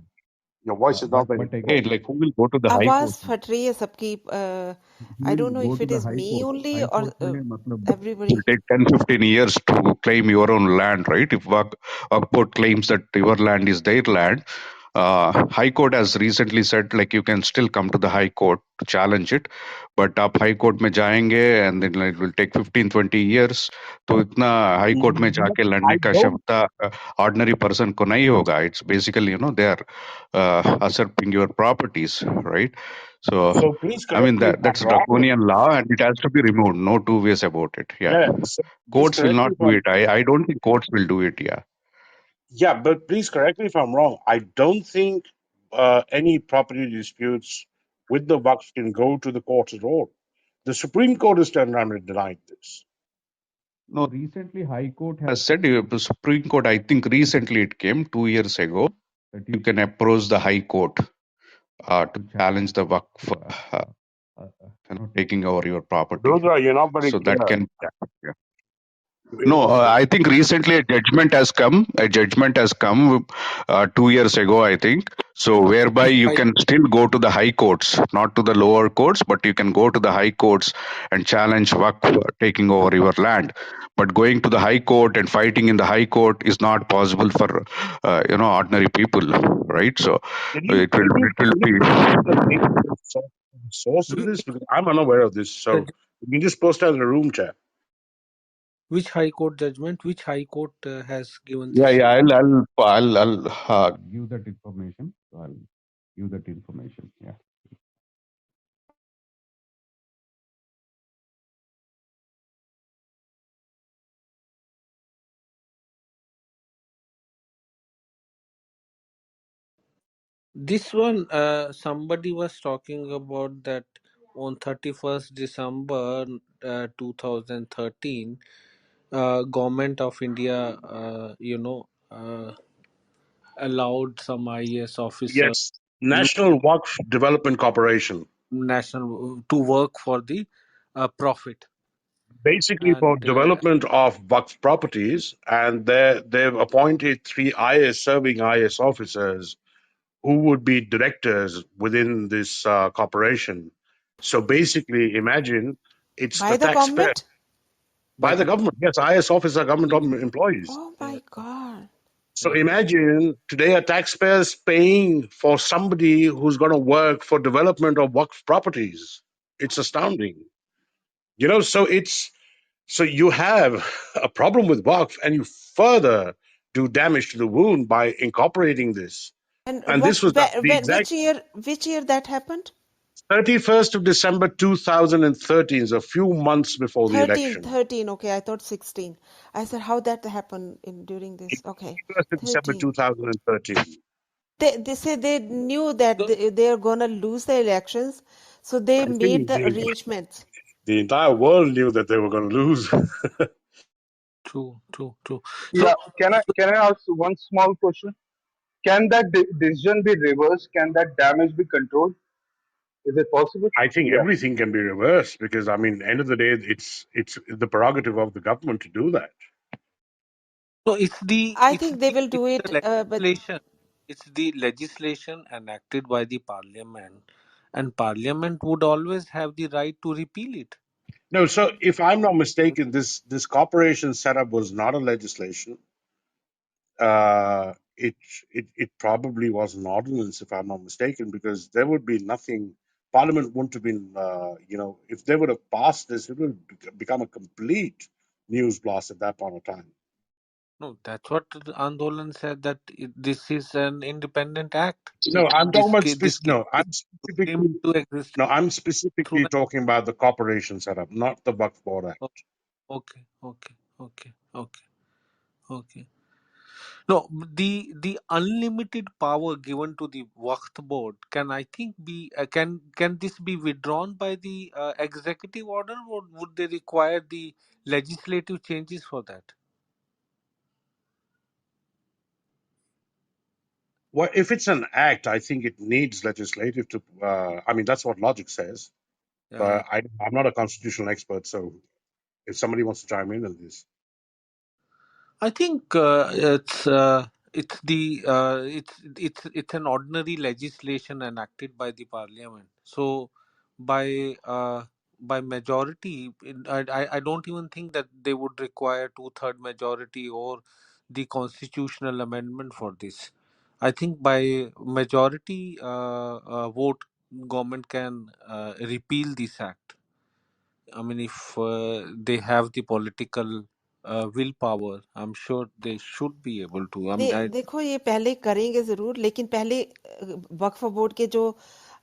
Your voice is not very but clear. again, like, who will go to the High Court? आवाज फट रही है सबकी. Who I will don't know go if to it the is High me Court? only High or Court में मतलब everybody. will take 10-15 years to claim your own land, right? If a court claims that your land is their land, High Court has recently said like you can still come to the High Court to challenge it, but आप High Court में जाएंगे and then it will take 15-20 years. तो इतना High Court में जाके I लड़ने का don't. क्षमता ordinary person को नहीं होगा. It's basically they are usurping your properties, right? So So please I correct mean me if that's I'm wrong. draconian law and it has to be removed. No two ways about it. Yeah, Yeah. So please courts will correct me not if do I'm. it. I don't think courts will do it. Yeah. Yeah, but please correct me if I'm wrong. I don't think any property disputes with the Waqf can go to the courts at all. The Supreme Court has turned around and denied this. No, recently High Court has said, the Supreme Court, I think recently it came 2 years ago, that you can approach the High Court to challenge the Waqf, taking over your property. Rudra, you're not very So that clear. can. No, I think recently a judgment has come. A judgment has come 2 years ago, I think. So whereby you can still go to the high courts, not to the lower courts, but you can go to the high courts and challenge Waqf taking over your land. But going to the high court and fighting in the high court is not possible for ordinary people, right? So Can you it will can you it will can you post the link to the source of this, because I'm unaware of this. So you can just post it in the room chat. Which High Court judgment? Which High Court has given yeah this? yeah I'll give that information. I'll give that information. Yeah. This one, somebody was talking about that on 31st December 2013, government of India, allowed some IAS officer Yes, use National Waqf Development Corporation, national to work for the profit. basically for And development of Waqf properties, and they've appointed three IS serving IS officers who would be directors within this corporation. So basically, imagine it's By the the taxpayer government? by by the the government. Yes, IS officers are government government, employees. Oh yeah, my God. So yeah. imagine today a taxpayer is paying for somebody who's going to work for development of Waqf properties. It's astounding. So you have a problem with Waqf and you further do damage to the wound by incorporating this. And And what, this was the exact which year that happened? 31st of December 2013, so a few months before the 13, election. 13. Okay, I thought 16. I said, how that happened during this? Okay, 31st of December 13. 2013. They say they knew that So, they are gonna lose the elections, so they I made think the arrangements. the entire world knew that they were going to lose. true, true, true. Yeah, So, can I ask one small question? Can that decision be reversed? Can that damage be controlled? Is it possible? I think Yeah. everything can be reversed because, I mean, end of the day, it's the prerogative of the government to do that. no, I think they will do it's it, the but legislation. It's the legislation enacted by the parliament, and parliament would always have the right to repeal it. No, so if I'm not mistaken, this corporation setup was not a legislation. It probably was an ordinance, if I'm not mistaken, because there would be nothing. Parliament wouldn't have been, if they would have passed this, it would become a complete news blast at that point of time. No, that's what the Andolan said, that this is an independent act. No, I'm talking about This came, no, came into existence I'm through. specifically talking about the corporation setup, not the Buck Board Act. Oh, okay, okay, okay, okay, okay. No, the unlimited power given to the Waqf board can, I think, be can this be withdrawn by the executive order, or would they require the legislative changes for that? Well, if it's an act, I think it needs legislative to. I mean, that's what logic says. Yeah, But I'm not a constitutional expert, so if somebody wants to chime in on this. I think it's the it's an ordinary legislation enacted by the parliament. So by majority, I don't even think that they would require two-third majority or the constitutional amendment for this. I think by majority vote, government can repeal this act. I mean, if they have the political willpower, I'm sure they should be able to. I mean, देखो ये पहले करेंगे जरूर, लेकिन पहले वक्फ board के जो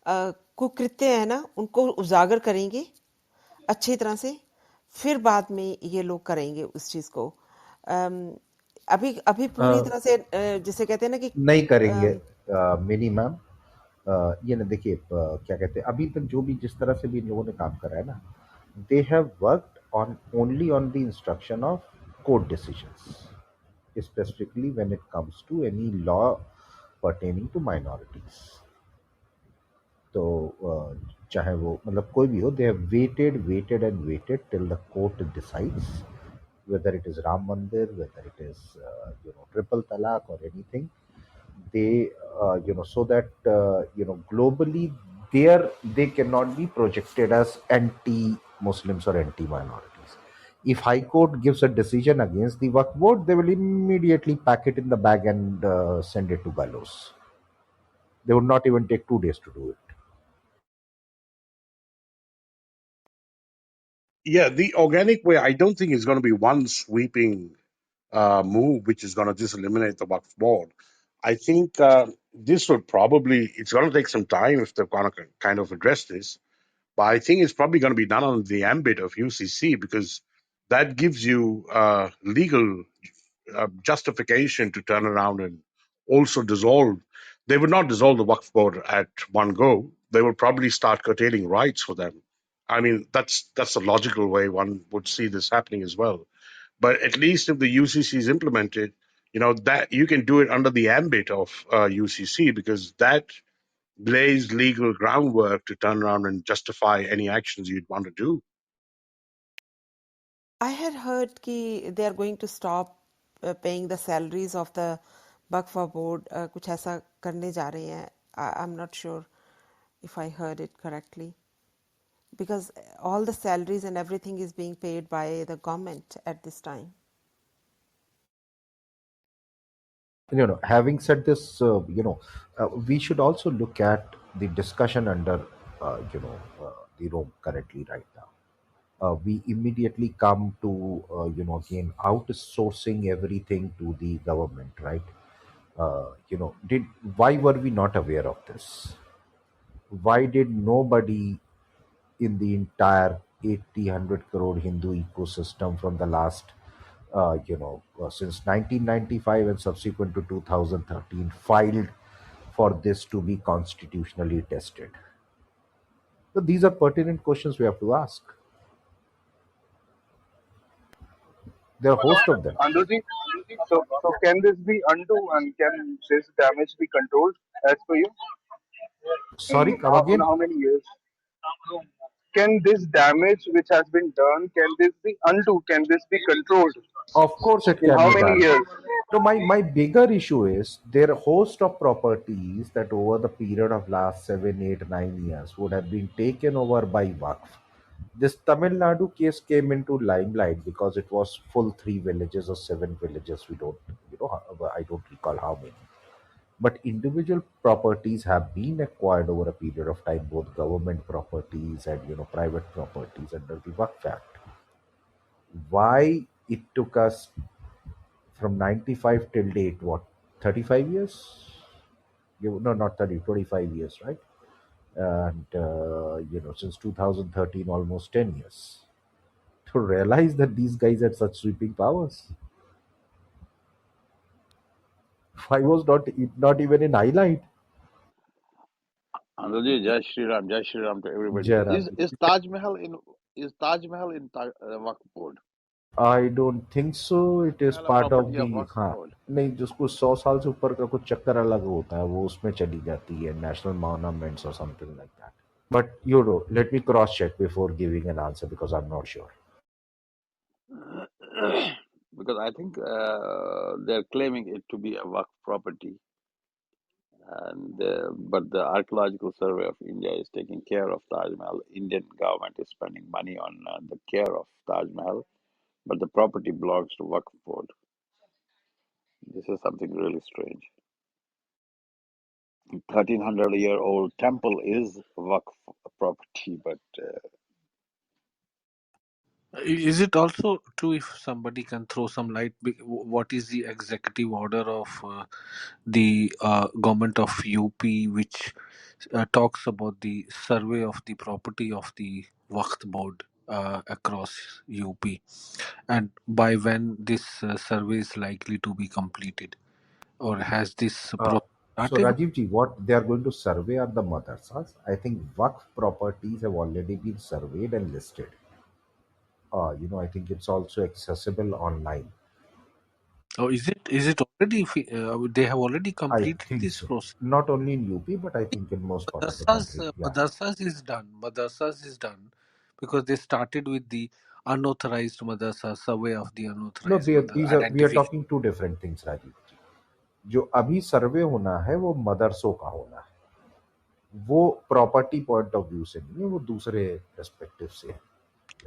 कुकृत्य है ना उनको उजागर करेंगे अच्छी तरह से, फिर बाद में ये लोग करेंगे उस चीज को। अभी अभी पूरी तरह से जिसे कहते हैं ना कि नहीं करेंगे मिनी मैम। ये ना देखिए क्या कहते हैं, अभी तक जो भी जिस तरह से भी इन लोगों ने काम करा है ना, they have worked on only on the instruction of court decisions, specifically when it comes to any law pertaining to minorities. तो चाहे वो मतलब कोई भी हो, they have waited and weighted till the court decides whether it is Ram Mandir, whether it is triple talaq or anything. They so that globally they cannot be projected as anti-Muslims or anti-minorities. If High Court gives a decision against the Waqf board, they will immediately pack it in the bag and send it to gallows. They would not even take 2 days to do it. Yeah, the organic way, I don't think it's going to be one sweeping move which is going to just eliminate the Waqf board. I think this would probably, it's going to take some time if they're going to kind of address this. But I think it's probably going to be done on the ambit of UCC because that gives you legal justification to turn around and also dissolve they would not dissolve the Waqf board at one go. They would probably start curtailing rights for them. I mean, that's the logical way one would see this happening as well. But at least if the UCC is implemented, that you can do it under the ambit of UCC, because that lays legal groundwork to turn around and justify any actions you'd want to do. I had heard कि they are going to stop paying the salaries of the Waqf board. कुछ ऐसा करने जा रहे हैं. I'm not sure if I heard it correctly, because all the salaries and everything is being paid by the government at this time. Having said this, we should also look at the discussion under, the Rome currently right now. We immediately come to, again, outsourcing everything to the government, right? Why were we not aware of this? Why did nobody in the entire 80, 100 crore Hindu ecosystem from the last, since 1995 and subsequent to 2013 filed for this to be constitutionally tested? So these are pertinent questions we have to ask. There are a host of them. Andoji, so can this be undo and can this damage be controlled as per you? Sorry, come In again. how many years? Can this damage which has been done, can this be undo? Can this be controlled? Of course, it In can how be many done. years? So my bigger issue is there are a host of properties that over the period of last 7, 8, 9 years would have been taken over by Waqf. This Tamil Nadu case came into limelight because it was full 3 villages or 7 villages. We don't, I don't recall how many. But individual properties have been acquired over a period of time, both government properties and private properties under the Waqf Act. Why it took us from 95 till date, what, 35 years? No, not 30, 25 years, right? And since 2013, almost 10 years, to realize that these guys had such sweeping powers. Why was not even in highlight? Anandji, Jai Shri Ram to everybody. Jairam. Is Taj Mahal in Waqf board? I don't think so. It is Mahal a part of property of the, Waqf हाँ, board. नहीं, जिसको 100 साल से ऊपर का कुछ चक्कर अलग होता है वो उसमें चली जाती है, national monuments or something like that. But let me cross check before giving an answer because I'm not sure. Because I think they're claiming it to be a Waqf property, and but the Archaeological Survey of India is taking care of Taj Mahal. Indian government is spending money on the care of Taj Mahal, but the property belongs to Waqf board. This is something really strange. 1300-year-old temple is Waqf property, but Is it also true, if somebody can throw some light, what is the executive order of the government of UP which talks about the survey of the property of the Waqf board across UP, and by when this survey is likely to be completed, or has this process So started? Rajiv ji, what they are going to survey are the madrasas. I think Waqf properties have already been surveyed and listed. I think it's also accessible online. Or is it already they have already I completed think this so. process? Not only in UP, but I think in most part of the country. Yeah. Madrasas is done because they started with the unauthorized madrasa, survey of the No, unauthorized madrasa, we are identification. talking two different things, Rajiv ji. जो अभी सर्वे होना है वो मदरसों का होना है, वो प्रॉपर्टी पॉइंट ऑफ व्यू से नहीं है, वो दूसरे पर्सपेक्टिव से है,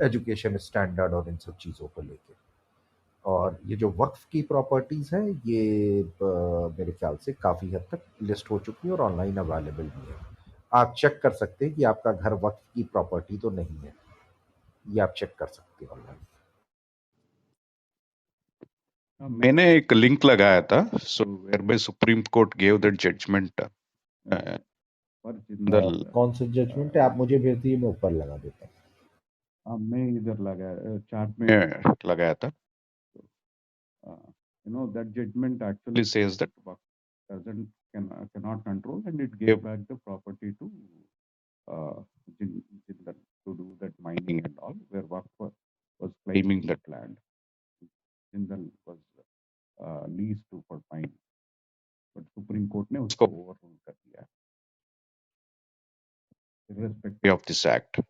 एजुकेशन स्टैंडर्ड और इन सब चीज़ों को लेके। और ये जो वक्फ की प्रॉपर्टीज़ हैं ये मेरे ख्याल से काफ़ी हद तक लिस्ट हो चुकी है और ऑनलाइन अवेलेबल भी है। आप चेक कर सकते हैं कि आपका घर वक्फ की प्रॉपर्टी तो नहीं है, ये आप चेक कर सकते हैं ऑनलाइन। मैंने एक लिंक लगाया था, so whereby supreme court gave that judgment for Jindal. कौन सा जजमेंट है, आप मुझे भेज दिए, मैं ऊपर लगा देता हूँ। मैं इधर लगाया, चार्ट में लगाया था। That judgment actually says that cannot control, and it gave back the property to uh, Jindal to do that mining and all, where Waqf was claiming that land. Jindal was leased to for mining, but Supreme Court ने उसको overrule कर दिया, irrespective of this act.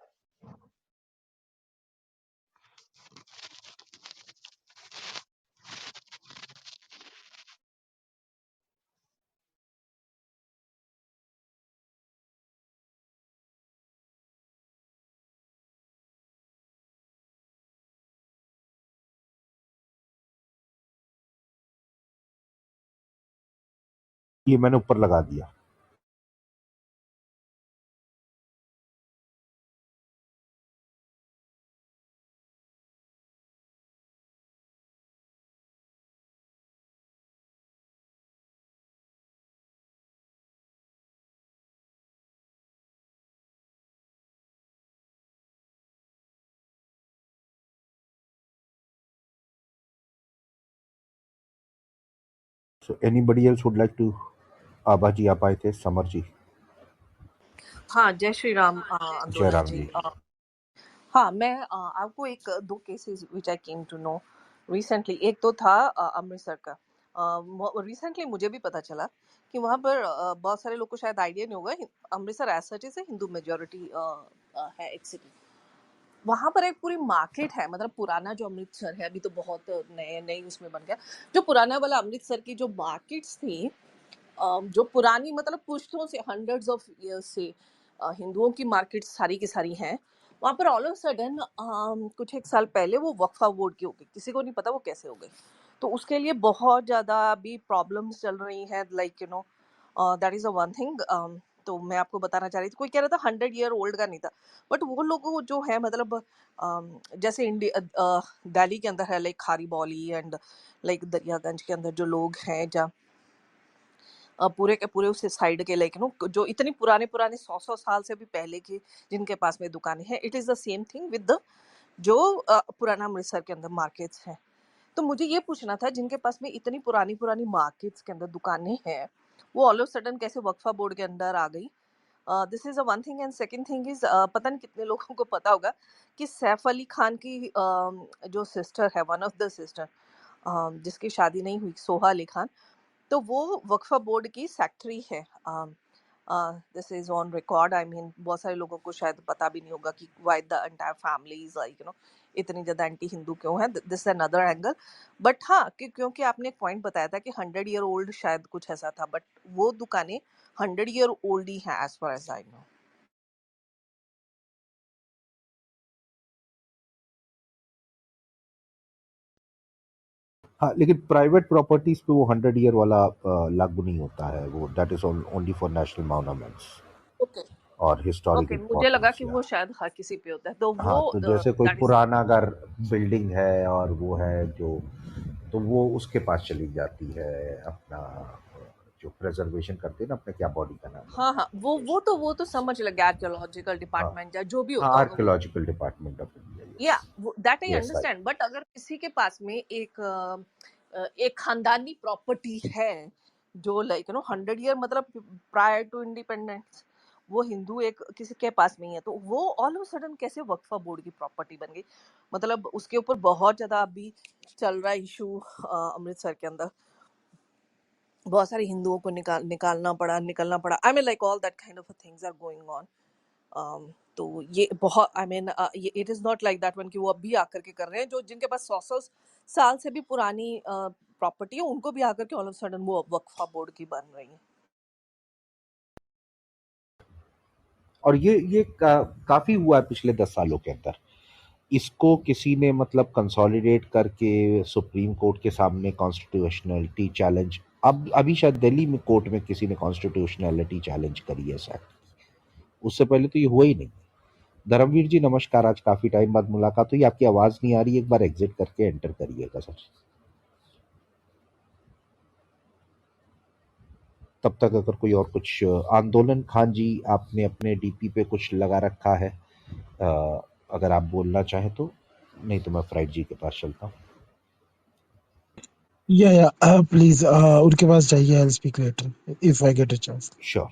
ये मैंने ऊपर लगा दिया. So anybody else would like to? आबा जी आप आए थे, समर जी, हाँ, जय श्री राम जय आंदोलन राम जी। जी. हाँ, मैं आपको एक दो cases which I came to know recently. एक तो था अमृतसर का। रिसेंटली मुझे भी पता चला कि वहाँ पर बहुत सारे लोग को शायद आइडिया नहीं होगा, Amritsar as such is Hindu majority है एक सिटी। वहाँ पर एक पूरी मार्केट है, मतलब पुराना जो अमृतसर है, अभी तो बहुत नए नए उसमें बन गया। जो पुराना वाला अमृतसर की जो मार्केट्स थी, जो पुरानी मतलब पुश्तों से हंड्रेड्स ऑफ ईयर्स से हिंदुओं की मार्केट सारी की सारी हैं। वहाँ पर ऑल ऑफ सडन कुछ एक साल पहले वो वक्फा बोर्ड की हो गई। किसी को नहीं पता वो कैसे हो गई। तो उसके लिए बहुत ज़्यादा अभी प्रॉब्लम्स चल रही हैं, like you know that is a one thing. तो मैं आपको बताना चाह रही थी, कोई कह रहा था 100 ईयर ओल्ड का नहीं था, बट वो लोग जो है मतलब जैसे इंडिया दिल्ली के अंदर है, like Khari Baoli and like Daryaganj के अंदर जो लोग हैं, जहाँ पूरे के पूरे उस साइड के लाइक नो जो इतनी पुराने पुराने 100 साल से भी पहले की जिनके पास में दुकानें हैं, it is the same thing with the जो पुराना अमृतसर के अंदर मार्केट्स हैं। तो मुझे ये पूछना था, जिनके पास में इतनी पुरानी पुरानी मार्केट्स के अंदर दुकानें हैं, वो ऑल ऑफ सडन कैसे वक्फा बोर्ड के अंदर आ गई? This is a one thing. And second thing is, पता नहीं कितने लोगों को पता होगा कि सैफ अली खान की जो सिस्टर है, वन ऑफ द सिस्टर जिसकी शादी नहीं हुई, सोहा अली खान, तो वो वक्फा बोर्ड की सेक्रेटरी है। This is on record. I mean बहुत सारे लोगों को शायद पता भी नहीं होगा कि why the entire family is like you know इतनी ज्यादा एंटी हिंदू क्यों है। This another angle. बट हाँ, क्योंकि आपने एक पॉइंट बताया था कि 100 ईयर ओल्ड शायद कुछ ऐसा था, बट वो दुकानें 100 ईयर ओल्ड ही हैं as far as I know. हाँ, लेकिन प्राइवेट प्रॉपर्टीज पे वो 100 ईयर वाला लागू नहीं होता है. वो that is only for national monuments okay और हिस्टोरिक ओके, मुझे लगा इम्पोर्टेंस. कि या वो शायद हर किसी पे होता है, तो वो हाँ, तो जैसे कोई दैट इज पुराना अगर बिल्डिंग है और वो है जो, तो वो उसके पास चली जाती है. अपना जो प्रिजर्वेशन करते हैं ना, अपने क्या बॉडी का नाम है, हाँ हाँ, वो तो समझ लगे, आर्कियोलॉजिकल हाँ डिपार्टमेंट या जो भी हाँ, होता होगा वो। Archaeological department of India. या yes, that I yes I. Understand, but अगर किसी के पास में एक खानदानी प्रॉपर्टी है जो लाइक यू नो 100 ईयर मतलब प्रायर टू इंडिपेंडेंस, वो हिंदू एक किसी के पास में ही है, तो वो ऑल ऑफ सडन कैसे वक्फा बोर्ड की प्रॉपर्टी बन गई? मतलब उसके ऊपर बहुत ज्यादा अभी चल रहा इशू अमृतसर के अंदर। बहुत सारे हिंदुओं को निकलना पड़ा। I mean like all that kind of things are going on. तो ये बहुत, आई मीन ये it is not like that one कि वो अभी आकर के कर रहे हैं। जो जिनके पास 100 साल से भी पुरानी प्रॉपर्टी है, उनको भी आकर के ऑल ऑफ सडन वो वक्फा बोर्ड की बन रही है। और ये काफी हुआ है पिछले 10 सालों के अंदर. इसको किसी ने मतलब कंसोलिडेट करके सुप्रीम कोर्ट के सामने कॉन्स्टिट्यूशनलिटी चैलेंज, अब अभी शायद दिल्ली में कोर्ट में किसी ने कॉन्स्टिट्यूशनलिटी चैलेंज करी है इस एक्ट. उससे पहले तो ये हुआ ही नहीं. धर्मवीर जी नमस्कार, आज काफी टाइम बाद मुलाकात हुई. आपकी आवाज नहीं आ रही, एक बार एग्जिट करके एंटर करिएगा सर. तब तक अगर कोई और कुछ आंदोलन खान जी, आपने अपने डीपी पे कुछ लगा रखा है, अगर आप बोलना चाहें तो. नहीं तो मैं फ्राइड जी के पास चलता हूँ. Yeah, please, उनके पास जाइए. I'll speak later if I get a chance. Sure.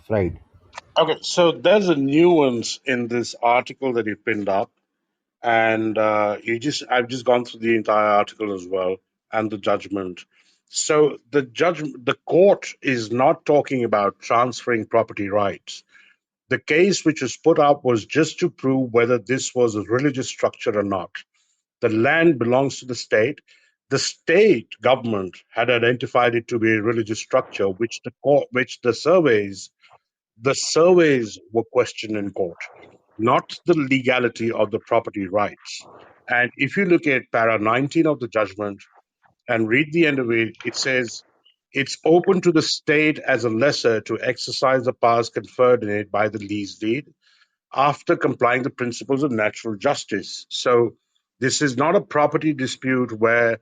Fried. Okay, so there's a nuance in this article that you pinned up, and I've just gone through the entire article as well and the judgment. So the court is not talking about transferring property rights. The case which was put up was just to prove whether this was a religious structure or not. The land belongs to the state. The state government had identified it to be a religious structure, which the surveys were questioned in court, not the legality of the property rights. And if you look at para 19 of the judgment and read the end of it, it says it's open to the state as a lessor to exercise the powers conferred in it by the lease deed after complying the principles of natural justice. So this is not a property dispute where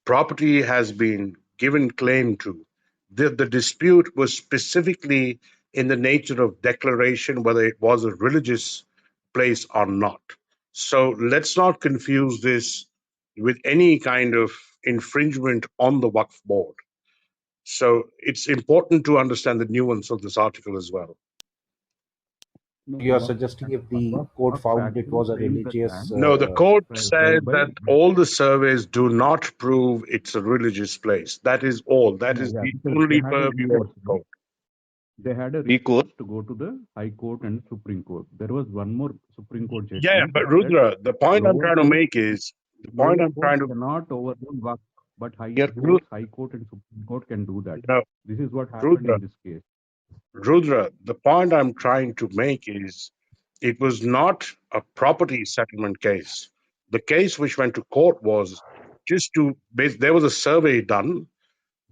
property has been given claim to. The dispute was specifically in the nature of declaration whether it was a religious place or not. So let's not confuse this with any kind of infringement on the Waqf board. So it's important to understand the nuance of this article as well. No, You are Waqf, suggesting if the court Waqf found it actually was a claimed that religious. land No, the court says held by, that all the surveys do not prove it's a religious place. That is all. That yeah, is yeah, the because they only had a purview of recourse, the right? court. They had a recourse to go to the High Court and Supreme Court. There was one more Supreme Court Yeah, judgment but that said Rudra, the point I'm lower trying to courts, make is the point lower I'm courts trying to cannot overrule Waqf, but higher Ru- courts, High Court and Supreme Court can do that. no, This is what happened Rudra, in this case. Rudra, the point I'm trying to make is it was not a property settlement case. The case which went to court was there was a survey done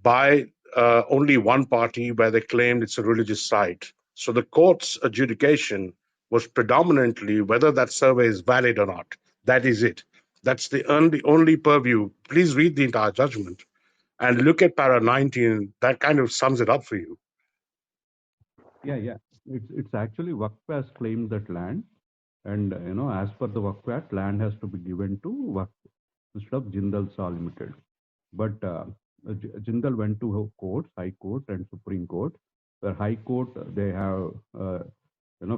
by only one party where they claimed it's a religious site. So the court's adjudication was predominantly whether that survey is valid or not. That is it. That's the only purview. Please read the entire judgment and look at para 19. That kind of sums it up for you. Yeah, yeah. It's actually Waqf has claimed that land, and as per the Waqf Act, land has to be given to Waqf instead of Jindal Saw Limited. But Jindal went to courts, High Court and Supreme Court. The High Court they have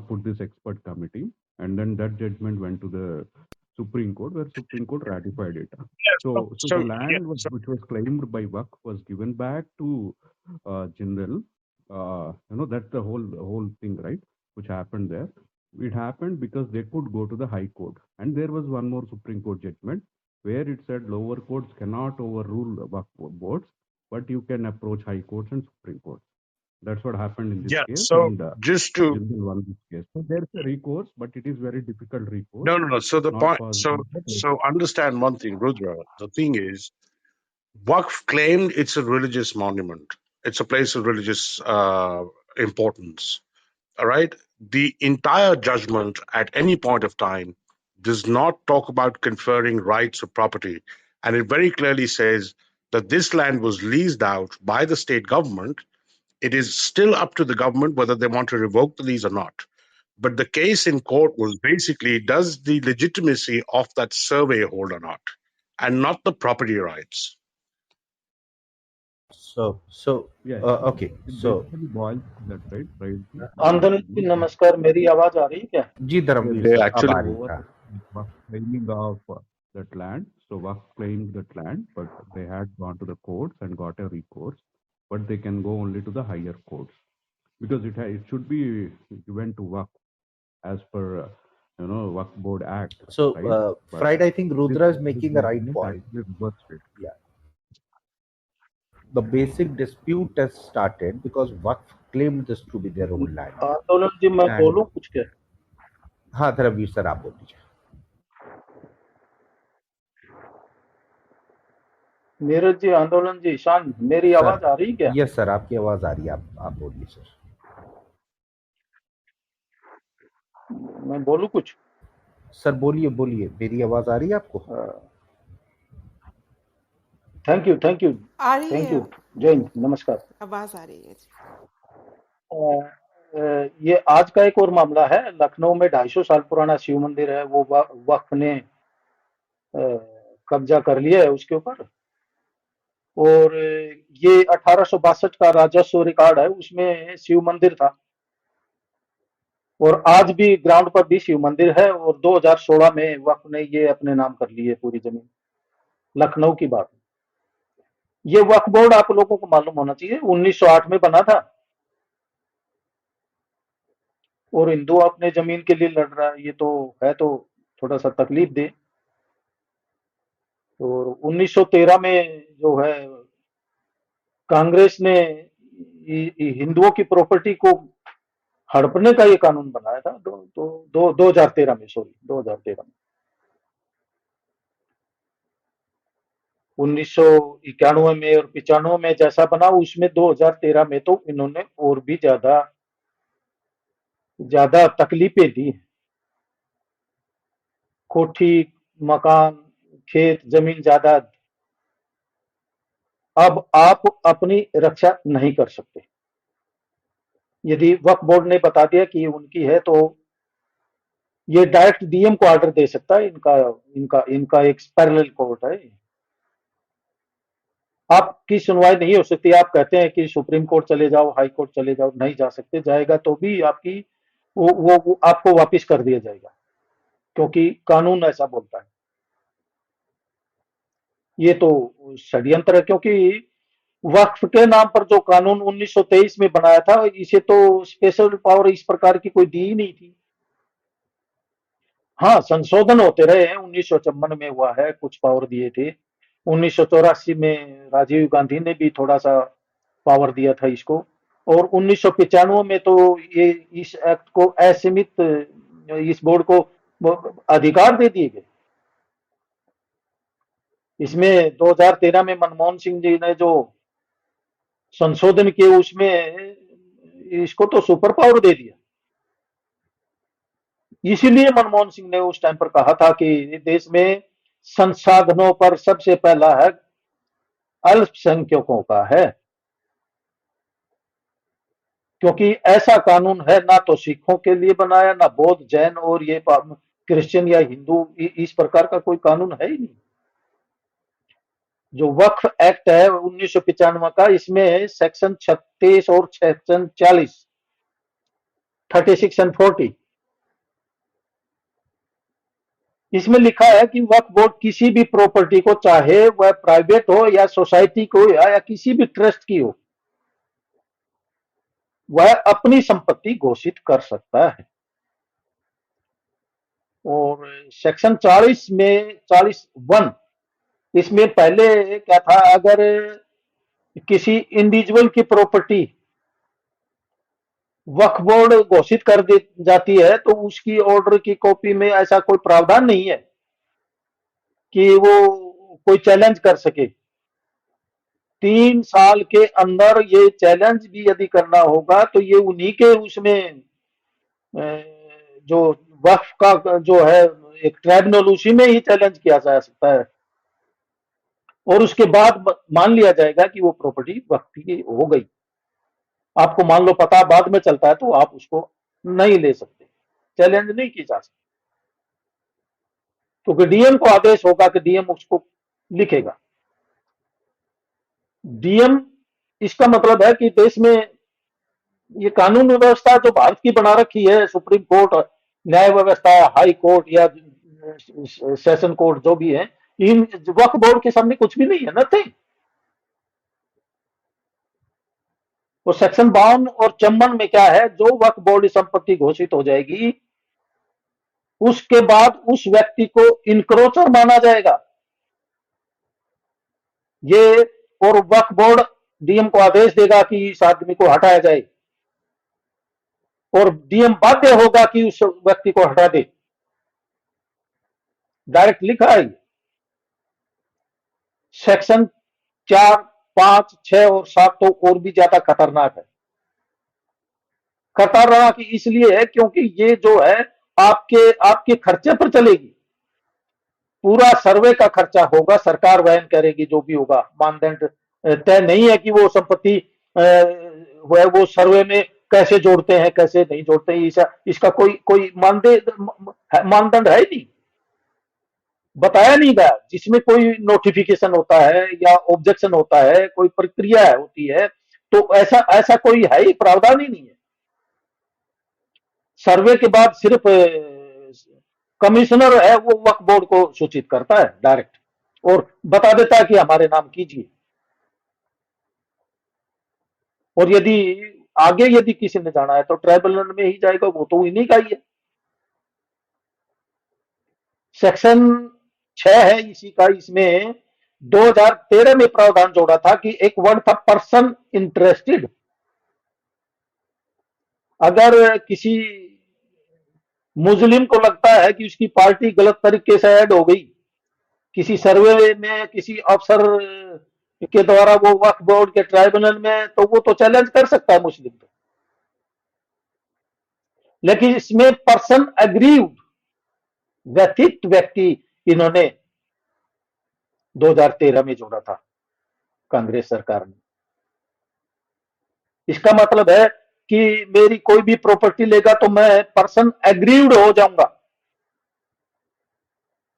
put this expert committee, and then that judgment went to the Supreme Court, where Supreme Court ratified it. So the land which was claimed by Waqf was given back to Jindal. That's the whole thing, right? Which happened there. It happened because they could go to the High Court, and there was one more Supreme Court judgment where it said lower courts cannot overrule the Waqf boards, but you can approach High Courts and Supreme Courts. That's what happened in this Yeah. case, So and just to Jindal won this case. So there's a recourse, but it is very difficult recourse, no. So the not point. possible. So understand one thing, Rudra. The thing is, Waqf claimed it's a religious monument. It's a place of religious importance. All right. The entire judgment at any point of time does not talk about conferring rights of property. And it very clearly says that this land was leased out by the state government. It is still up to the government whether they want to revoke the lease or not. But the case in court was basically does the legitimacy of that survey hold or not, and not the property rights. Yeah, Okay. it So, basically boils to that, right? Right. आंदोलन जी नमस्कार, मेरी आवाज आ रही है क्या? जी Dharmveer They sir, अब actually आ रही है. were claiming of that land. So Waqf claimed that land, but they had gone to the courts and got a recourse. But they can go only to the higher courts because it should be given to Waqf as per Waqf Board Act. So, Right? Fried, I think Rudra is making a right judgment point. actually reversed it. Yeah. The basic dispute has started because Waqf claimed this to be their own land. आंदोलन जी मैं And- बोलूं कुछ के? हाँ Dharmveer sir, आप बोल दीजिए. नीरज जी, आंदोलन जी, ईशान, मेरी आवाज आ रही है क्या? यस सर, आपकी आवाज आ रही है. आप बोलिए सर. मैं बोलूं कुछ? सर बोलिए. मेरी आवाज आ रही है आपको? थैंक यू आ रही थैंक है. यू. जय हिंद, नमस्कार. आवाज आ रही है. ये आज का एक और मामला है. लखनऊ में 250 साल पुराना शिव मंदिर है, वो वक्फ ने कब्जा कर लिया है उसके ऊपर. और ये 1862 का राजस्व रिकॉर्ड है, उसमें शिव मंदिर था और आज भी ग्राउंड पर भी शिव मंदिर है। और 2016 में वक्फ ने ये अपने नाम कर ली है पूरी जमीन, लखनऊ की बात। ये वक्फ बोर्ड आप लोगों को मालूम होना चाहिए 1908 में बना था और हिंदू अपने जमीन के लिए लड़ रहा है, ये तो है तो थोड़ा सा तकलीफ दे। और 1913 में जो है कांग्रेस ने हिंदुओं की प्रॉपर्टी को हड़पने का ये कानून बनाया था। दो 2013 में, सॉरी 2013 में। 1991 में और 95 में जैसा बना, उसमें 2013 में तो इन्होंने और भी ज्यादा ज्यादा तकलीफें दी। कोठी, मकान, खेत, जमीन जायदाद, अब आप अपनी रक्षा नहीं कर सकते। यदि वक्फ बोर्ड ने बता दिया कि उनकी है तो ये डायरेक्ट डीएम को ऑर्डर दे सकता है। इनका इनका इनका एक पैरेलल कोर्ट है। आपकी सुनवाई नहीं हो सकती। आप कहते हैं कि सुप्रीम कोर्ट चले जाओ, हाई कोर्ट चले जाओ, नहीं जा सकते। जाएगा तो भी आपकी वो आपको वापिस कर दिया जाएगा, क्योंकि कानून ऐसा बोलता है। ये तो षड्यंत्र है, क्योंकि वक्फ के नाम पर जो कानून 1923 में बनाया था, इसे तो स्पेशल पावर इस प्रकार की कोई दी ही नहीं थी। हाँ, संशोधन होते रहे हैं। 1954 में हुआ है, कुछ पावर दिए थे। 1984 में राजीव गांधी ने भी थोड़ा सा पावर दिया था इसको। और 1995 में तो ये इस एक्ट को असीमित, इस बोर्ड को अधिकार दे दिए गए। इसमें 2013 में मनमोहन सिंह जी ने जो संशोधन किए, उसमें इसको तो सुपर पावर दे दिया। इसीलिए मनमोहन सिंह ने उस टाइम पर कहा था कि देश में संसाधनों पर सबसे पहला हक अल्पसंख्यकों का है, क्योंकि ऐसा कानून है ना तो सिखों के लिए बनाया, ना बौद्ध, जैन और ये क्रिश्चियन या हिंदू, इस प्रकार का कोई कानून है ही नहीं। जो वक्फ एक्ट है 1995 का, इसमें सेक्शन 36 और सेक्शन 40, 36 एंड 40, इसमें लिखा है कि वक्फ बोर्ड किसी भी प्रॉपर्टी को, चाहे वह प्राइवेट हो या सोसाइटी को या किसी भी ट्रस्ट की हो, वह अपनी संपत्ति घोषित कर सकता है। और सेक्शन 40 में 41, इसमें पहले क्या था, अगर किसी इंडिविजुअल की प्रॉपर्टी वक्फ बोर्ड घोषित कर दी जाती है तो उसकी ऑर्डर की कॉपी में ऐसा कोई प्रावधान नहीं है कि वो कोई चैलेंज कर सके। 3 साल के अंदर ये चैलेंज भी यदि करना होगा तो ये उन्हीं के उसमें जो वक्फ का जो है एक ट्राइब्यूनल, उसी में ही चैलेंज किया जा सकता है। और उसके बाद मान लिया जाएगा कि वो प्रॉपर्टी वक्फ की हो गई। आपको मान लो पता बाद में चलता है तो आप उसको नहीं ले सकते, चैलेंज नहीं की जा सकती, क्योंकि डीएम को आदेश होगा कि डीएम उसको लिखेगा। डीएम, इसका मतलब है कि देश में ये कानून व्यवस्था जो भारत की बना रखी है, सुप्रीम कोर्ट, न्याय व्यवस्था, हाई कोर्ट या सेशन कोर्ट जो भी है, इन वक्फ बोर्ड के सामने कुछ भी नहीं है, नथिंग। तो सेक्शन 52 और 54 में क्या है, जो वक्फ बोर्ड संपत्ति घोषित हो जाएगी उसके बाद उस व्यक्ति को इनक्रोचर माना जाएगा। ये, और वक्फ बोर्ड डीएम को आदेश देगा कि इस आदमी को हटाया जाए और डीएम बाध्य होगा कि उस व्यक्ति को हटा दे। डायरेक्ट लिखा है। सेक्शन 4, 5, 6 और 7 तो और भी ज्यादा खतरनाक है। खतरनाक इसलिए है क्योंकि ये जो है आपके आपके खर्चे पर चलेगी। पूरा सर्वे का खर्चा होगा, सरकार वहन करेगी। जो भी होगा, मानदंड तय नहीं है कि वो संपत्ति वो सर्वे में कैसे जोड़ते हैं, कैसे नहीं जोड़ते हैं। इसका कोई कोई मानदंड है ही नहीं। बताया नहीं गया, जिसमें कोई नोटिफिकेशन होता है या ऑब्जेक्शन होता है, कोई प्रक्रिया होती है, तो ऐसा ऐसा कोई है ही, प्रावधान ही नहीं है। सर्वे के बाद सिर्फ कमिश्नर है वो वक्फ बोर्ड को सूचित करता है डायरेक्ट, और बता देता है कि हमारे नाम कीजिए। और यदि आगे यदि किसी ने जाना है तो ट्राइब्यूनल में ही जाएगा, वो तो इन्हीं का ही है। सेक्शन 6 है इसी का, इसमें 2013 में प्रावधान जोड़ा था कि एक वर्ड था पर्सन इंटरेस्टेड। अगर किसी मुस्लिम को लगता है कि उसकी पार्टी गलत तरीके से ऐड हो गई किसी सर्वे में, किसी अफसर के द्वारा, वो वक्फ बोर्ड के ट्राइब्यूनल में, तो वो तो चैलेंज कर सकता है मुस्लिम को। लेकिन इसमें पर्सन अग्रीव्ड, व्यथित व्यक्ति, इन्होंने 2013 में जोड़ा था कांग्रेस सरकार ने। इसका मतलब है कि मेरी कोई भी प्रॉपर्टी लेगा तो मैं पर्सन एग्रीव्ड हो जाऊंगा।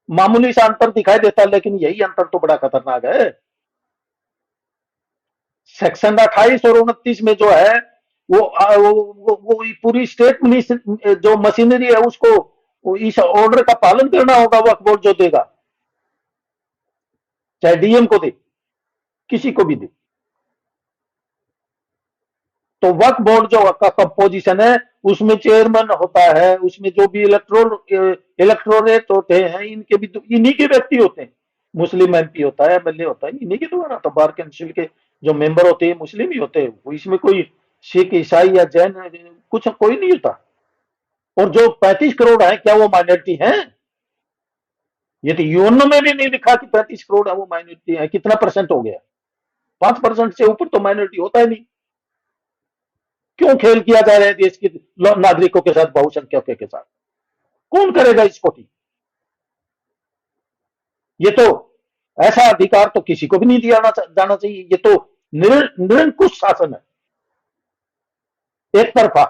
मामूली सा अंतर दिखाई देता है, लेकिन यही अंतर तो बड़ा खतरनाक है। सेक्शन 28 और 29 में जो है वो पूरी स्टेट जो मशीनरी है उसको इस ऑर्डर का पालन करना होगा, वक्फ बोर्ड जो देगा, चाहे डीएम को दे, किसी को भी दे। तो वक्फ बोर्ड जो का कंपोजिशन है, उसमें चेयरमैन होता है, उसमें जो भी इलेक्टोरेट होते हैं, इनके भी तो इन्हीं के व्यक्ति होते हैं। मुस्लिम एमपी होता है, एमएलए होता है, इन्हीं के द्वारा। तो बार काउंसिल के जो मेंबर होते हैं मुस्लिम ही होते हैं, वो इसमें कोई सिख, ईसाई या जैन कुछ कोई नहीं होता। और जो 35 करोड़ है, क्या वो माइनॉरिटी है? ये तो यूएनओ में भी नहीं लिखा कि 35 करोड़ है वो माइनॉरिटी है। कितना परसेंट हो गया? 5% से ऊपर तो माइनॉरिटी होता है नहीं। क्यों खेल किया जा रहा है देश के नागरिकों के साथ, बहुसंख्यकों के साथ? कौन करेगा इसको ठीक? ये तो ऐसा अधिकार तो किसी को भी नहीं दिया जाना चाहिए। ये तो निरंकुश शासन है, एक तरफा।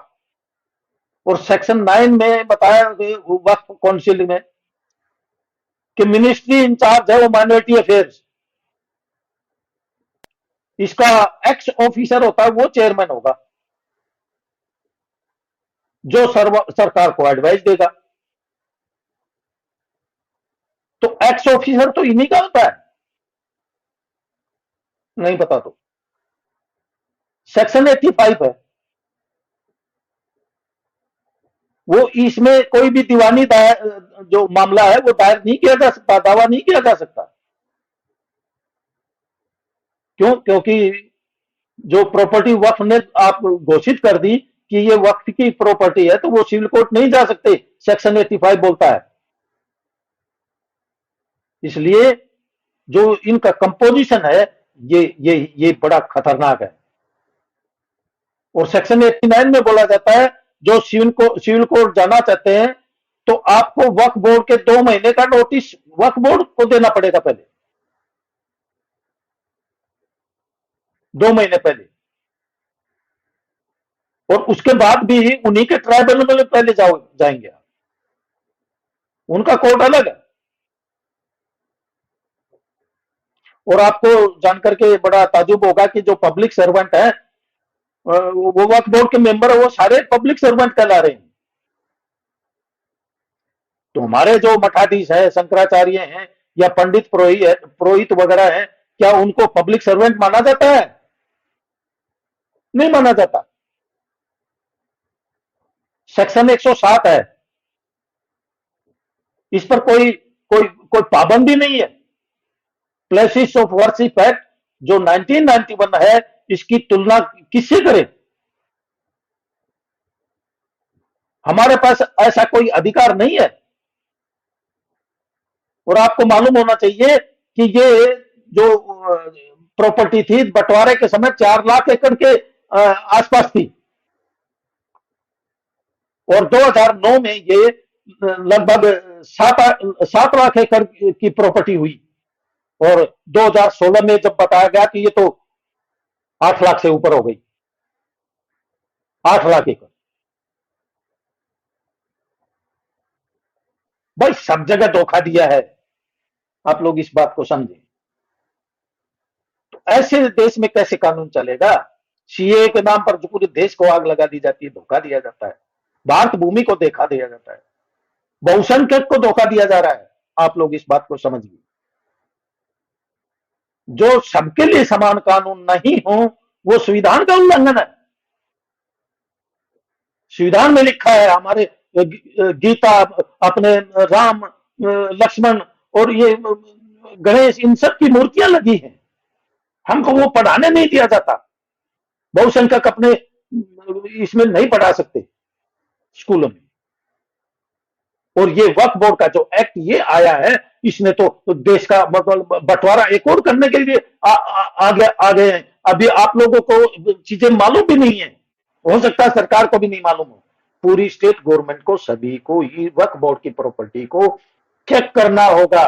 और सेक्शन 9 में बताया वक्फ काउंसिल में कि मिनिस्ट्री इंचार्ज है वो माइनॉरिटी अफेयर्स, इसका एक्स ऑफिसर होता है वो चेयरमैन होगा, जो सरकार को एडवाइस देगा। तो एक्स ऑफिसर तो इन्हीं का होता है, नहीं पता तो। सेक्शन 85 है, वो इसमें कोई भी दीवानी जो मामला है वो दायर नहीं किया जा सकता, दावा नहीं किया जा सकता। क्यों? क्योंकि जो प्रॉपर्टी वक्फ ने आप घोषित कर दी कि ये वक्फ की प्रॉपर्टी है, तो वो सिविल कोर्ट नहीं जा सकते, सेक्शन 85 बोलता है। इसलिए जो इनका कंपोजिशन है, ये बड़ा खतरनाक है। और सेक्शन 89 में बोला जाता है जो सिविल कोर्ट जाना चाहते हैं तो आपको वक्फ बोर्ड के 2 महीने का नोटिस वक्फ बोर्ड को देना पड़ेगा पहले, 2 महीने पहले। और उसके बाद भी उन्हीं के ट्राइब्यूनल में पहले जाएंगे। उनका कोर्ट अलग है। और आपको जानकर के बड़ा ताजुब होगा कि जो पब्लिक सर्वेंट है, वो वक्फ बोर्ड के मेंबर है, वो सारे पब्लिक सर्वेंट कहला रहे हैं। तो हमारे जो मठाधीश है, शंकराचार्य हैं या पंडित पुरोहित वगैरह हैं, क्या उनको पब्लिक सर्वेंट माना जाता है? नहीं माना जाता। सेक्शन 107 है, इस पर कोई पाबंदी नहीं है। प्लेसेस ऑफ वर्शिप एक्ट जो 1991 है, इसकी तुलना किससे करें? हमारे पास ऐसा कोई अधिकार नहीं है। और आपको मालूम होना चाहिए कि ये जो प्रॉपर्टी थी बंटवारे के समय 4 लाख एकड़ के आसपास थी, और 2009 में ये लगभग 7 लाख एकड़ की प्रॉपर्टी हुई। और 2016 में जब बताया गया कि ये तो 8 लाख से ऊपर हो गई, 8 लाख एकड़। भाई सब जगह धोखा दिया है। आप लोग इस बात को समझें। तो ऐसे देश में कैसे कानून चलेगा? सीए के नाम पर जो पूरे देश को आग लगा दी जाती है, धोखा दिया जाता है, भारत भूमि को देखा दिया जाता है, बहुसंख्यक को धोखा दिया जा रहा है। आप लोग इस बात को समझिए। जो सबके लिए समान कानून नहीं हो, वो संविधान का उल्लंघन है। संविधान में लिखा है, हमारे गीता, अपने राम, लक्ष्मण और ये गणेश, इन सब की मूर्तियां लगी हैं, हमको वो पढ़ाने नहीं दिया जाता। बहुसंख्यक अपने इसमें नहीं पढ़ा सकते स्कूलों में। और ये वक्फ बोर्ड का जो एक्ट ये आया है, इसने तो देश का मतलब बंटवारा एक और करने के लिए आ गए हैं। अभी आप लोगों को चीजें मालूम भी नहीं है, हो सकता है सरकार को भी नहीं मालूम हो। पूरी स्टेट गवर्नमेंट को, सभी को ये वक्फ बोर्ड की प्रॉपर्टी को चेक करना होगा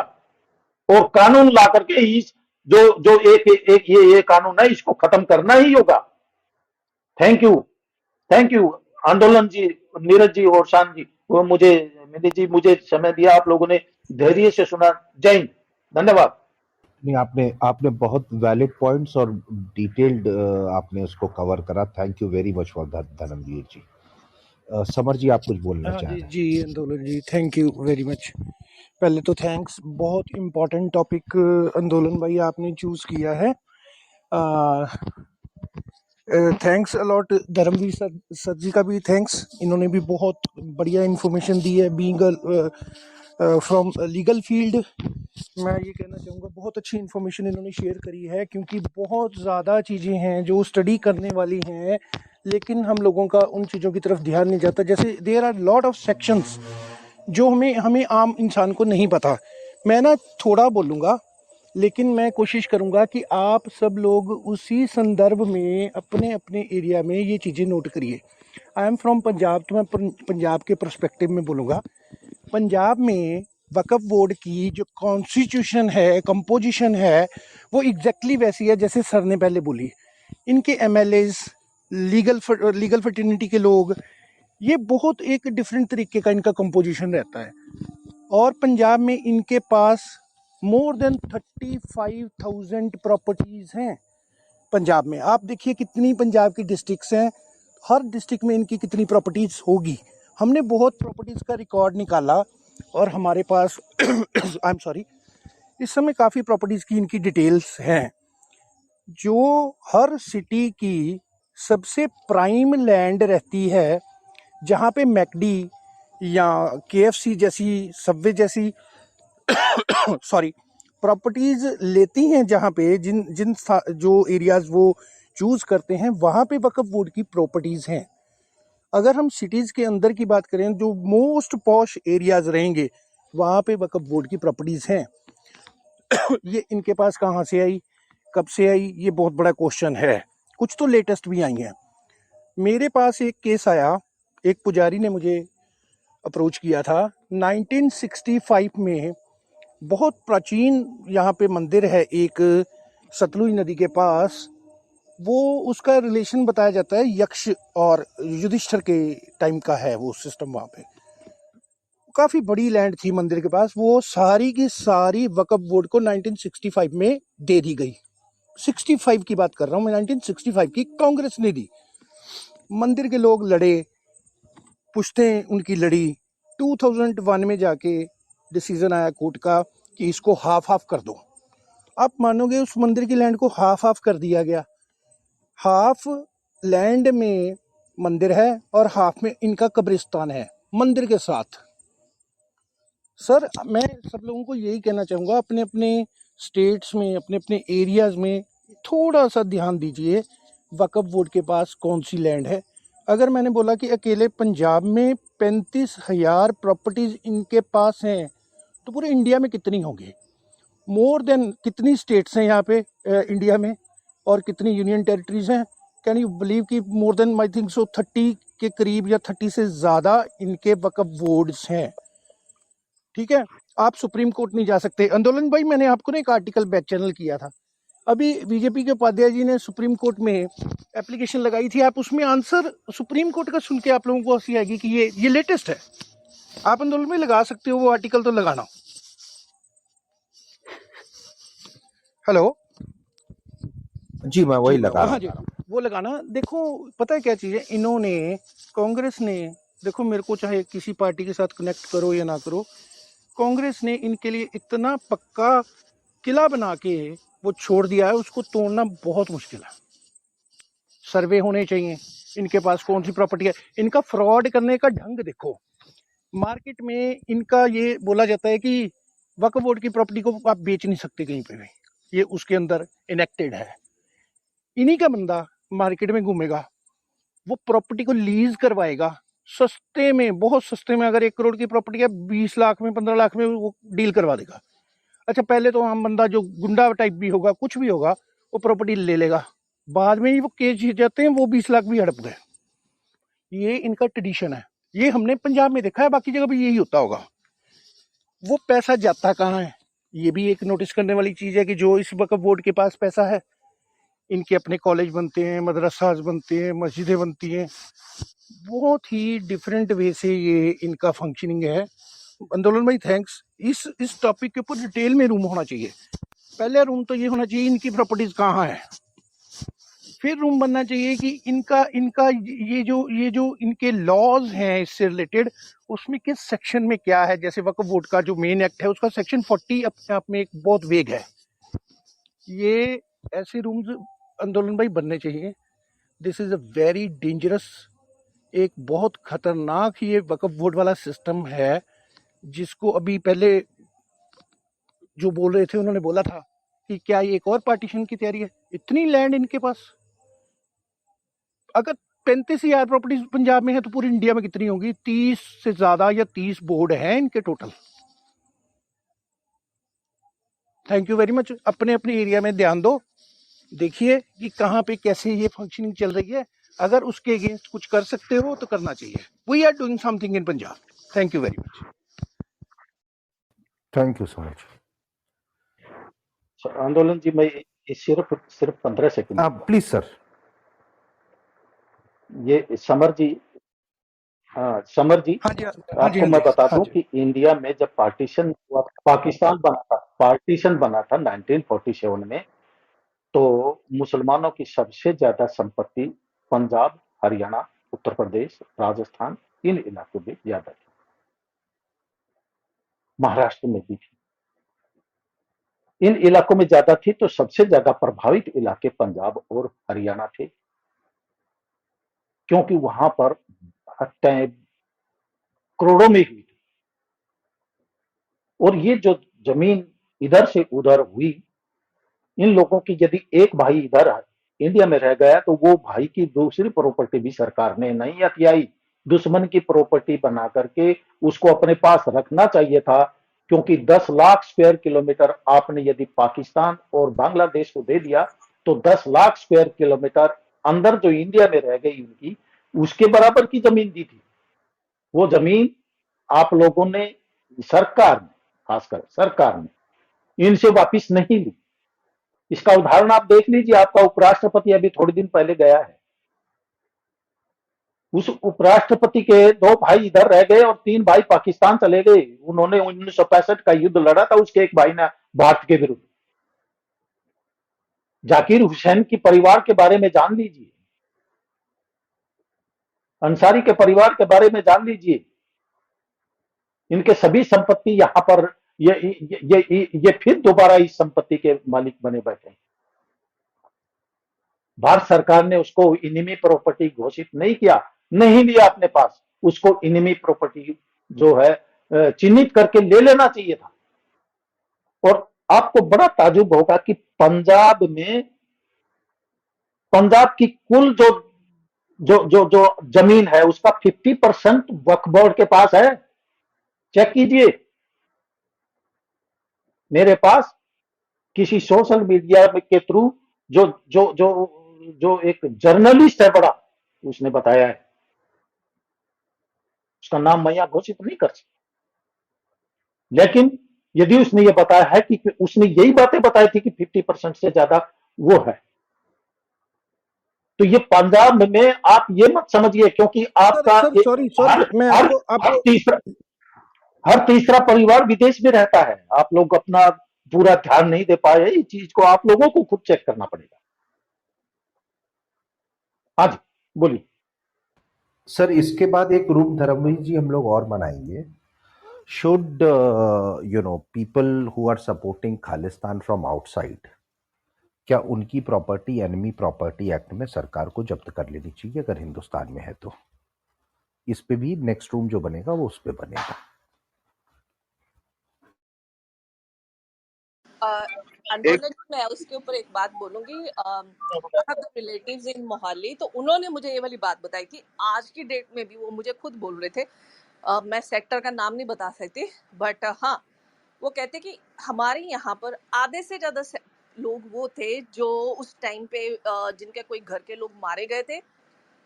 और कानून ला करके इस जो जो एक ये कानून है, इसको खत्म करना ही होगा। थैंक यू, थैंक यू आंदोलन जी, नीरज जी और शान जी, वो मुझे मिनी जी, मुझे समय दिया, आप लोगों ने धैर्य से सुना। जय हिंद, धन्यवाद। नहीं, आपने आपने बहुत वैलिड पॉइंट्स और डिटेल्ड आपने उसको कवर करा। Thank you very much for that Dharmveer ji. Samar ji, आप कुछ बोलना हाँ चाह जी रहे हैं? जी आंदोलन जी, थैंक यू वेरी मच। पहले तो थैंक्स, बहुत इम्पोर्टेंट टॉपिक आंदोलन भाई आपने चूज किया है। थैंक्स अलॉट धर्मवीर सर जी का भी थैंक्स, इन्होंने भी बहुत बढ़िया इन्फॉर्मेशन दी है। बीइंग फ्रॉम लीगल फील्ड, मैं ये कहना चाहूँगा बहुत अच्छी इन्फॉर्मेशन इन्होंने शेयर करी है, क्योंकि बहुत ज़्यादा चीज़ें हैं जो स्टडी करने वाली हैं, लेकिन हम लोगों का उन चीज़ों की तरफ ध्यान नहीं जाता। जैसे there are lot of sections जो हमें आम इंसान को नहीं पता। मैं ना थोड़ा बोलूँगा, लेकिन मैं कोशिश करूँगा कि आप सब लोग उसी संदर्भ में अपने अपने एरिया में ये चीज़ें नोट करिए। आई एम फ्रॉम पंजाब, तो मैं पंजाब के पर्सपेक्टिव में बोलूँगा। पंजाब में वक्फ बोर्ड की जो कॉन्स्टिट्यूशन है, कंपोजिशन है, वो एग्जैक्टली वैसी है जैसे सर ने पहले बोली। इनके एमएलएज, लीगल फर्टिनिटी के लोग, ये बहुत एक डिफरेंट तरीके का इनका कंपोजिशन रहता है। और पंजाब में इनके पास मोर देन 35,000 प्रॉपर्टीज हैं पंजाब में। आप देखिए कितनी पंजाब की डिस्ट्रिक्ट्स हैं, हर डिस्ट्रिक्ट में इनकी कितनी प्रॉपर्टीज होगी। हमने बहुत प्रॉपर्टीज का रिकॉर्ड निकाला और हमारे पास आई एम सॉरी, इस समय काफ़ी प्रॉपर्टीज की इनकी डिटेल्स हैं। जो हर सिटी की सबसे प्राइम लैंड रहती है, जहाँ पे मैकडी या केएफसी जैसी, सबवे जैसी सॉरी प्रॉपर्टीज लेती हैं, जहाँ पे जिन जिन जो एरियाज वो चूज करते हैं, वहाँ पे वक्फ बोर्ड की प्रॉपर्टीज हैं। अगर हम सिटीज के अंदर की बात करें, जो मोस्ट पॉश एरियाज रहेंगे, वहाँ पे वक्फ बोर्ड की प्रॉपर्टीज हैं। ये इनके पास कहाँ से आई, कब से आई, ये बहुत बड़ा क्वेश्चन है। कुछ तो लेटेस्ट भी आई हैं। मेरे पास एक केस आया, एक पुजारी ने मुझे अप्रोच किया था 1965 में। बहुत प्राचीन यहाँ पे मंदिर है एक, सतलुज नदी के पास। वो उसका रिलेशन बताया जाता है यक्ष और युधिष्ठिर के टाइम का है वो सिस्टम। वहाँ पे काफ़ी बड़ी लैंड थी मंदिर के पास, वो सारी की सारी वक्फ बोर्ड को 1965 में दे दी गई। 65 की बात कर रहा हूँ मैं, 1965 की कांग्रेस ने दी। मंदिर के लोग लड़े, पुश्तें उनकी लड़ी। 2001 में जाके डिसीजन आया कोर्ट का कि इसको हाफ हाफ कर दो। आप मानोगे, उस मंदिर की लैंड को हाफ हाफ कर दिया गया। हाफ लैंड में मंदिर है और हाफ में इनका कब्रिस्तान है मंदिर के साथ। सर, मैं सब लोगों को यही कहना चाहूँगा, अपने अपने स्टेट्स में, अपने अपने एरियाज़ में थोड़ा सा ध्यान दीजिए वक्फ बोर्ड के पास कौन सी लैंड है। अगर मैंने बोला कि अकेले पंजाब में 35,000 प्रॉपर्टीज़ इनके पास हैं, तो पूरे इंडिया में कितनी होंगी? मोर देन कितनी स्टेट्स हैं यहाँ पे इंडिया में, और कितनी यूनियन टेरिटरीज हैं? कैन यू बिलीव कि more then I think so 30 के करीब या 30 से ज़्यादा इनके वक्फ बोर्ड्स हैं। ठीक है, आप सुप्रीम कोर्ट नहीं जा सकते। आंदोलन भाई, मैंने आपको ना एक आर्टिकल बैक चैनल किया था, अभी बीजेपी के उपाध्याय जी ने सुप्रीम कोर्ट में एप्लीकेशन लगाई थी। आप उसमें आंसर सुप्रीम कोर्ट का सुन के आप लोगों को हंसी आएगी कि ये लेटेस्ट है। आप आंदोलन में लगा सकते हो वो आर्टिकल, तो लगाना। हेलो जी, मैं जी वही लगा रहा हाँ हूँ। जी वो लगाना देखो पता है क्या चीज़ है इन्होंने कांग्रेस ने देखो मेरे को चाहे किसी पार्टी के साथ कनेक्ट करो या ना करो कांग्रेस ने इनके लिए इतना पक्का किला बना के वो छोड़ दिया है उसको तोड़ना बहुत मुश्किल है सर्वे होने चाहिए इनके पास कौन सी प्रॉपर्टी है इनका फ्रॉड करने का ढंग देखो मार्केट में इनका ये बोला जाता है कि वक्फ बोर्ड की प्रॉपर्टी को आप बेच नहीं सकते कहीं पे भी ये उसके अंदर इनेक्टेड है इन्हीं का बंदा मार्केट में घूमेगा वो प्रॉपर्टी को लीज करवाएगा सस्ते में बहुत सस्ते में अगर 1 करोड़ की प्रॉपर्टी है 20 लाख में 15 लाख में वो डील करवा देगा अच्छा पहले तो आम बंदा जो गुंडा टाइप भी होगा कुछ भी होगा वो प्रॉपर्टी ले लेगा बाद में ही वो केस जीत जाते हैं वो 20 लाख भी हड़प गए ये इनका ट्रेडिशन है ये हमने पंजाब में देखा है बाकी जगह भी यही होता होगा वो पैसा जाता कहाँ है ये भी एक नोटिस करने वाली चीज है कि जो इस वक्फ बोर्ड के पास पैसा है इनके अपने कॉलेज बनते हैं मदरसाज बनते हैं मस्जिदें बनती हैं बहुत ही डिफरेंट वे से ये इनका फंक्शनिंग है आंदोलन भाई थैंक्स इस टॉपिक के ऊपर डिटेल में रूम होना चाहिए पहले रूम तो ये होना चाहिए इनकी प्रॉपर्टीज कहाँ है फिर रूम बनना चाहिए कि इनका इनका ये जो इनके लॉज हैं इससे रिलेटेड उसमें किस सेक्शन में क्या है जैसे वक्फ बोर्ड का जो मेन एक्ट है उसका सेक्शन 40 अपने आप में एक बहुत वेग है ये ऐसे रूम्स आंदोलन भाई बनने चाहिए this is a very dangerous एक बहुत खतरनाक ये वक्फ बोर्ड वाला सिस्टम है जिसको अभी पहले जो बोल रहे थे उन्होंने बोला था कि क्या ये एक और पार्टीशन की तैयारी है इतनी लैंड इनके पास अगर 35,000 प्रॉपर्टीज पंजाब में है तो पूरी इंडिया में कितनी होगी 30 से ज्यादा या 30 बोर्ड हैं इनके total thank you very much अपने अपने एरिया में ध्यान दो देखिए कि कहाँ पे कैसे ये फंक्शनिंग चल रही है अगर उसके अगेंस्ट कुछ कर सकते हो तो करना चाहिए we are doing something in Punjab thank you very much thank you so much. आंदोलन जी मैं ये सिर्फ सिर्फ 15 सेकंड प्लीज सर। ये समर जी समर जी हाँ जी हाँ जी आपको हाँ मैं जी बता हाँ दूं जी कि इंडिया में जब पार्टीशन बना था 1947 में तो मुसलमानों की सबसे ज्यादा संपत्ति पंजाब हरियाणा उत्तर प्रदेश राजस्थान इन इलाकों में ज्यादा थी महाराष्ट्र में भी थी इन इलाकों में ज्यादा थी तो सबसे ज्यादा प्रभावित इलाके पंजाब और हरियाणा थे क्योंकि वहां पर हत्याएं करोड़ों में हुई थी और ये जो जमीन इधर से उधर हुई इन लोगों की यदि एक भाई इधर इंडिया में रह गया तो वो भाई की दूसरी प्रॉपर्टी भी सरकार ने नहीं हथियाई दुश्मन की प्रॉपर्टी बना करके उसको अपने पास रखना चाहिए था क्योंकि 10 लाख स्क्वायर किलोमीटर आपने यदि पाकिस्तान और बांग्लादेश को दे दिया तो 10 लाख स्क्वायर किलोमीटर अंदर जो इंडिया में रह गई उनकी उसके बराबर की जमीन दी थी वो जमीन आप लोगों ने सरकार ने खासकर सरकार ने इनसे वापिस नहीं ली इसका उदाहरण आप देख लीजिए आपका उपराष्ट्रपति अभी थोड़े दिन पहले गया है उस उपराष्ट्रपति के 2 भाई इधर रह गए और 3 भाई पाकिस्तान चले गए उन्होंने 1965 का युद्ध लड़ा था उसके एक भाई ने भारत के विरुद्ध जाकिर हुसैन की परिवार के बारे में जान लीजिए अंसारी के परिवार के बारे में जान लीजिए इनके सभी संपत्ति यहां पर ये फिर दोबारा इस संपत्ति के मालिक बने बैठे हैं भारत सरकार ने उसको इनिमी प्रॉपर्टी घोषित नहीं किया नहीं लिया अपने पास उसको इनिमी प्रॉपर्टी जो है चिन्हित करके ले लेना चाहिए था और आपको बड़ा ताजुब होगा कि पंजाब की कुल जो जमीन है उसका 50% वक्फ बोर्ड के पास है चेक कीजिए मेरे पास किसी सोशल मीडिया के थ्रू जो जो जो जो एक जर्नलिस्ट है बड़ा उसने बताया है उसका नाम मैं यहां घोषित नहीं कर सकता लेकिन यदि उसने ये बताया है कि उसने यही बातें बताई थी कि 50% से ज्यादा वो है तो ये पंजाब में आप ये मत समझिए क्योंकि सर आपका सर सॉरी सॉरी मैं आपको हर तीसरा परिवार विदेश में रहता है आप लोग अपना पूरा ध्यान नहीं दे पाए। इस चीज को आप लोगों को खुद चेक करना पड़ेगा। हाँ जी, बोलिए। सर इसके बाद एक रूम धर्मवीर जी हम लोग और बनाएंगे। Should people who are supporting Khalistan from outside, क्या उनकी प्रॉपर्टी एनिमी प्रॉपर्टी एक्ट में सरकार को जब्त कर लेनी चाहिए अगर हिंदुस्तान में है तो? इस पे भी नेक्स्ट रूम जो बनेगा वो उस पे बनेगा। एक आंदोलन मैं उसके ऊपर एक बात बोलूंगी। I have the relatives in Mohali, तो उन्होंने मुझे ये वाली बात बताई थी। आज की डेट में भी वो मुझे खुद बोल रहे थे, मैं सेक्टर का नाम नहीं बता सकती, बट हाँ, वो कहते कि हमारे यहाँ पर आधे से ज्यादा लोग वो थे जो उस टाइम पे जिनके कोई घर के लोग मारे गए थे।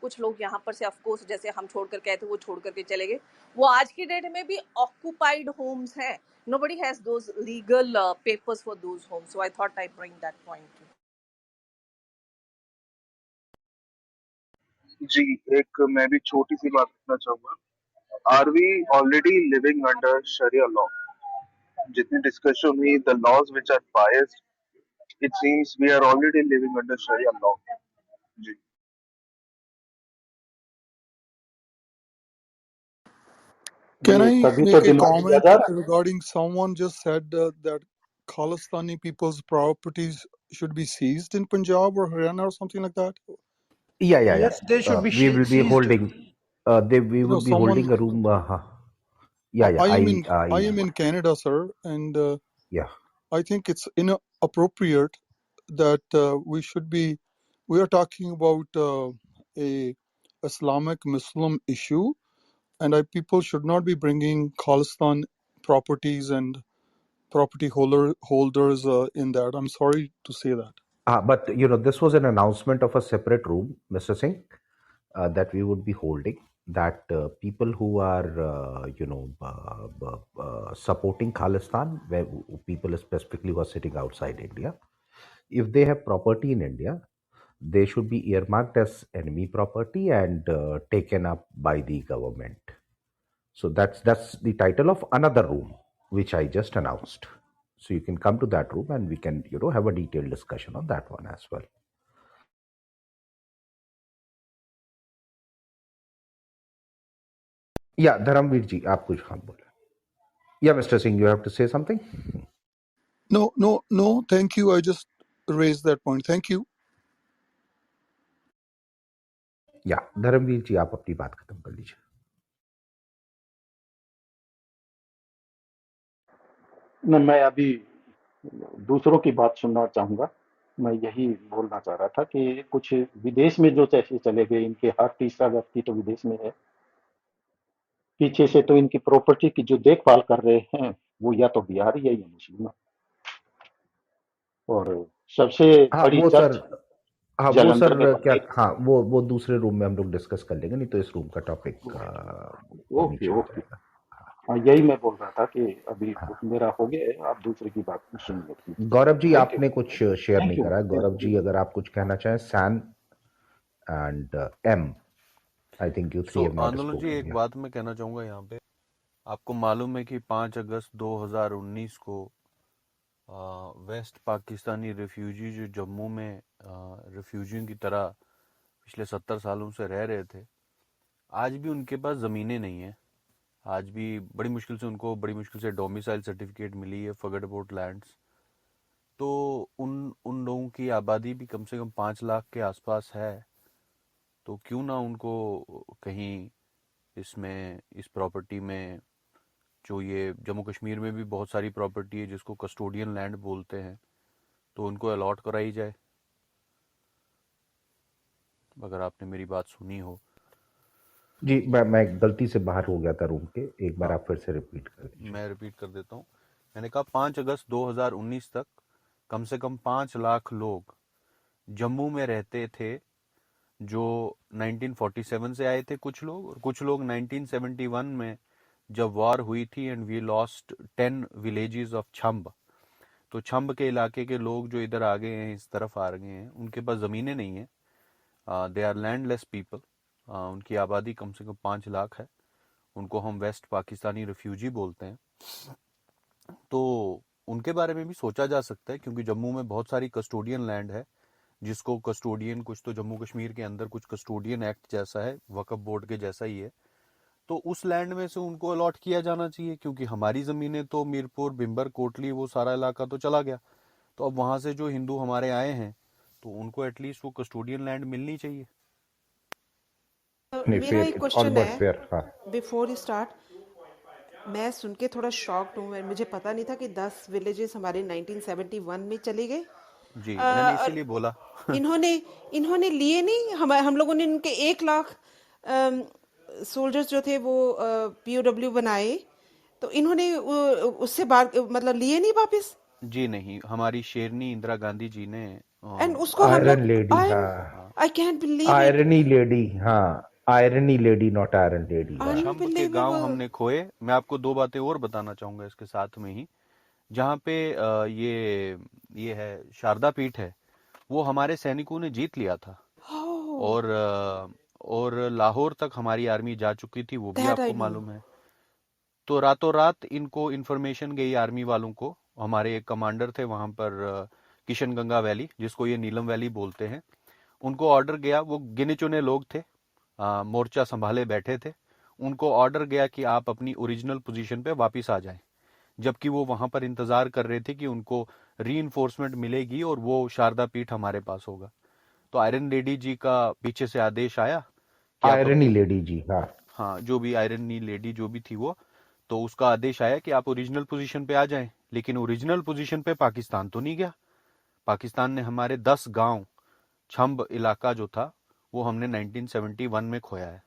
कुछ लोग यहाँ पर से ऑफ कोर्स जैसे हम छोड़ कर गए थे वो छोड़ करके चले गए। वो आज की डेट में भी ऑक्यूपाइड होम्स हैं। nobody has those legal papers for those homes, so I thought I bring that point. जी, एक मैं भी छोटी सी बात करना चाहूंगा। Are we already living under sharia law? जितनी डिस्कशन हुई, the laws which are biased, it seems we are already living under sharia law. जी। Can ये I तभी तो make a डिमांड किया comment जा रहा regarding someone just said that Khalistani people's properties should be seized in Punjab or Haryana or something like that? Yeah. Yes, they should be We will be seized. holding. We You know, would be someone. holding a room. Yeah. I am I. in I am in Canada, sir, and Yeah. I think it's inappropriate that we are talking about a Islamic Muslim issue, and people should not be bringing Khalistan properties and property holders in that. I'm sorry to say that. But this was an announcement of a separate room, Mr. Singh, that we would be holding. That people who are, supporting Khalistan, where people specifically who are sitting outside India, if they have property in India, they should be earmarked as enemy property and taken up by the government. So that's the title of another room which I just announced. So you can come to that room and we can have a detailed discussion on that one as well. Yeah, Dharamveer ji, आप कुछ हाँ बोले. Yeah, Mr. Singh, you have to say something. No. Thank you. I just raised that point. Thank you. Yeah, Dharmveer जी आप अपनी बात खत्म कर लीजिए. न, मैं अभी दूसरों की बात सुनना चाहूंगा। मैं यही बोलना चाह रहा था कि कुछ विदेश में जो पैसे चले गए, इनके हर तीसरा व्यक्ति तो विदेश में है। पीछे से तो इनकी प्रॉपर्टी की जो देखभाल कर रहे हैं वो या तो बिहारी है या मुस्लिम है। और सबसे हाँ बड़ी वो सर, चर्च हाँ वो जालंधर में सर बन क्या, गई। हाँ वो दूसरे रूम में हम लोग डिस्कस कर लेंगे, नहीं तो इस रूम का टॉपिक ओके नीचे आ ओके। जाएगा. हाँ, यही मैं बोल रहा था कि अभी हाँ, मेरा हो गया है, आप दूसरे की बात सुनिए please. Gaurav ji thank you. आपने कुछ शेयर नहीं थैंक यू। करा है. गौरव जी अगर आप कुछ कहना चाहें. सैन एंड एम, I think you three so have not आंदोलन जी, स्पोकन. एक बात मैं कहना चाहूँगा यहाँ पे। आपको मालूम है कि 5 अगस्त 2019 को वेस्ट पाकिस्तानी रिफ्यूजी जो जम्मू में रिफ्यूजियों की तरह पिछले 70 सालों से रह रहे थे, आज भी उनके पास ज़मीनें नहीं हैं. आज भी बड़ी मुश्किल से डोमिसाइल सर्टिफिकेट मिली है, फॉरगेट अबाउट लैंड्स. तो उन लोगों की आबादी भी कम से कम 5 लाख के आसपास है. तो क्यों ना उनको कहीं इस प्रॉपर्टी में, जो ये जम्मू कश्मीर में भी बहुत सारी प्रॉपर्टी है जिसको कस्टोडियन लैंड बोलते हैं, तो उनको अलॉट कराई जाए, अगर आपने मेरी बात सुनी हो. जी मैं गलती से बाहर हो गया था रूम के. एक बार हाँ, आप फिर से रिपीट कर दीजिए. मैं रिपीट कर देता हूँ. मैंने कहा 5 अगस्त 2019 तक कम से कम 5 लाख लोग जम्मू में रहते थे, जो 1947 से आए थे कुछ लोग, और कुछ लोग 1971 में जब वॉर हुई थी and we lost 10 villages of Chhamb. तो छम्ब के इलाके के लोग जो इधर आ गए हैं, इस तरफ आ गए हैं, उनके पास ज़मीनें नहीं हैं. They are landless people. उनकी आबादी कम से कम 5 लाख है. उनको हम वेस्ट पाकिस्तानी रिफ्यूजी बोलते हैं. तो उनके बारे में भी सोचा जा सकता है, क्योंकि जम्मू में बहुत सारी कस्टोडियन लैंड है, जिसको कस्टोडियन, कुछ तो जम्मू कश्मीर के अंदर कुछ कस्टोडियन एक्ट जैसा है, वक्फ बोर्ड के जैसा ही है, तो उस लैंड में से उनको अलॉट किया जाना चाहिए, क्योंकि हमारी ज़मीनें तो मीरपुर, बिम्बर, कोटली, वो सारा इलाका तो चला गया। तो अब वहाँ से जो हिंदू हमारे आए हैं तो उनको एटलीस्ट वो कस्टोडियन लैंड मिलनी चाहिए। नहीं, मेरा फेयर, एक इट्स ऑल क्वेश्चन बट है फेयर। हाँ, बिफोर यू स्टार्ट। मैं सुन के थोड़ा शॉक्ड हूँ, मुझे पता नहीं था कि 10 विलेजेस हमारे 1971 में चले गए। जी, मैंने और इसीलिए बोला। इन्होंने इन्होंने लिए नहीं, हम लोगों ने इनके 1 लाख सोल्जर्स जो थे वो पीओडब्ल्यू बनाए, तो इन्होंने उससे बाहर मतलब लिए नहीं वापस। जी नहीं, हमारी शेरनी इंदिरा गांधी जी ने एंड उसको हम आयरन लोग लेडी, आई हाँ, I can't believe it, irony lady, हाँ, irony lady, not iron lady, हाँ। छम्ब के गांव अनबिलीवेबल। हमने खोए। मैं आपको दो बातें और बताना चाहूंगा इसके साथ में ही। जहाँ पे ये है शारदा पीठ है, वो हमारे सैनिकों ने जीत लिया था, और और लाहौर तक हमारी आर्मी जा चुकी थी, वो भी दैट आई आपको नो। मालूम है। तो रातों रात इनको इन्फॉर्मेशन गई आर्मी वालों को। हमारे एक कमांडर थे वहां पर, किशन गंगा वैली, जिसको ये नीलम वैली बोलते हैं, उनको ऑर्डर गया, वो गिने चुने लोग थे, मोर्चा संभाले बैठे थे, उनको ऑर्डर गया कि आप अपनी ओरिजिनल पोजीशन पे वापस आ जाएं। जबकि वो वहां पर इंतजार कर रहे थे कि उनको री मिलेगी और वो शारदा पीठ हमारे पास होगा। तो आयरन लेडी जी का पीछे से आदेश आया कि आप आयरनी अपनी, लेडी जी, हाँ। हाँ, जो भी आयरन नी लेडी जो भी थी वो, तो उसका आदेश आया कि आप ओरिजिनल पोजीशन पे आ जाएं। लेकिन ओरिजिनल पोजीशन पे पाकिस्तान तो नहीं गया। पाकिस्तान ने हमारे 10 गांव, छंब इलाका जो था, वो हमने 1971 में खोया है।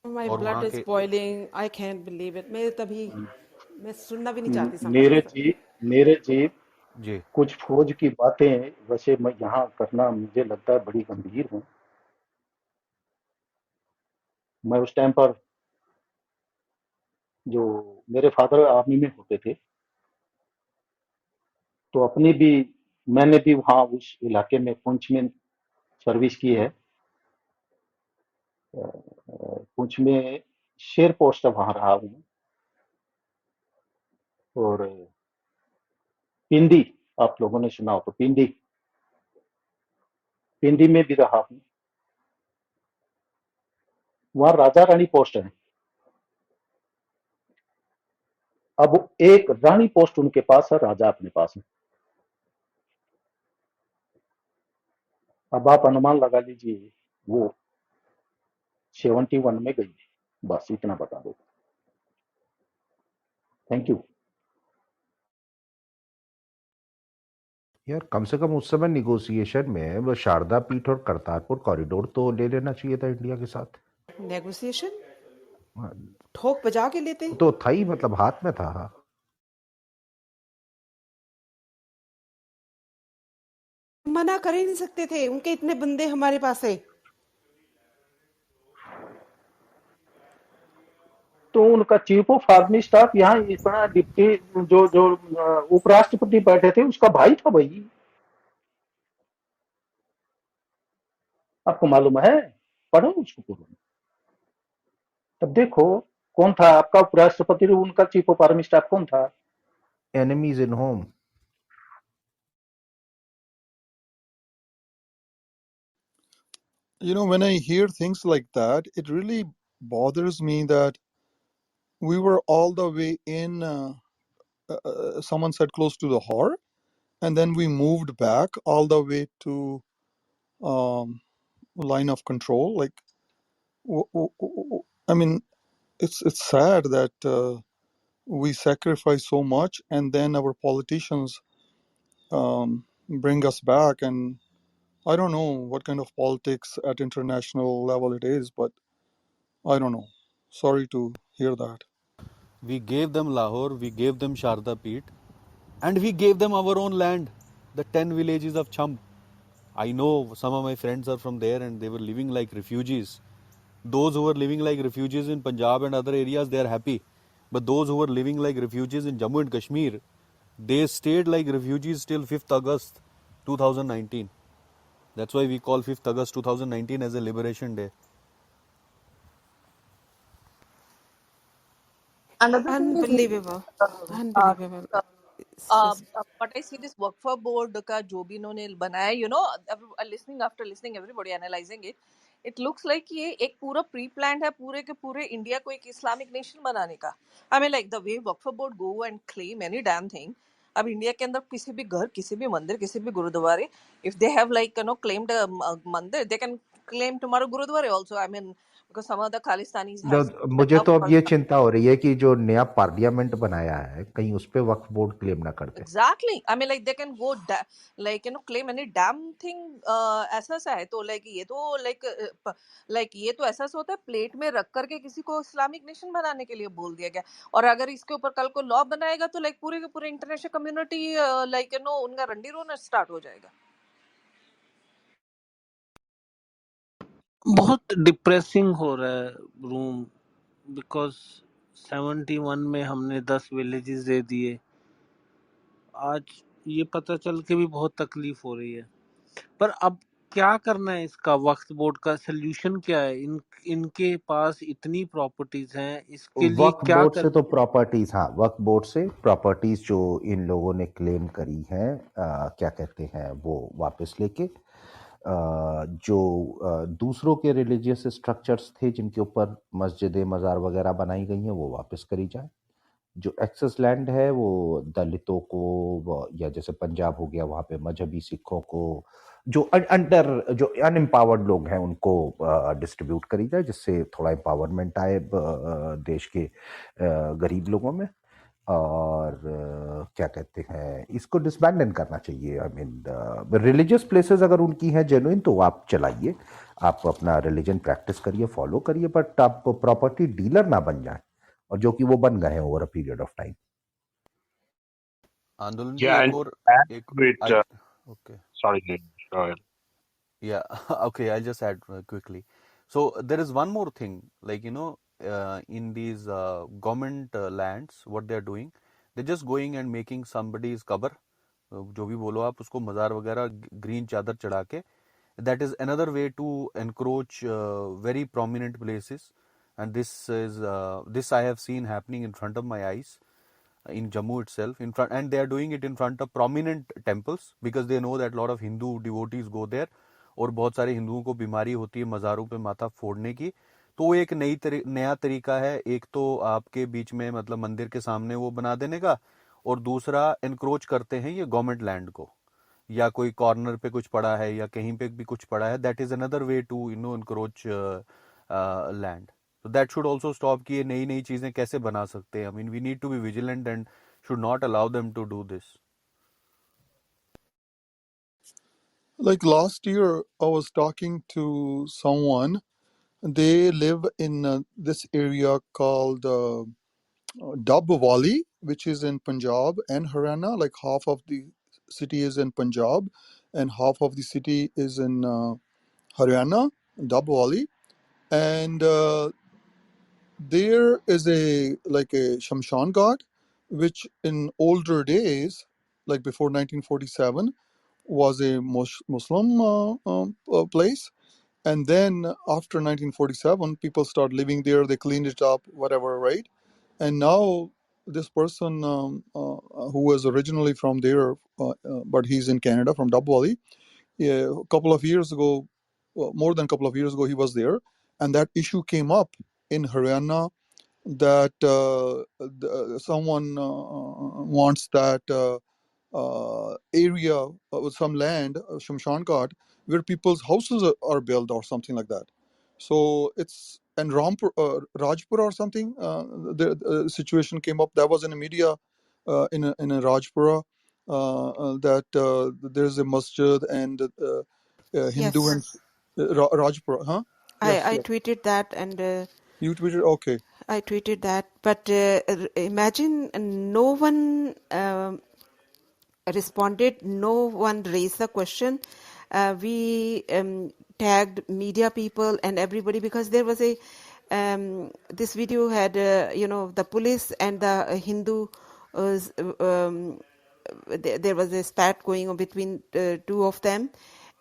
माय और ब्लड वहाँ इज के, boiling, I can't believe it. मैं तभी मैं सुनना भी नहीं चाहती समटाइम्स। मेरे जी जी, कुछ फौज की बातें वैसे मैं यहाँ करना मुझे लगता है बड़ी गंभीर है। मैं उस टाइम पर जो मेरे फादर आर्मी में होते थे, तो अपनी भी मैंने भी वहाँ उस इलाके में पुंछ में सर्विस की है। पुंछ में शेर पोस्ट वहाँ रहा हूँ, और पिंडी, आप लोगों ने सुना हो तो पिंडी, पिंडी में भी रहा हूँ। वहाँ राजा रानी पोस्ट है। अब एक रानी पोस्ट उनके पास है, राजा अपने पास है। अब आप अनुमान लगा लीजिए वो 71 में गई। बस इतना बता दो। Thank you. यार, कम से कम उस समय निगोसिएशन में वो शारदा पीठ और करतारपुर कॉरिडोर तो ले लेना चाहिए था इंडिया के साथ। नेगोशिएशन हाँ, ठोक बजा के लेते, तो था ही, मतलब हाथ में था, हाँ। मना कर ही नहीं सकते थे, उनके इतने बंदे हमारे पास है। तो उनका चीफ ऑफ आर्मी स्टाफ यहाँ इतना डिप्टी जो जो उपराष्ट्रपति बैठे थे उसका भाई था भाई। आपको मालूम है? पढ़ो उसको पूरा। तब देखो कौन था आपका उपराष्ट्रपति और उनका चीफ ऑफ आर्मी स्टाफ कौन था। Enemies in home. You know, when I hear things like that, it really bothers me that we were all the way in, someone said close to the Hor, and then we moved back all the way to line of control. Like, I mean, it's sad that we sacrifice so much, and then our politicians bring us back. And I don't know what kind of politics at international level it is, but I don't know. Sorry to hear that. we gave them Lahore, we gave them Sharda Peeth, and we gave them our own land, the 10 villages of Chamb. I know some of my friends are from there and they were living like refugees. Those who were living like refugees in Punjab and other areas, they are happy. But those who were living like refugees in Jammu and Kashmir, they stayed like refugees till 5th August 2019. That's why we call 5th August 2019 as a Liberation Day. Another thing is Unbelievable. uh, Unbelievable. uh, It's just but I see this Waqf board का जो भी इन्होंने बनाया, listening after listening, everybody analyzing it, it looks like ये एक पूरा pre plan है पूरे के पूरे इंडिया को एक इस्लामिक नेशन बनाने का. I mean, like the way Waqf board go and claim any damn thing. अब इंडिया के अंदर किसी भी घर, किसी भी मंदिर, किसी भी गुरुद्वारे, if they have like claimed a मंदिर, they can claim tomorrow गुरुद्वारे also. I mean, because some of the Khalistanis has set मुझे up तो अब for. ये चिंता हो रही है कि जो नया पार्लियामेंट बनाया है कहीं उस पे वक्फ बोर्ड क्लेम ना कर दे. Exactly. I mean, like they can go claim any damn thing. ऐसा सा है तो like ये तो like ये तो ऐसा सा होता है प्लेट में रख करके किसी को इस्लामिक नेशन बनाने के लिए बोल दिया गया. और अगर इसके ऊपर कल को लॉ बनाएगा तो like पूरे के पूरे इंटरनेशनल कम्युनिटी उनका रंडी रोना स्टार्ट हो जाएगा. बहुत डिप्रेसिंग हो रहा है रूम, बिकॉज 71 में हमने 10 विलेजेस दे दिए. आज ये पता चल के भी बहुत तकलीफ हो रही है. पर अब क्या करना है इसका? वक्फ बोर्ड का सोल्यूशन क्या है? इनके पास इतनी प्रॉपर्टीज हैं, इसके लिए वक्फ क्या बोर्ड कर... से तो प्रॉपर्टीज, हाँ, वक्फ बोर्ड से प्रॉपर्टीज जो इन लोगों ने क्लेम करी हैं, क्या कहते हैं, वो वापस लेके जो दूसरों के रिलीजियस स्ट्रक्चर्स थे जिनके ऊपर मस्जिदें मज़ार वगैरह बनाई गई हैं वो वापस करी जाए. जो एक्सेस लैंड है वो दलितों को, या जैसे पंजाब हो गया वहाँ पे मजहबी सिखों को, जो अंडर जो अनएम्पावर्ड लोग हैं उनको डिस्ट्रीब्यूट करी जाए जिससे थोड़ा एम्पावरमेंट आए देश के गरीब लोगों में. और क्या कहते हैं, इसको डिसबैंडन करना चाहिए. आई मीन रिलीजियस प्लेसेस अगर उनकी हैं जेन्युइन तो आप चलाइए, आप अपना रिलीजन प्रैक्टिस करिए, फॉलो करिए, बट आप प्रॉपर्टी डीलर ना बन जाए, और जो कि वो बन गए हैं over a period of time. आंदोलन जी Yeah, एक and और add एक to it. आज okay Sorry, go ahead. Yeah, okay, I'll just add quickly. So there is one more thing, like, in these government lands, what they're doing, they're just going and making somebody's cover, जो भी बोलो आप उसको, मज़ार वगैरह green चादर चढ़ा के. That is another way to encroach very prominent places, and this I have seen happening in front of my eyes in Jammu itself, in front, and they are doing it in front of prominent temples because they know that a lot of Hindu devotees go there. और बहुत सारे हिंदुओं को बीमारी होती है मज़ारों पे माथा फोड़ने की. तो वो एक नया तरीका है. एक तो आपके बीच में मतलब मंदिर के सामने वो बना देने का, और दूसरा एनक्रोच करते हैं ये गवर्नमेंट लैंड को, या कोई कॉर्नर पे कुछ पड़ा है या कहीं पे भी कुछ पड़ा है. That is another way to encroach land. तो दैट शुड ऑल्सो स्टॉप कि ये नई नई चीजें कैसे बना सकते हैं. I mean we need to be vigilant and should not allow them to do this. Like last year, I was talking to someone. They live in this area called Dub Valley, which is in Punjab and Haryana. Like half of the city is in Punjab, and half of the city is in Haryana, Dub Valley. And there is a Shamshan Ghat, which in older days, like before 1947, was a Muslim place. And then after 1947, people started living there. They cleaned it up, whatever, right? And now this person who was originally from there, but he's in Canada, from Dub Valley. Yeah, a couple of years ago, more than a couple of years ago, he was there, and that issue came up in Haryana that someone wants that area with some land, Shamshan Ghat, where people's houses are built or something like that. So it's and Rajpur or something. The situation came up. That was in the media in a Rajpura that there's a masjid and Hindu and yes. Rajpura, huh? Yes, I yes. tweeted that, and You tweeted, okay. I tweeted that. But imagine no one responded, no one raised the question. We tagged media people and everybody because there was a this video had the police and the Hindu there was a spat going on between two of them,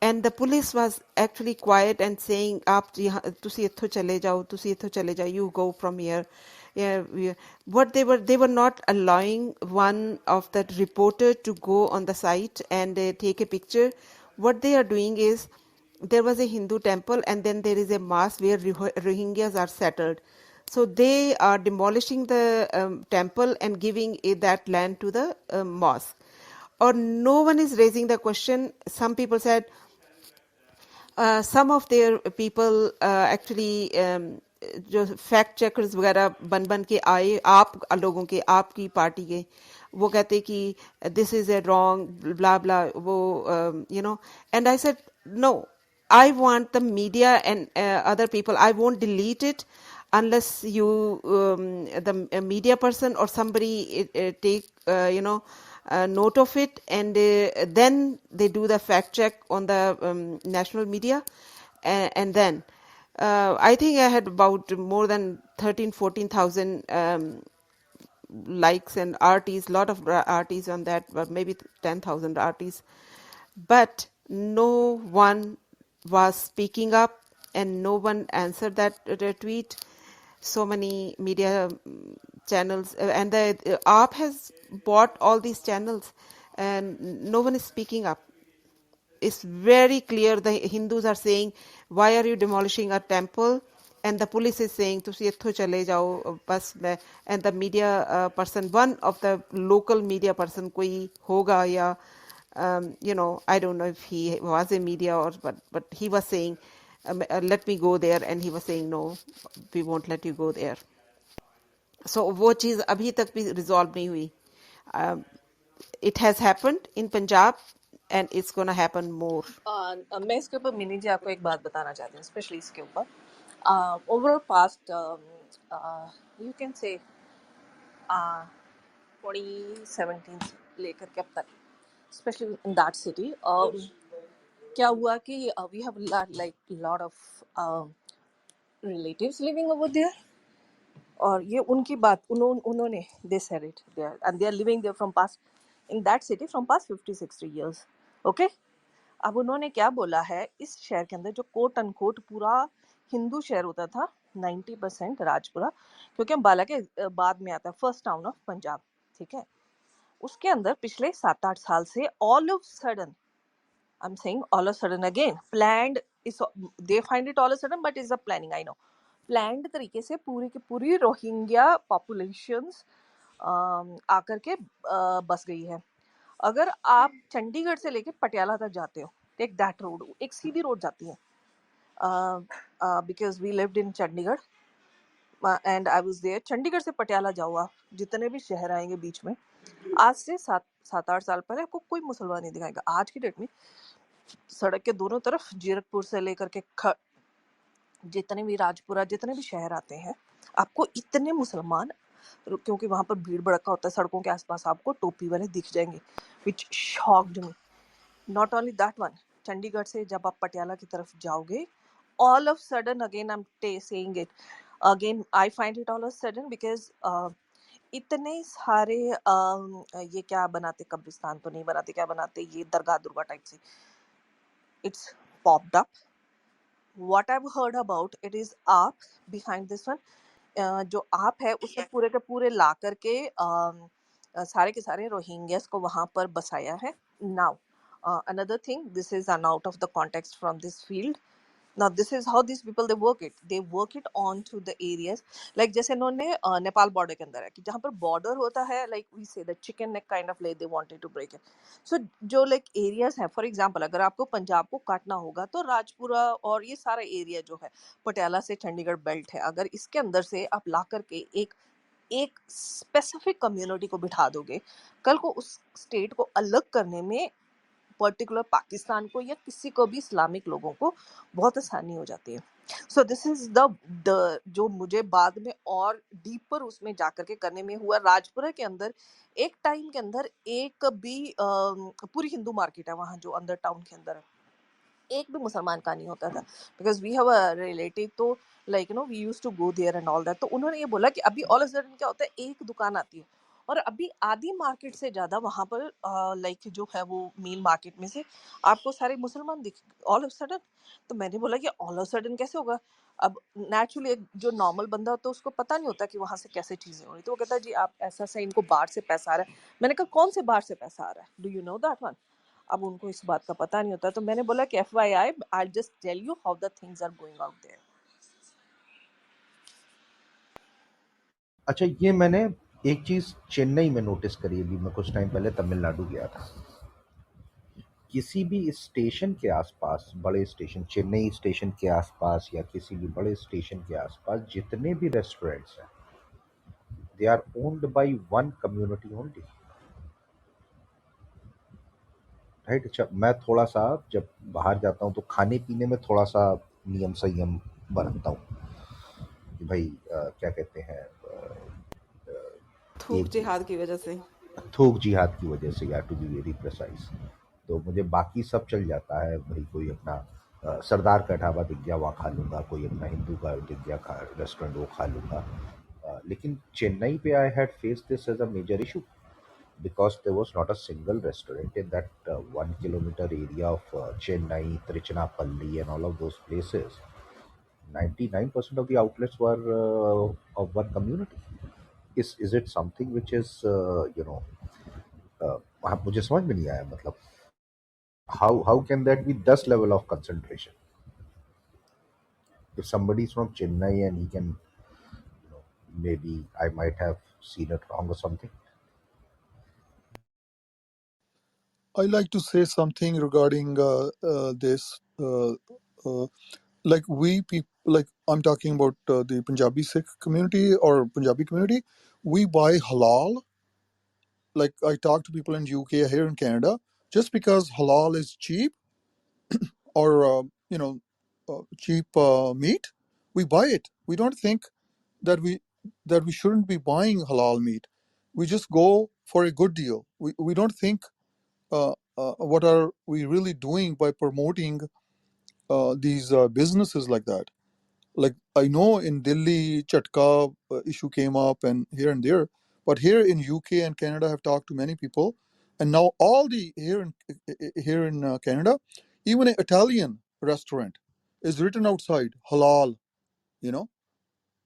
and the police was actually quiet and saying, "आप तुसी इत्थों चले जाओ, तुसी इत्थों चले जाओ, you go from here." Yeah, what they were not allowing one of that reporter to go on the site and take a picture. What they are doing is, there was a Hindu temple and then there is a mosque where Rohingyas are settled. So they are demolishing the temple and giving that land to the mosque. Or no one is raising the question. Some people said, some of their people actually जो fact checkers वगैरह बन बन के आए आप लोगों के आपकी पार्टी के, वो कहते कि this is a wrong blah blah वो you know, and I said no, I want the media and other people. I won't delete it unless you, the media person or somebody, take note of it, and then they do the fact check on the national media, and then I think I had about more than 13,000-14,000 likes and RTs, lot of RTs on that, but maybe 10,000 RTs. But no one was speaking up and no one answered that tweet. So many media channels, and the AAP has bought all these channels and no one is speaking up. It's very clear the Hindus are saying, why are you demolishing a temple? And the police is saying, तुसी इत्थों चले जाओ बस मैं, and the media person, one of the local media person कोई होगा या I don't know if he was a media or, but he was saying, let me go there, and he was saying, no, we won't let you go there. So वो चीज़ अभी तक भी resolve नहीं हुई. It has happened in Punjab and it's gonna happen more. मैं इसके ऊपर mini जी आपको एक बात बताना चाहती हूँ, स्पेशली इसके ऊपर overall past you can say 2017 से लेकर के अब तक, स्पेशली इन दैट सिटी, क्या हुआ कि we have like lot of relatives living over there, और ये उनकी बात उन्होंने they said it there, and they are living there from past in that city from past 50-60 years. Okay, अब उन्होंने क्या बोला है, इस शहर के अंदर जो कोट अनकोट पूरा हिंदू शहर होता था, 90% राजपुरा, क्योंकि अम्बाला के बाद में आता है फर्स्ट टाउन ऑफ पंजाब, ठीक है, उसके अंदर पिछले 7-8 साल से all of sudden, I am saying all of sudden again, planned is, they find it all of sudden but is a planning, I know, planned तरीके से पूरी की पूरी रोहिंग्या पॉपुलेशंस आकर के बस गई है. अगर आप चंडीगढ़ से लेके पटियाला तक जाते हो, टेक दैट रोड, एक सीधी रोड जाती है, because we lived in Chandigarh and I was there. Chandigarh से पटियाला जाओ आप, जितने भी शहर आएंगे बीच में, आज से 7-8 साल पहले आपको कोई मुसलमान नहीं दिखाएगा. आज की डेट में सड़क के दोनों तरफ जीरकपुर से लेकर के जितने भी राजपुरा, जितने भी शहर आते हैं, आपको इतने मुसलमान, क्योंकि वहां पर भीड़ भड़का होता है सड़कों के आसपास, आपको टोपी वाले दिख जाएंगे, which shocked me. Not only that one, Chandigarh से जब आप पटियाला की तरफ जाओगे, all of sudden again I am saying it again, I find it all of sudden because इतने सारे ये क्या बनाते, कब्रिस्तान तो नहीं बनाते, क्या बनाते, ये दरगाह दुर्गा टाइप से, it's popped up. What I've heard about it is आप behind this one, जो आप है उसने पूरे के पूरे ला करके सारे के सारे रोहिंग्यास को वहां पर बसाया है. Now another thing, this is an out of the context from this field. Now this is how these people they work it on to the areas, like जैसे इन्होंने नेपाल बॉर्डर के अंदर है कि जहाँ पर बॉर्डर होता है, like we say the chicken neck kind of lay, they wanted to break it. So जो like areas है, for example अगर आपको पंजाब को काटना होगा तो राजपुरा और ये सारा एरिया जो है पटियाला से चंडीगढ़ बेल्ट है, अगर इसके अंदर से आप ला करके एक स्पेसिफिक कम्युनिटी को बिठा दोगे, कल को उस स्टेट को अलग करने में पर्टिकुलर पाकिस्तान को या किसी को भी इस्लामिक लोगों को बहुत आसानी हो जाती है. सो दिस इज द जो मुझे बाद में और डीपर उसमें जाकर के करने में हुआ, राजपुरा के अंदर एक टाइम के अंदर एक भी पूरी हिंदू मार्केट है वहाँ जो अंदर टाउन के अंदर है, एक भी मुसलमान का नहीं होता था, because we have a relative, तो like we used to go there and all that. तो उन्होंने ये बोला कि अभी ऑल ऑफ सडन क्या होता है, एक दुकान आती है और अभी आधी मार्केट से ज्यादा वहां पर लाइक जो है वो मेन मार्केट में से आपको सारे मुसलमान दिख ऑल ऑफ सडन. तो मैंने बोला कि ऑल ऑफ सडन कैसे होगा, अब नेचुरली एक जो नॉर्मल बंदा होता है उसको पता नहीं होता कि वहाँ से कैसे चीज़ें हो रही, तो वो कहता है जी आप ऐसा से इनको बाहर से पैसा आ रहा है। मैंने कहा कौन से बाहर से पैसा आ रहा है, do you know that one? अब उनको इस बात का पता नहीं होता, तो मैंने बोला कि FYI I just tell you how the things are going out there. अच्छा, ये मैंने एक चीज चेन्नई में नोटिस करी, अभी मैं कुछ टाइम पहले तमिलनाडु गया था। किसी भी स्टेशन के आसपास, बड़े स्टेशन, चेन्नई स्टेशन के आसपास या किसी भी बड़े स्टेशन के आसपास जितने भी रेस्टोरेंट्स हैं, they are owned by one community only, right. अच्छा, मैं थोड़ा सा जब बाहर जाता हूँ तो खाने पीने में थोड़ा सा नियम संयम बरतता हूँ कि भाई क्या कहते हैं, थूक एक जिहाद की वजह से। थोक जिहाद की वजह से, या टू बी वेरी प्रिसाइज, तो मुझे बाकी सब चल जाता है भाई। कोई अपना सरदार का ढाबा दिख गया वहाँ खा लूँगा, कोई अपना हिंदू का दिख गया रेस्टोरेंट वो खा लूँगा। लेकिन चेन्नई पे I had face this as a major issue because there was not a single restaurant in that 1 kilometer area of Chennai, Tiruchirappalli, and all of those places. 99% of the outlets were of one community. Is it something which is मुझे समझ में नहीं आया, मतलब how can that be this level of concentration? If somebody is from Chennai and he can, maybe I might have seen it wrong or something. I like to say something regarding this. Like we people, like I'm talking about the Punjabi Sikh community or Punjabi community, we buy halal. Like I talk to people in UK, here in Canada, just because halal is cheap or cheap meat, we buy it. We don't think that we shouldn't be buying halal meat. We just go for a good deal. We don't think what are we really doing by promoting these businesses like that. Like I know in Delhi, Chatka issue came up and there, but here in UK and Canada, I've talked to many people, and now all the here in Canada, even an Italian restaurant is written outside halal. You know,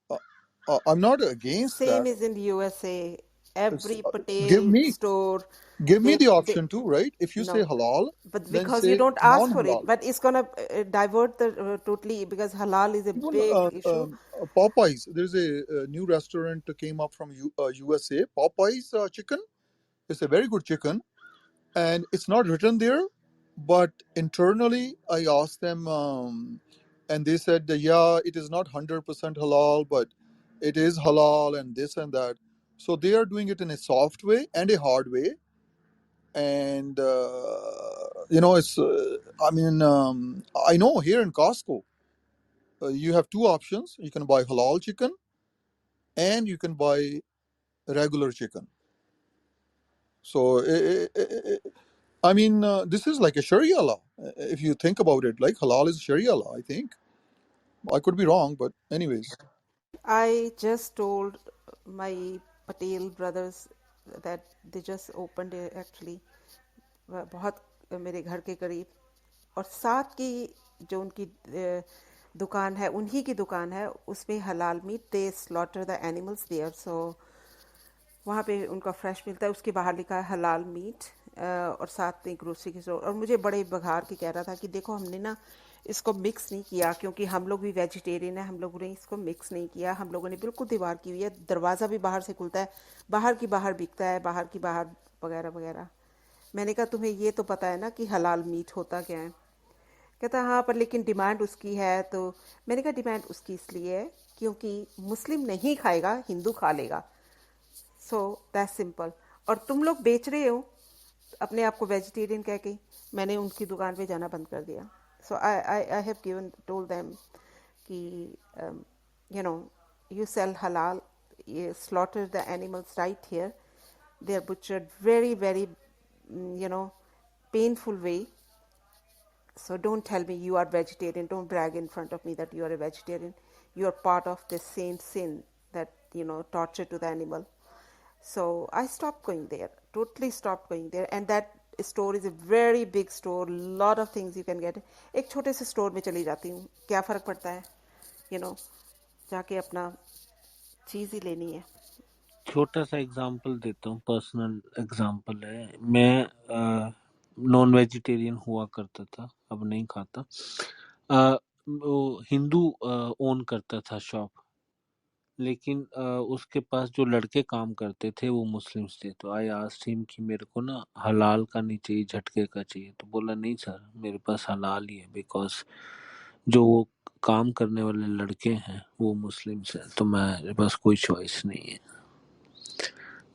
uh, I'm not against Same that. is in USA. It's, Every give Patel me store, the they option too, right? If you say no, halal, but then because you say don't ask for it, non-halal. but it's gonna divert the totally, because halal is a Even big issue. Popeyes, there's a new restaurant that came up from USA. Popeyes chicken. It's a very good chicken, and it's not written there. But internally, I asked them, and they said, that, yeah, it is not 100% halal, but it is halal and this and that. So they are doing it in a soft way and a hard way. And, it's, I know here in Costco, you have two options. You can buy halal chicken and you can buy regular chicken. So, this is like a Sharia law. If you think about it, like halal is Sharia law, I think. I could be wrong, but anyways. I just told my Patel brothers that they just opened it actually, बहुत मेरे घर के करीब, और साथ की जो उनकी दुकान है, उन्हीं की दुकान है, उसमें हलाल meat, they slaughter the animals there, so वहाँ पे उनका फ्रेश मिलता है। उसके बाहर लिखा है हलाल मीट, और साथ में ग्रोसरी की स्टोर। और मुझे बड़े बघार के कह रहा था कि देखो हमने ना इसको मिक्स नहीं किया, क्योंकि हम लोग भी वेजिटेरियन है, हम लोगों ने इसको मिक्स नहीं किया, हम लोगों ने बिल्कुल दीवार की हुई है, दरवाज़ा भी बाहर से खुलता है, बाहर की बाहर बिकता है, बाहर की बाहर वगैरह वगैरह। मैंने कहा तुम्हें ये तो पता है ना कि हलाल मीट होता क्या है? कहता हाँ पर लेकिन डिमांड उसकी है। तो मैंने कहा डिमांड उसकी इसलिए है क्योंकि मुस्लिम नहीं खाएगा, हिंदू खा लेगा, सो दैट सिंपल। और तुम लोग बेच रहे हो अपने आप को वेजिटेरियन कह के। मैंने उनकी दुकान पे जाना बंद कर दिया। So I have given told them कि you sell halal, you slaughter the animals right here, they are butchered very very painful way. So don't tell me you are vegetarian, don't brag in front of me that you are a vegetarian. You are part of the same sin, that torture to the animal. So I stopped going there, totally stopped going there. And that store is a very big store, lot of things you can get. एक छोटे से store में चली जाती हूँ, क्या फ़र्क पड़ता है? जाके अपना चीज़ ही लेनी है। छोटा सा एग्जांपल देता हूँ, पर्सनल एग्जांपल है। मैं नॉन वेजिटेरियन हुआ करता था, अब नहीं खाता। वो हिंदू ओन करता था शॉप, लेकिन उसके पास जो लड़के काम करते थे वो मुस्लिम्स थे। तो आई आस्क्ड हिम कि मेरे को ना हलाल का नहीं चाहिए, झटके का चाहिए। तो बोला नहीं सर, मेरे पास हलाल ही है, बिकॉज जो वो काम करने वाले लड़के हैं वो मुस्लिम्स हैं, तो मेरे पास कोई चॉइस नहीं है।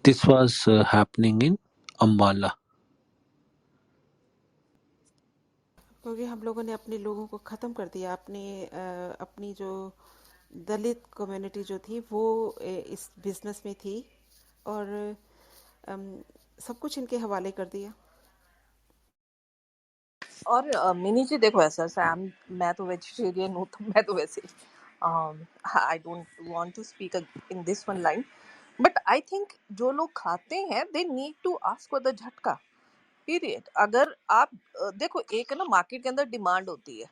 This was happening in Ambala. क्योंकि हम लोगों ने अपने लोगों को ख़त्म कर दिया। अपनी जो दलित कम्युनिटी जो थी वो इस बिजनेस में थी, और अम, सब कुछ इनके हवाले कर दिया। और मिनी जी देखो, ऐसा सैम, मैं तो वेजिटेरियन हूँ, तो मैं तो वैसे I don't want to speak in this one line, but I think जो लोग खाते हैं they need to ask for the jhatka, period. अगर आप देखो, एक है ना, मार्केट के अंदर डिमांड होती है,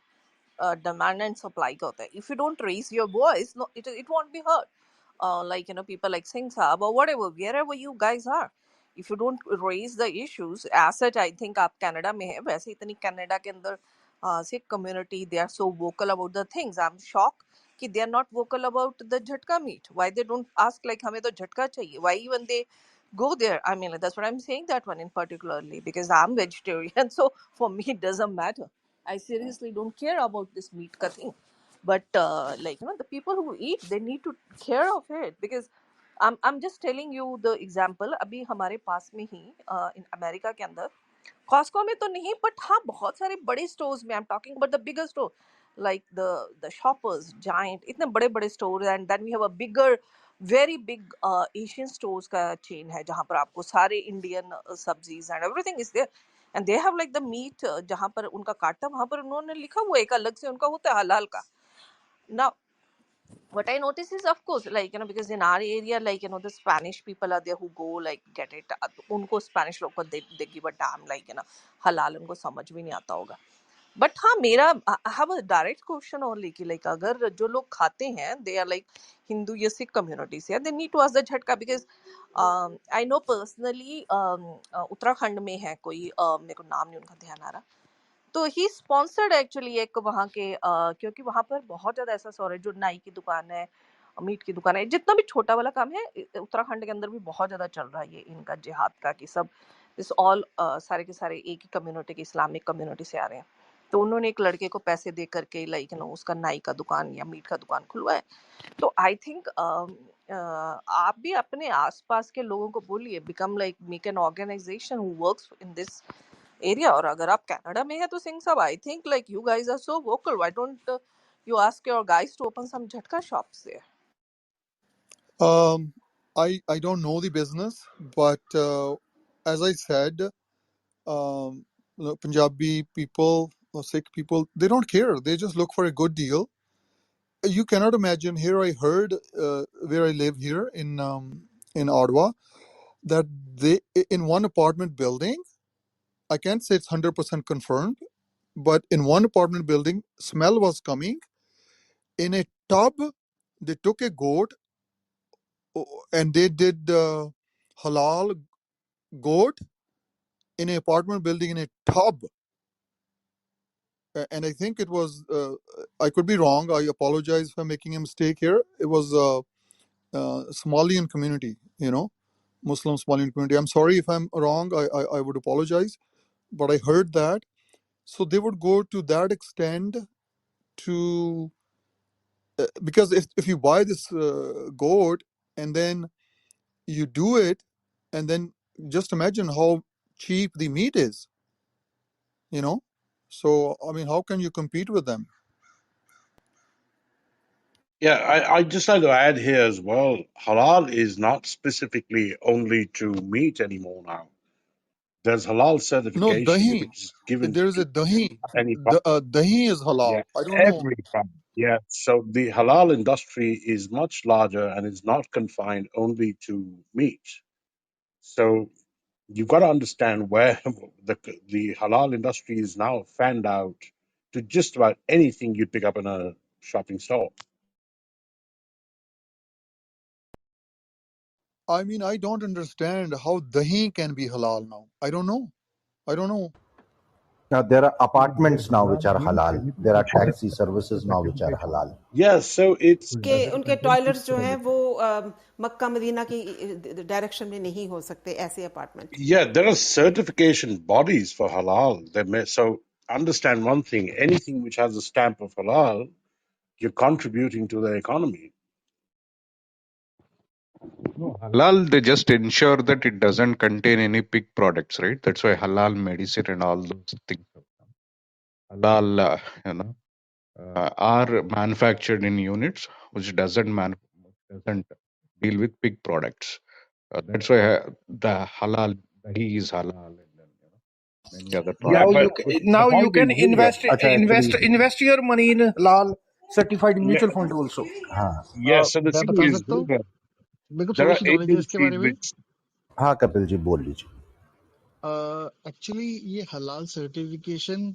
demand and supply का होता है. If you don't raise your voice, no, it won't be heard. Like, people like Singh Saab or whatever, wherever you guys are, if you don't raise the issues as such, I think आप Canada में है, वैसे इतनी Canada के अंदर Sikh community, they are so vocal about the things. I'm shocked कि they are not vocal about the jhatka meat. Why they don't ask like हमें तो झटका चाहिए? Why even they go there? I mean, that's what I'm saying, that one in particularly, because I'm vegetarian, so for me it doesn't matter. I seriously don't care about this meat cutting. But like, the people who eat, they need to care of it, because I'm just telling you the example. अभी हमारे पास में ही in America के अंदर Costco में तो नहीं, but हाँ बहुत सारे बड़े स्टोर्स में, I am talking about the bigger store, like the shoppers giant, इतने बड़े बड़े store, and then we have a bigger, very big Asian stores का चेन है, जहाँ पर आपको सारे इंडियन सब्जीज and everything is there, and they have like the meat, जहाँ पर उनका काटा, वहाँ पर उन्होंने लिखा हुआ एक अलग से उनका होता है हलाल का। Now what I notice is, of course, like, because in our area, like, the Spanish people are there who go like get it, उनको Spanish लोग को they give a damn, like, halal उनको समझ भी नहीं आता होगा। बट हाँ, मेरा I have a direct question only कि लाइक अगर जो लोग खाते हैं दे आर लाइक हिंदू या सिख कम्युनिटी से, they need to ask the jhatka, because I know personally Uttarakhand में है कोई, मेरे को नाम नहीं उनका ध्यान आ रहा, तो ही स्पॉन्सर्ड एक्चुअली एक वहाँ के, क्योंकि वहाँ पर बहुत ज्यादा ऐसा सॉरी, जो नाई की दुकान है, मीट की दुकान है, जितना भी छोटा वाला काम है, उत्तराखंड के अंदर भी बहुत ज्यादा चल रहा है ये इनका जिहाद का, कि सब दिस ऑल सारे के सारे एक ही कम्युनिटी के, इस्लामिक कम्युनिटी से आ रहे हैं। तो उन्होंने एक लड़के को पैसे दे करके लाइक उसका नाई का दुकान या मीट का दुकान खुलवाया। तो आई थिंक आप भी अपने आसपास के लोगों को बोलिए, become like make an organization who works in this area. और अगर आप कनाडा में है तो Singh Sahab, I think like you guys are so vocal, why don't you ask your guys to open some jhatka shops there? Um, I don't know the business, but as I said, Punjabi people or Sikh people, they don't care. They just look for a good deal. You cannot imagine. Here, I heard where I live here in Ottawa, that they in one apartment building. I can't say it's 100% confirmed, but in one apartment building, smell was coming. In a tub, they took a goat and they did halal goat in an apartment building in a tub. And I think it was, I could be wrong. I apologize for making a mistake here. It was Somalian community, Muslim Somalian community. I'm sorry if I'm wrong. I would apologize. But I heard that. So they would go to that extent to, because if you buy this goat and then you do it, and then just imagine how cheap the meat is, So, I mean, how can you compete with them? Yeah, I just like to add here as well. Halal is not specifically only to meat anymore now. There's halal No, certification dahi. which is given There is a to dahi. any product. Dahi is Yeah, halal. I don't know. every product. Yeah, so the halal industry is much larger and is not confined only to meat. So you've got to understand where the halal industry is now fanned out to just about anything you'd pick up in a shopping store. I mean, I don't understand how dahi can be halal now. I don't know. I don't know. Now there are So their apartments now which halal are means halal. anything There are which has taxi services now which are certification. halal. Yeah, so it's So it के doesn't उनके contain pig toilets जो हैं product. वो Mecca Medina की direction में नहीं हो सकते ऐसे apartment. yeah, there are certification bodies for halal. So understand one thing: anything which has a stamp of halal, you're contributing to the economy. No, halal, they just ensure that it doesn't contain any pig products, right? That's why halal medicine and all those things have come. Halal, are manufactured in units which doesn't deal with pig products. That's why the halal, dahi is halal, and then many other Yeah, products. but the Now you point can is this. अच्छा actually invest your money in halal certified Yeah, mutual fund also. हाँ yeah. So the मैं thing बता is सकता हूँ, this. मेरे को There थोड़ी are C knowledge है इसके agencies बारे में. which, हाँ कपिल जी बोल लीजिए. एक्चुअली ये हलाल सर्टिफिकेशन,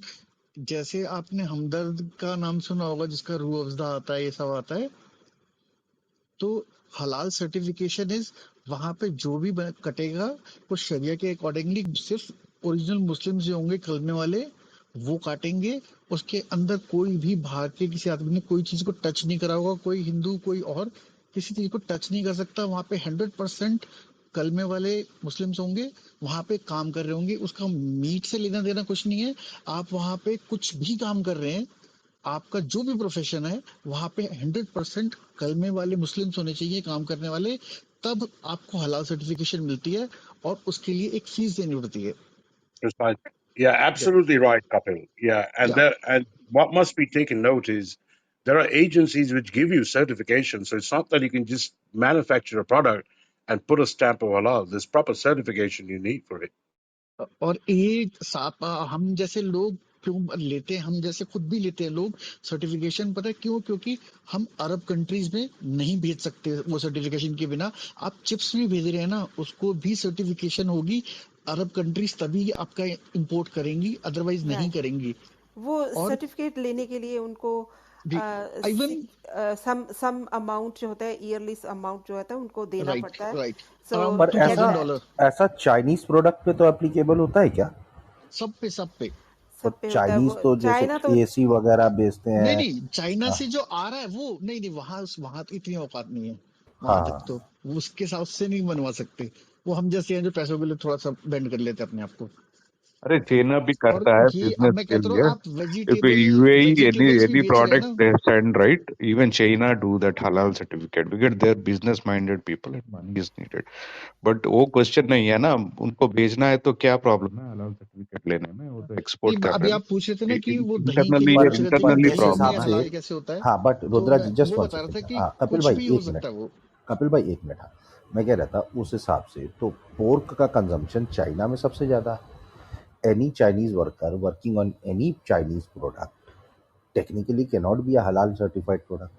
जैसे आपने हमदर्द का नाम सुना होगा जिसका रूह अफ़ज़ा आता है, ये सब आता है, तो हलाल सर्टिफिकेशन इज वहां पे जो भी कटेगा वो शरिया के अकॉर्डिंगली सिर्फ ओरिजिनल मुस्लिम जो होंगे कलमे वाले वो काटेंगे. उसके अंदर कोई भी बाहर के किसी आदमी ने कोई चीज को टच नहीं करा होगा, कोई हिंदू कोई और किसी चीज को टच नहीं कर सकता. वहां पे 100% कलमे वाले मुस्लिम्स होंगे, वहां पे काम कर रहे होंगे. उसका मीट से लेना देना कुछ नहीं है. आप वहां पे कुछ भी काम कर रहे हैं, आपका जो भी प्रोफेशन है, वहां पे 100% कलमे वाले मुस्लिम्स होने चाहिए काम करने वाले, तब आपको हलाल सर्टिफिकेशन मिलती है और उसके लिए एक फीस देनी पड़ती है. precisely, yeah, absolutely right, Kapil. Yeah, या and what must be taken note is there are agencies which give you certification. So it's not that you can just manufacture a product and put a stamp of halal. There's proper certification you need for it. और एक साथ हम जैसे लोग क्यों लेते हैं, हम जैसे खुद भी लेते हैं लोग सर्टिफिकेशन. पता है क्यों? क्योंकि हम अरब कंट्रीज में नहीं भेज सकते वो सर्टिफिकेशन के बिना. आप चिप्स भी भेज रहे हैं ना, उसको भी सर्टिफिकेशन होगी. अरब कंट्रीज तभी आपका इंपोर्ट करेंगी, अदरवाइज नहीं राइट, करेंगी. वो और सर्टिफिकेट लेने के लिए उनको इवन सम अमाउंट जो होता है, ईयरली अमाउंट जो होता है उनको देना राइट पड़ता है. राइट सो अराउंड पर टू गेट ऐसा दैट $2000 ऐसा चाइनीज प्रोडक्ट पे तो एप्लीकेबल होता है क्या? सब पे. तो सब पे होता है. चाइनीज वो तो जैसे चाइना तो एसी वगैरह बेचते नहीं हैं. नहीं, चाइना हाँ से जो आ रहा है वो नहीं नहीं, वहां वहां तो इतनी औकात नहीं है. वहां तक हाँ. तो वो उसके हिसाब से नहीं बनवा सकते. वो हम जैसे हैं जो पैसों के लिए थोड़ा सा बेंड कर लेते हैं अपने आप को. अरे चाइना भी और करता है ये अब बिजनेस मैं के कहता लिए. हूँ आप If UAE वेजिटेबल्स भी any बेच रहे हैं product ना. they send, right, even China do that halal certificate because they're business minded people and money is needed. But वो क्वेश्चन नहीं है ना, उनको भेजना है तो क्या प्रॉब्लम है हलाल सर्टिफिकेट लेने में, वो तो नहीं, एक्सपोर्ट कर अभी रहे आप पूछ रहे थे ना हैं. कि वो दही के लिए इंटरनली पूछ रहे थे कि पर इंटरनली जिस दही में हिसाब प्रॉब्लम है. से, हलाल कैसे होता है. हाँ बट तो रुद्रा मैं जी जस्ट वो वन बता रहा सेकेंड. था कि हाँ कपिल कुछ भाई भी हो एक मिनट. सकता है वो. कपिल भाई एक मिनट. हाँ मैं कह रहा था उस हिसाब से तो पोर्क का कंजम्पशन चाइना में सबसे ज्यादा है. Any Chinese worker working on any Chinese product technically can not be a हलाल सर्टिफाइड प्रोडक्ट.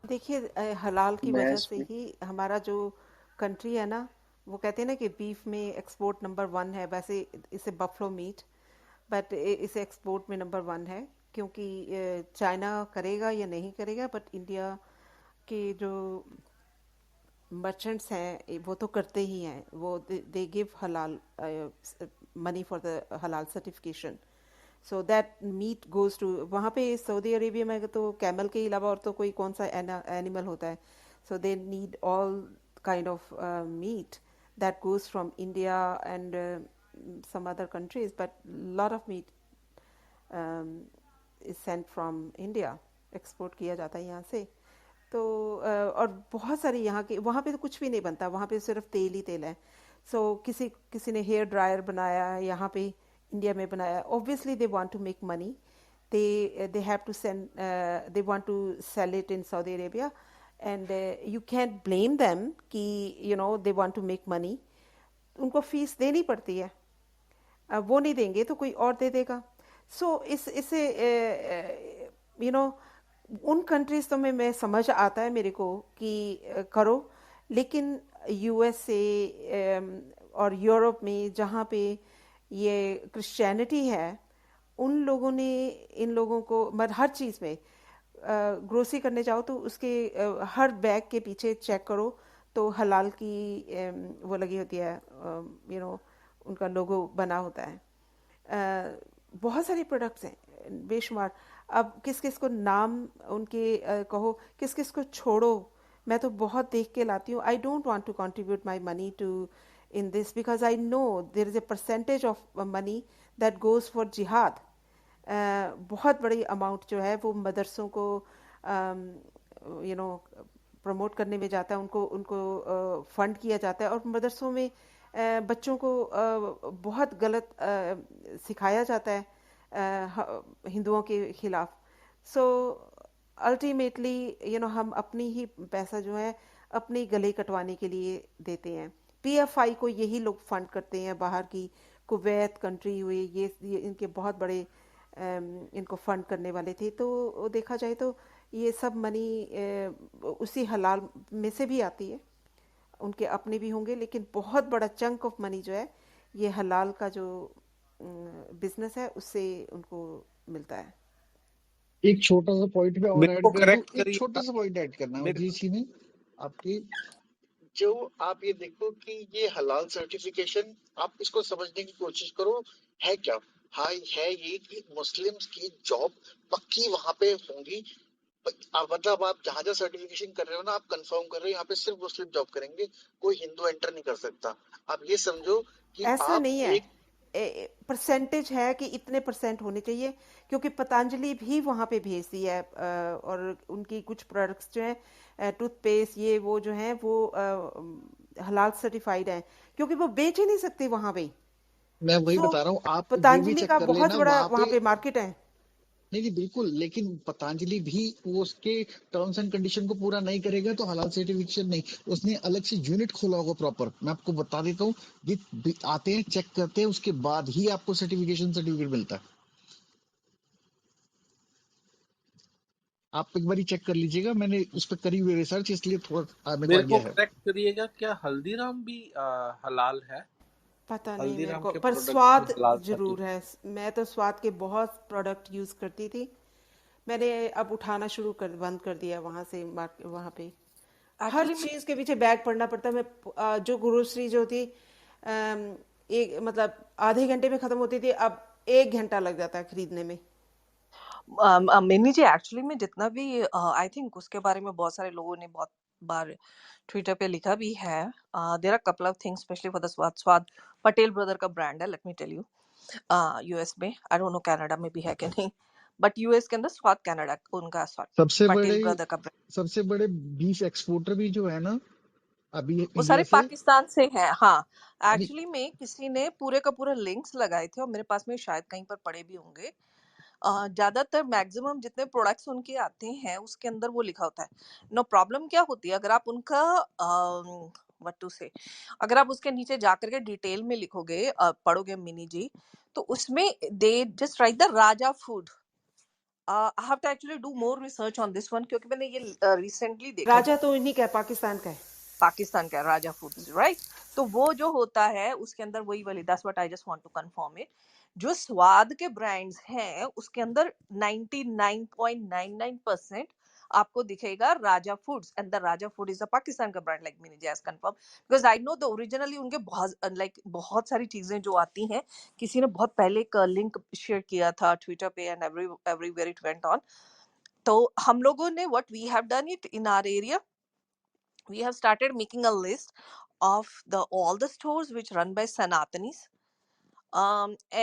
देखिए हलाल की मैं वजह से इसमें ही हमारा जो कंट्री है ना, वो कहते हैं ना कि बीफ में एक्सपोर्ट नंबर 1 है. वैसे इसे बफलो मीट, बट इसे एक्सपोर्ट में नंबर 1 है. क्योंकि चाइना करेगा या नहीं करेगा, बट इंडिया के जो मर्चेंट्स हैं वो तो करते ही हैं. वो they give halal money for the halal certification. So that meat goes to, वहाँ पे सऊदी अरेबिया में तो कैमल के अलावा और तो कोई कौन सा एनिमल होता है. So they need all kind of meat that goes from India and some other countries, but lot of meat is sent from India, export किया जाता है यहाँ से. तो और बहुत सारे यहाँ के, वहाँ पे तो कुछ भी नहीं बनता, वहाँ पे सिर्फ तेल ही तेल है. सो किसी ने हेयर ड्रायर बनाया, यहाँ पे इंडिया में बनाया. Obviously they want to make money. they have to send, they want to sell it in Saudi Arabia, and you can't blame them कि they want to make money. उनको fees देनी पड़ती है. वो नहीं देंगे तो कोई और दे देगा. सो इससे उन कंट्रीज तो में मैं समझ आता है मेरे को कि करो, लेकिन यूएसए और यूरोप में जहाँ पे ये क्रिश्चियनिटी है, उन लोगों ने इन लोगों को, मतलब हर चीज़ में ग्रोसरी करने जाओ तो उसके हर बैग के पीछे चेक करो तो हलाल की वो लगी होती है, उनका लोगो बना होता है। बहुत सारे प्रोडक्ट्स हैं बेशुमार। अब किस किस को नाम उनके कहो, किस किस को छोड़ो। मैं तो बहुत देख के लाती हूँ। I don't want to contribute my money to in this because I know there is a percentage of money that goes for jihad. बहुत बड़ी अमाउंट जो है वो मदरसों को प्रमोट करने में जाता है, उनको उनको फंड किया जाता है। और मदरसों में बच्चों को बहुत गलत सिखाया जाता है हिंदुओं के खिलाफ। सो अल्टीमेटली हम अपनी ही पैसा जो है अपने गले कटवाने के लिए देते हैं। पीएफआई को यही लोग फंड करते हैं, बाहर की कुवैत कंट्री हुई, ये इनके बहुत बड़े इनको फंड करने वाले थे। तो देखा जाए तो ये सब मनी उसी हलाल में से भी आती है, उनके अपने भी होंगे, लेकिन बहुत बड़ा चंक ऑफ मनी जो है ये हलाल का जो बिजनेस है उससे उनको मिलता है। एक छोटा सा पॉइंट में और मेरे ऐड को कर दूं, करेक्ट एक करिए। छोटा सा पॉइंट ऐड करना है मेरे जी सी में आपकी। जो आप ये देखो कि ये हलाल सर्टिफिकेशन, आप इसको समझने की कोशिश करो है क्या। हाँ, है ये कि मुस्लिम्स की जॉब पक्की वहां पे होंगी। मतलब आप जहां जहां सर्टिफिकेशन कर रहे हो ना, आप कंफर्म कर रहे हो यहाँ पे सिर्फ मुस्लिम जॉब करेंगे, कोई हिंदू एंटर नहीं कर सकता। आप ये समझो कि ऐसा आप नहीं है, एक परसेंटेज है कि इतने परसेंट होने चाहिए, क्योंकि पतंजलि भी वहाँ पे भेजती है और उनकी कुछ प्रोडक्ट्स जो हैं टूथपेस्ट ये वो जो हैं वो हलाल सर्टिफाइड हैं, क्योंकि वो बेच ही नहीं सकते वहाँ पे। मैं वही सो बता रहा हूँ, आप ये भी पतंजलि चेक का कर बहुत लेना बड़ा वहां वहाँ पे। पे मार्केट है। नहीं नहीं बिल्कुल, लेकिन पतंजलि भी वो उसके टर्म्स एंड कंडीशन को पूरा नहीं करेगा तो हलाल सर्टिफिकेशन नहीं। उसने अलग से यूनिट खोला होगा प्रॉपर। मैं आपको बता देता हूँ, ये आते हैं चेक करते हैं, उसके बाद ही आपको सर्टिफिकेट मिलता है। आप एक बार चेक कर लीजिएगा, मैंने उस पर करी हुई रिसर्च, इसलिए थोड़ा मेरे को मेरे को आइडिया है। करेक्ट करिएगा, क्या हल्दीराम भी हलाल है? पता नहीं मेरे हल्दीराम को, के पर प्रोडक्ट्स भी स्वाद हलाल जरूर है। मैं तो स्वाद के बहुत प्रोडक्ट यूज करती थी। मैंने अब उठाना बंद कर दिया वहां से, वहां पे हर एक्चुअली में चीज के पीछे बैग पड़ना पड़ता है। मैं जो ग्रोसरी जो थी एक मतलब आधे घंटे में खत्म होती थी, अब 1 घंटा लग जाता है खरीदने में। मिनी जी, एक्चुअली में जितना भी आई थिंक उसके बारे में बहुत सारे लोगों ने बहुत बार ट्विटर पे लिखा भी है। There are couple of things specially for the Swad. Swad Patel brother का ब्रांड है, let me tell you. US में, आई डोंट नो कनाडा में भी है कि नहीं, बट यूएस के अंदर स्वाद कनाडा उनका स्वाद सबसे पटेल बड़े ब्रदर का ब्रांड। सबसे बड़े बीफ एक्सपोर्टर भी जो है ना अभी वो इंडिया सारे से, पाकिस्तान से हैं। हाँ, नहीं एक्चुअली में किसी ने पूरे का पूरा लिंक्स लगाए थे और मेरे पास में शायद कहीं पर पड़े भी होंगे। ज्यादातर मैक्सिमम जितने प्रोडक्ट्स उनके आते हैं उसके अंदर वो लिखा होता है। नो प्रॉब्लम क्या होती है, अगर आप उनका व्हाट टू से, अगर आप उसके नीचे जाकर के डिटेल में लिखोगे, पढ़ोगे मिनी जी, तो उसमें they just write the Raja food. I have to actually do more research on this one, क्योंकि मैंने ये रिसेंटली देखा राजा तो इन्हीं का है, पाकिस्तान का है। पाकिस्तान का राजा फूड्स, राइट। तो वो जो होता है उसके अंदर वही वाली, that's what I just want to confirm it. जो स्वाद के ब्रांड्स हैं उसके अंदर 99.99% आपको दिखेगा Raja Foods, and the Raja food is a Pakistan का ब्रांड, लाइक मैंने just confirm, because I know the originally उनके बहुत लाइक बहुत सारी चीजें जो आती हैं। किसी ने बहुत पहले एक लिंक शेयर किया था ट्विटर पे, and everywhere it went on. तो हम लोगों ने what we have done it in our area, we have started making a list of the all the stores which run by Sanatanis,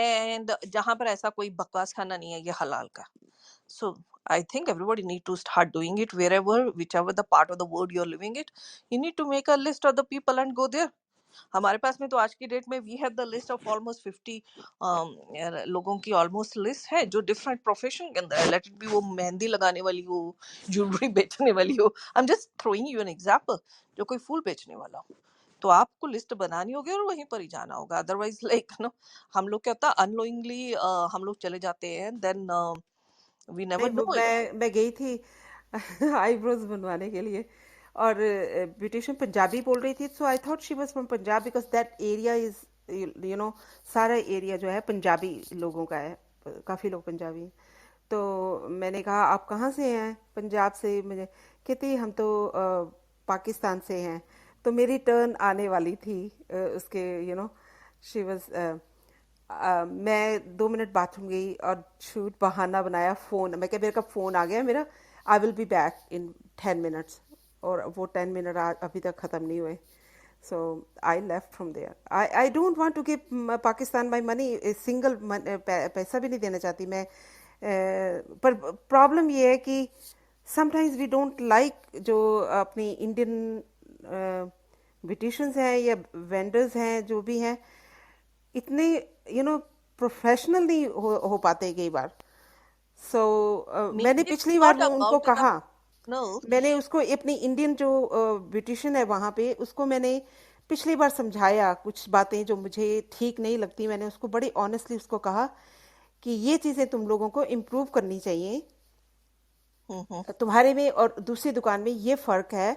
and जहां पर ऐसा कोई बकवास खाना नहीं है ये हलाल का। So I think everybody need to start doing it wherever, whichever the part of the world you're living it. You need to make a list of the people and go there. हमारे पास में तो आज की date में we have the list of almost 50 लोगों की almost list है जो डिफरेंट प्रोफेशन के अंदर है। लेट इट बी वो मेहंदी लगाने वाली हो, ज्वेलरी बेचने वाली हो, आई am just throwing you an example, जो कोई फूल बेचने वाला हो। तो आपको लिस्ट बनानी होगी और वहीं पर ही जाना होगा। अदरवाइज लाइक नो, हम लोग क्या होता है अनलोइंगली हम लोग चले जाते हैं, देन वी नेवर नहीं, नो इट। मैं गई थी आईब्रोज बनवाने के लिए, और ब्यूटिशियन पंजाबी बोल रही थी। So I thought she was from Punjab because that area is सारा एरिया जो है पंजाबी लोगों का है, काफ़ी लोग पंजाबी हैं। तो मैंने कहा आप कहाँ से हैं? पंजाब से। मुझे कहती हम तो पाकिस्तान से हैं। तो मेरी टर्न आने वाली थी उसके शी वाज मैं 2 मिनट बाथरूम गई और शूट बहाना बनाया फ़ोन। मैं क्या मेरे का फ़ोन आ गया मेरा, I will be back in 10 minutes. और वो 10 मिनट अभी तक ख़त्म नहीं हुए। So I left from there. I don't want to give Pakistan my money, single पैसा भी नहीं देना चाहती मैं। पर प्रॉब्लम ये है कि समटाइम्स वी डोंट लाइक जो अपनी इंडियन ब्यूटिशियंस हैं या वेंडर्स हैं जो भी हैं, इतने प्रोफेशनल नहीं हो पाते कई बार। सो मैंने Maybe it's पिछली बार not वो उनको about the कहा, professional. मैंने उसको अपनी इंडियन जो ब्यूटिशियन है वहाँ पे उसको मैंने पिछली बार समझाया कुछ बातें जो मुझे ठीक नहीं लगती। मैंने उसको बड़ी ऑनेस्टली उसको कहा कि ये चीज़ें तुम लोगों को इम्प्रूव करनी चाहिए, तुम्हारे में और दूसरी दुकान में ये फ़र्क है।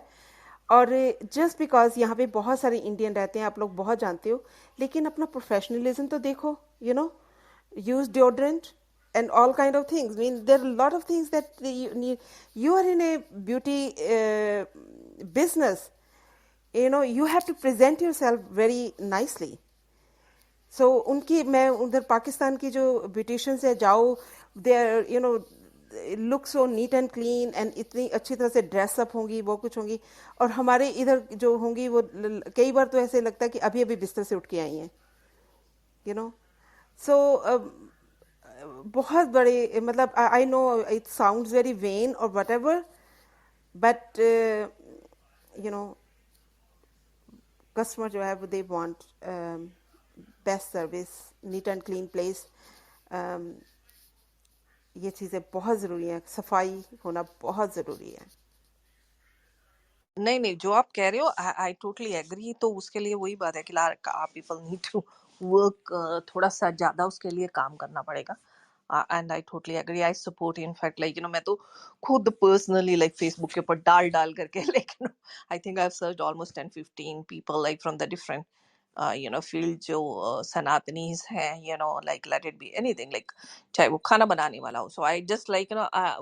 और जस्ट बिकॉज यहाँ पे बहुत सारे इंडियन रहते हैं, आप लोग बहुत जानते हो, लेकिन अपना प्रोफेशनलिज्म तो देखो। Use deodorant and all kind of things. I mean, there are a lot of things that you need. You are in a beauty business. You have to present yourself very nicely. So उनकी मैं उधर पाकिस्तान की जो beauticians है, जाओ, they are look so neat and clean and इतनी अच्छी तरह से ड्रेसअप होंगी, वो कुछ होंगी। और हमारे इधर जो होंगी वो कई बार तो ऐसे लगता है कि अभी अभी बिस्तर से उठ के आई हैं। सो बहुत बड़े, मतलब I know it sounds very vain और whatever, but no customer जो है वो they want best service, neat and clean place. ये चीज़ें बहुत ज़रूरी हैं, सफाई होना बहुत ज़रूरी है। नहीं नहीं, जो आप कह रहे हो आई टोटली एग्री। तो उसके लिए वही बात है कि पीपल नीड टू वर्क, थोड़ा सा ज्यादा उसके लिए काम करना पड़ेगा। And I totally agree, I support. In fact like मैं तो खुद पर्सनली लाइक फेसबुक के ऊपर डाल डाल करके लेकिन I think I have searched almost 10-15 people like from the different field जो सनातनीज हैं, like let it be anything, like चाहे वो खाना बनाने वाला हो। So I just like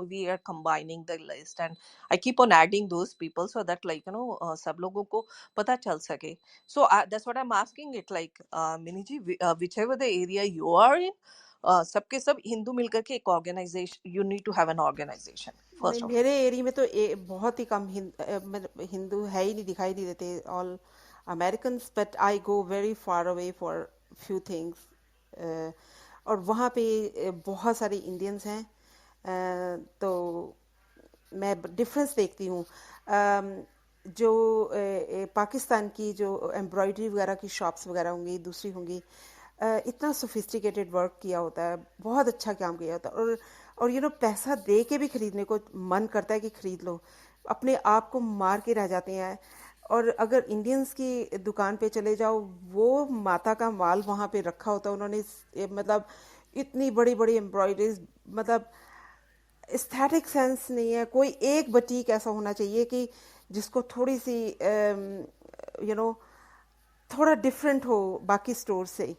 we are combining the list and I keep on adding those people so that like सब लोगों को पता चल सके. So that's what I'm asking it like Mini ji, whichever the area you are in, सबके सब हिंदू मिलकर के एक organisation, you need to have an organization नहीं, first of all. मेरे एरिया में तो बहुत ही कम मतलब हिंदू है ही नहीं, दिखाई नहीं देते, all Americans. But I go very far away for few things. और वहाँ पे बहुत सारे इंडियंस हैं। तो मैं डिफरेंस देखती हूँ। जो पाकिस्तान की जो एम्ब्रॉयडरी वगैरह की शॉप्स वगैरह होंगी, दूसरी होंगी, इतना सोफिस्टिकेटेड वर्क किया होता है, बहुत अच्छा काम किया होता है। और पैसा दे के भी खरीदने को मन करता है कि खरीद लो, अपने आप को मार के रह जाते हैं। और अगर इंडियंस की दुकान पे चले जाओ, वो माता का माल वहाँ पे रखा होता है उन्होंने, मतलब इतनी बड़ी बड़ी एम्ब्रॉयडरीज, मतलब एस्थेटिक सेंस नहीं है। कोई एक बटीक ऐसा होना चाहिए कि जिसको थोड़ी सी थोड़ा डिफरेंट हो बाकी स्टोर से।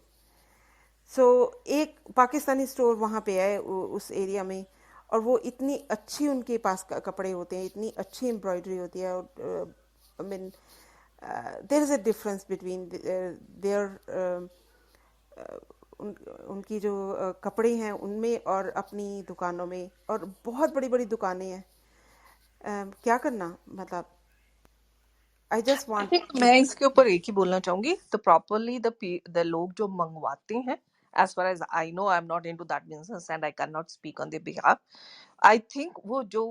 सो एक पाकिस्तानी स्टोर वहाँ पे है उस एरिया में, और वो इतनी अच्छी उनके पास कपड़े होते हैं, इतनी अच्छी एम्ब्रॉयडरी होती है। और I mean there is a difference between there उनकी जो कपड़े हैं उनमें और अपनी दुकानों में। और बहुत बड़ी बड़ी दुकानें हैं। क्या करना, मतलब I just I want think मैं इसके ऊपर एक ही बोलना चाहूंगी, तो प्रॉपरली द लोग जो मंगवाते हैं, as far as I know, I'm not into that business and I cannot speak on their behalf. I think वो जो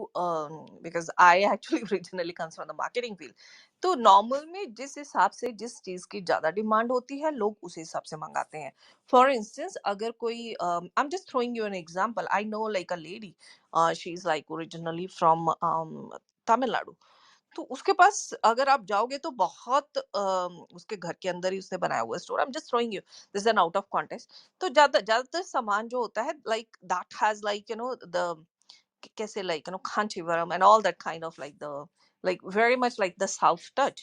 because I actually originally comes from the marketing field, तो नॉर्मल में जिस हिसाब से जिस चीज की ज्यादा डिमांड होती है लोग उस हिसाब से मंगाते हैं। फॉर इंस्टेंस अगर कोई आई am just throwing you an example, I know like a lady, she is like originally from Tamil Nadu. तो उसके पास अगर आप जाओगे तो बहुत उसके घर के अंदर ही उसने बनाया हुआ store. I am just throwing you this and out of context. तो ज्यादातर सामान जो होता है like that has like the कैसे like Kanchivaram and all that kind of like the like very much like the south touch,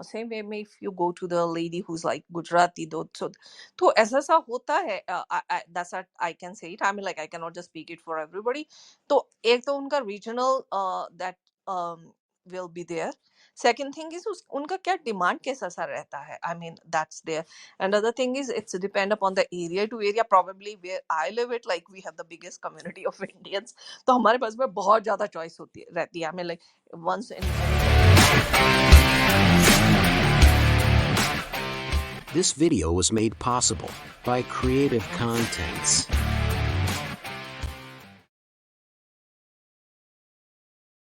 Same way में if you go to the lady who's like Gujarati तो ऐसा सा होता है that's what I can say it. I mean like I cannot just speak it for everybody. तो एक तो उनका regional that will be there. Second thing is उनका क्या demand कैसा सा रहता है. I mean that's there. Another thing is it's depend upon the area to area. Probably where I live it like we have the biggest community of Indians. तो हमारे पास में बहुत ज़्यादा choice रहती है. I mean like once in This video was made possible by Creative Contents.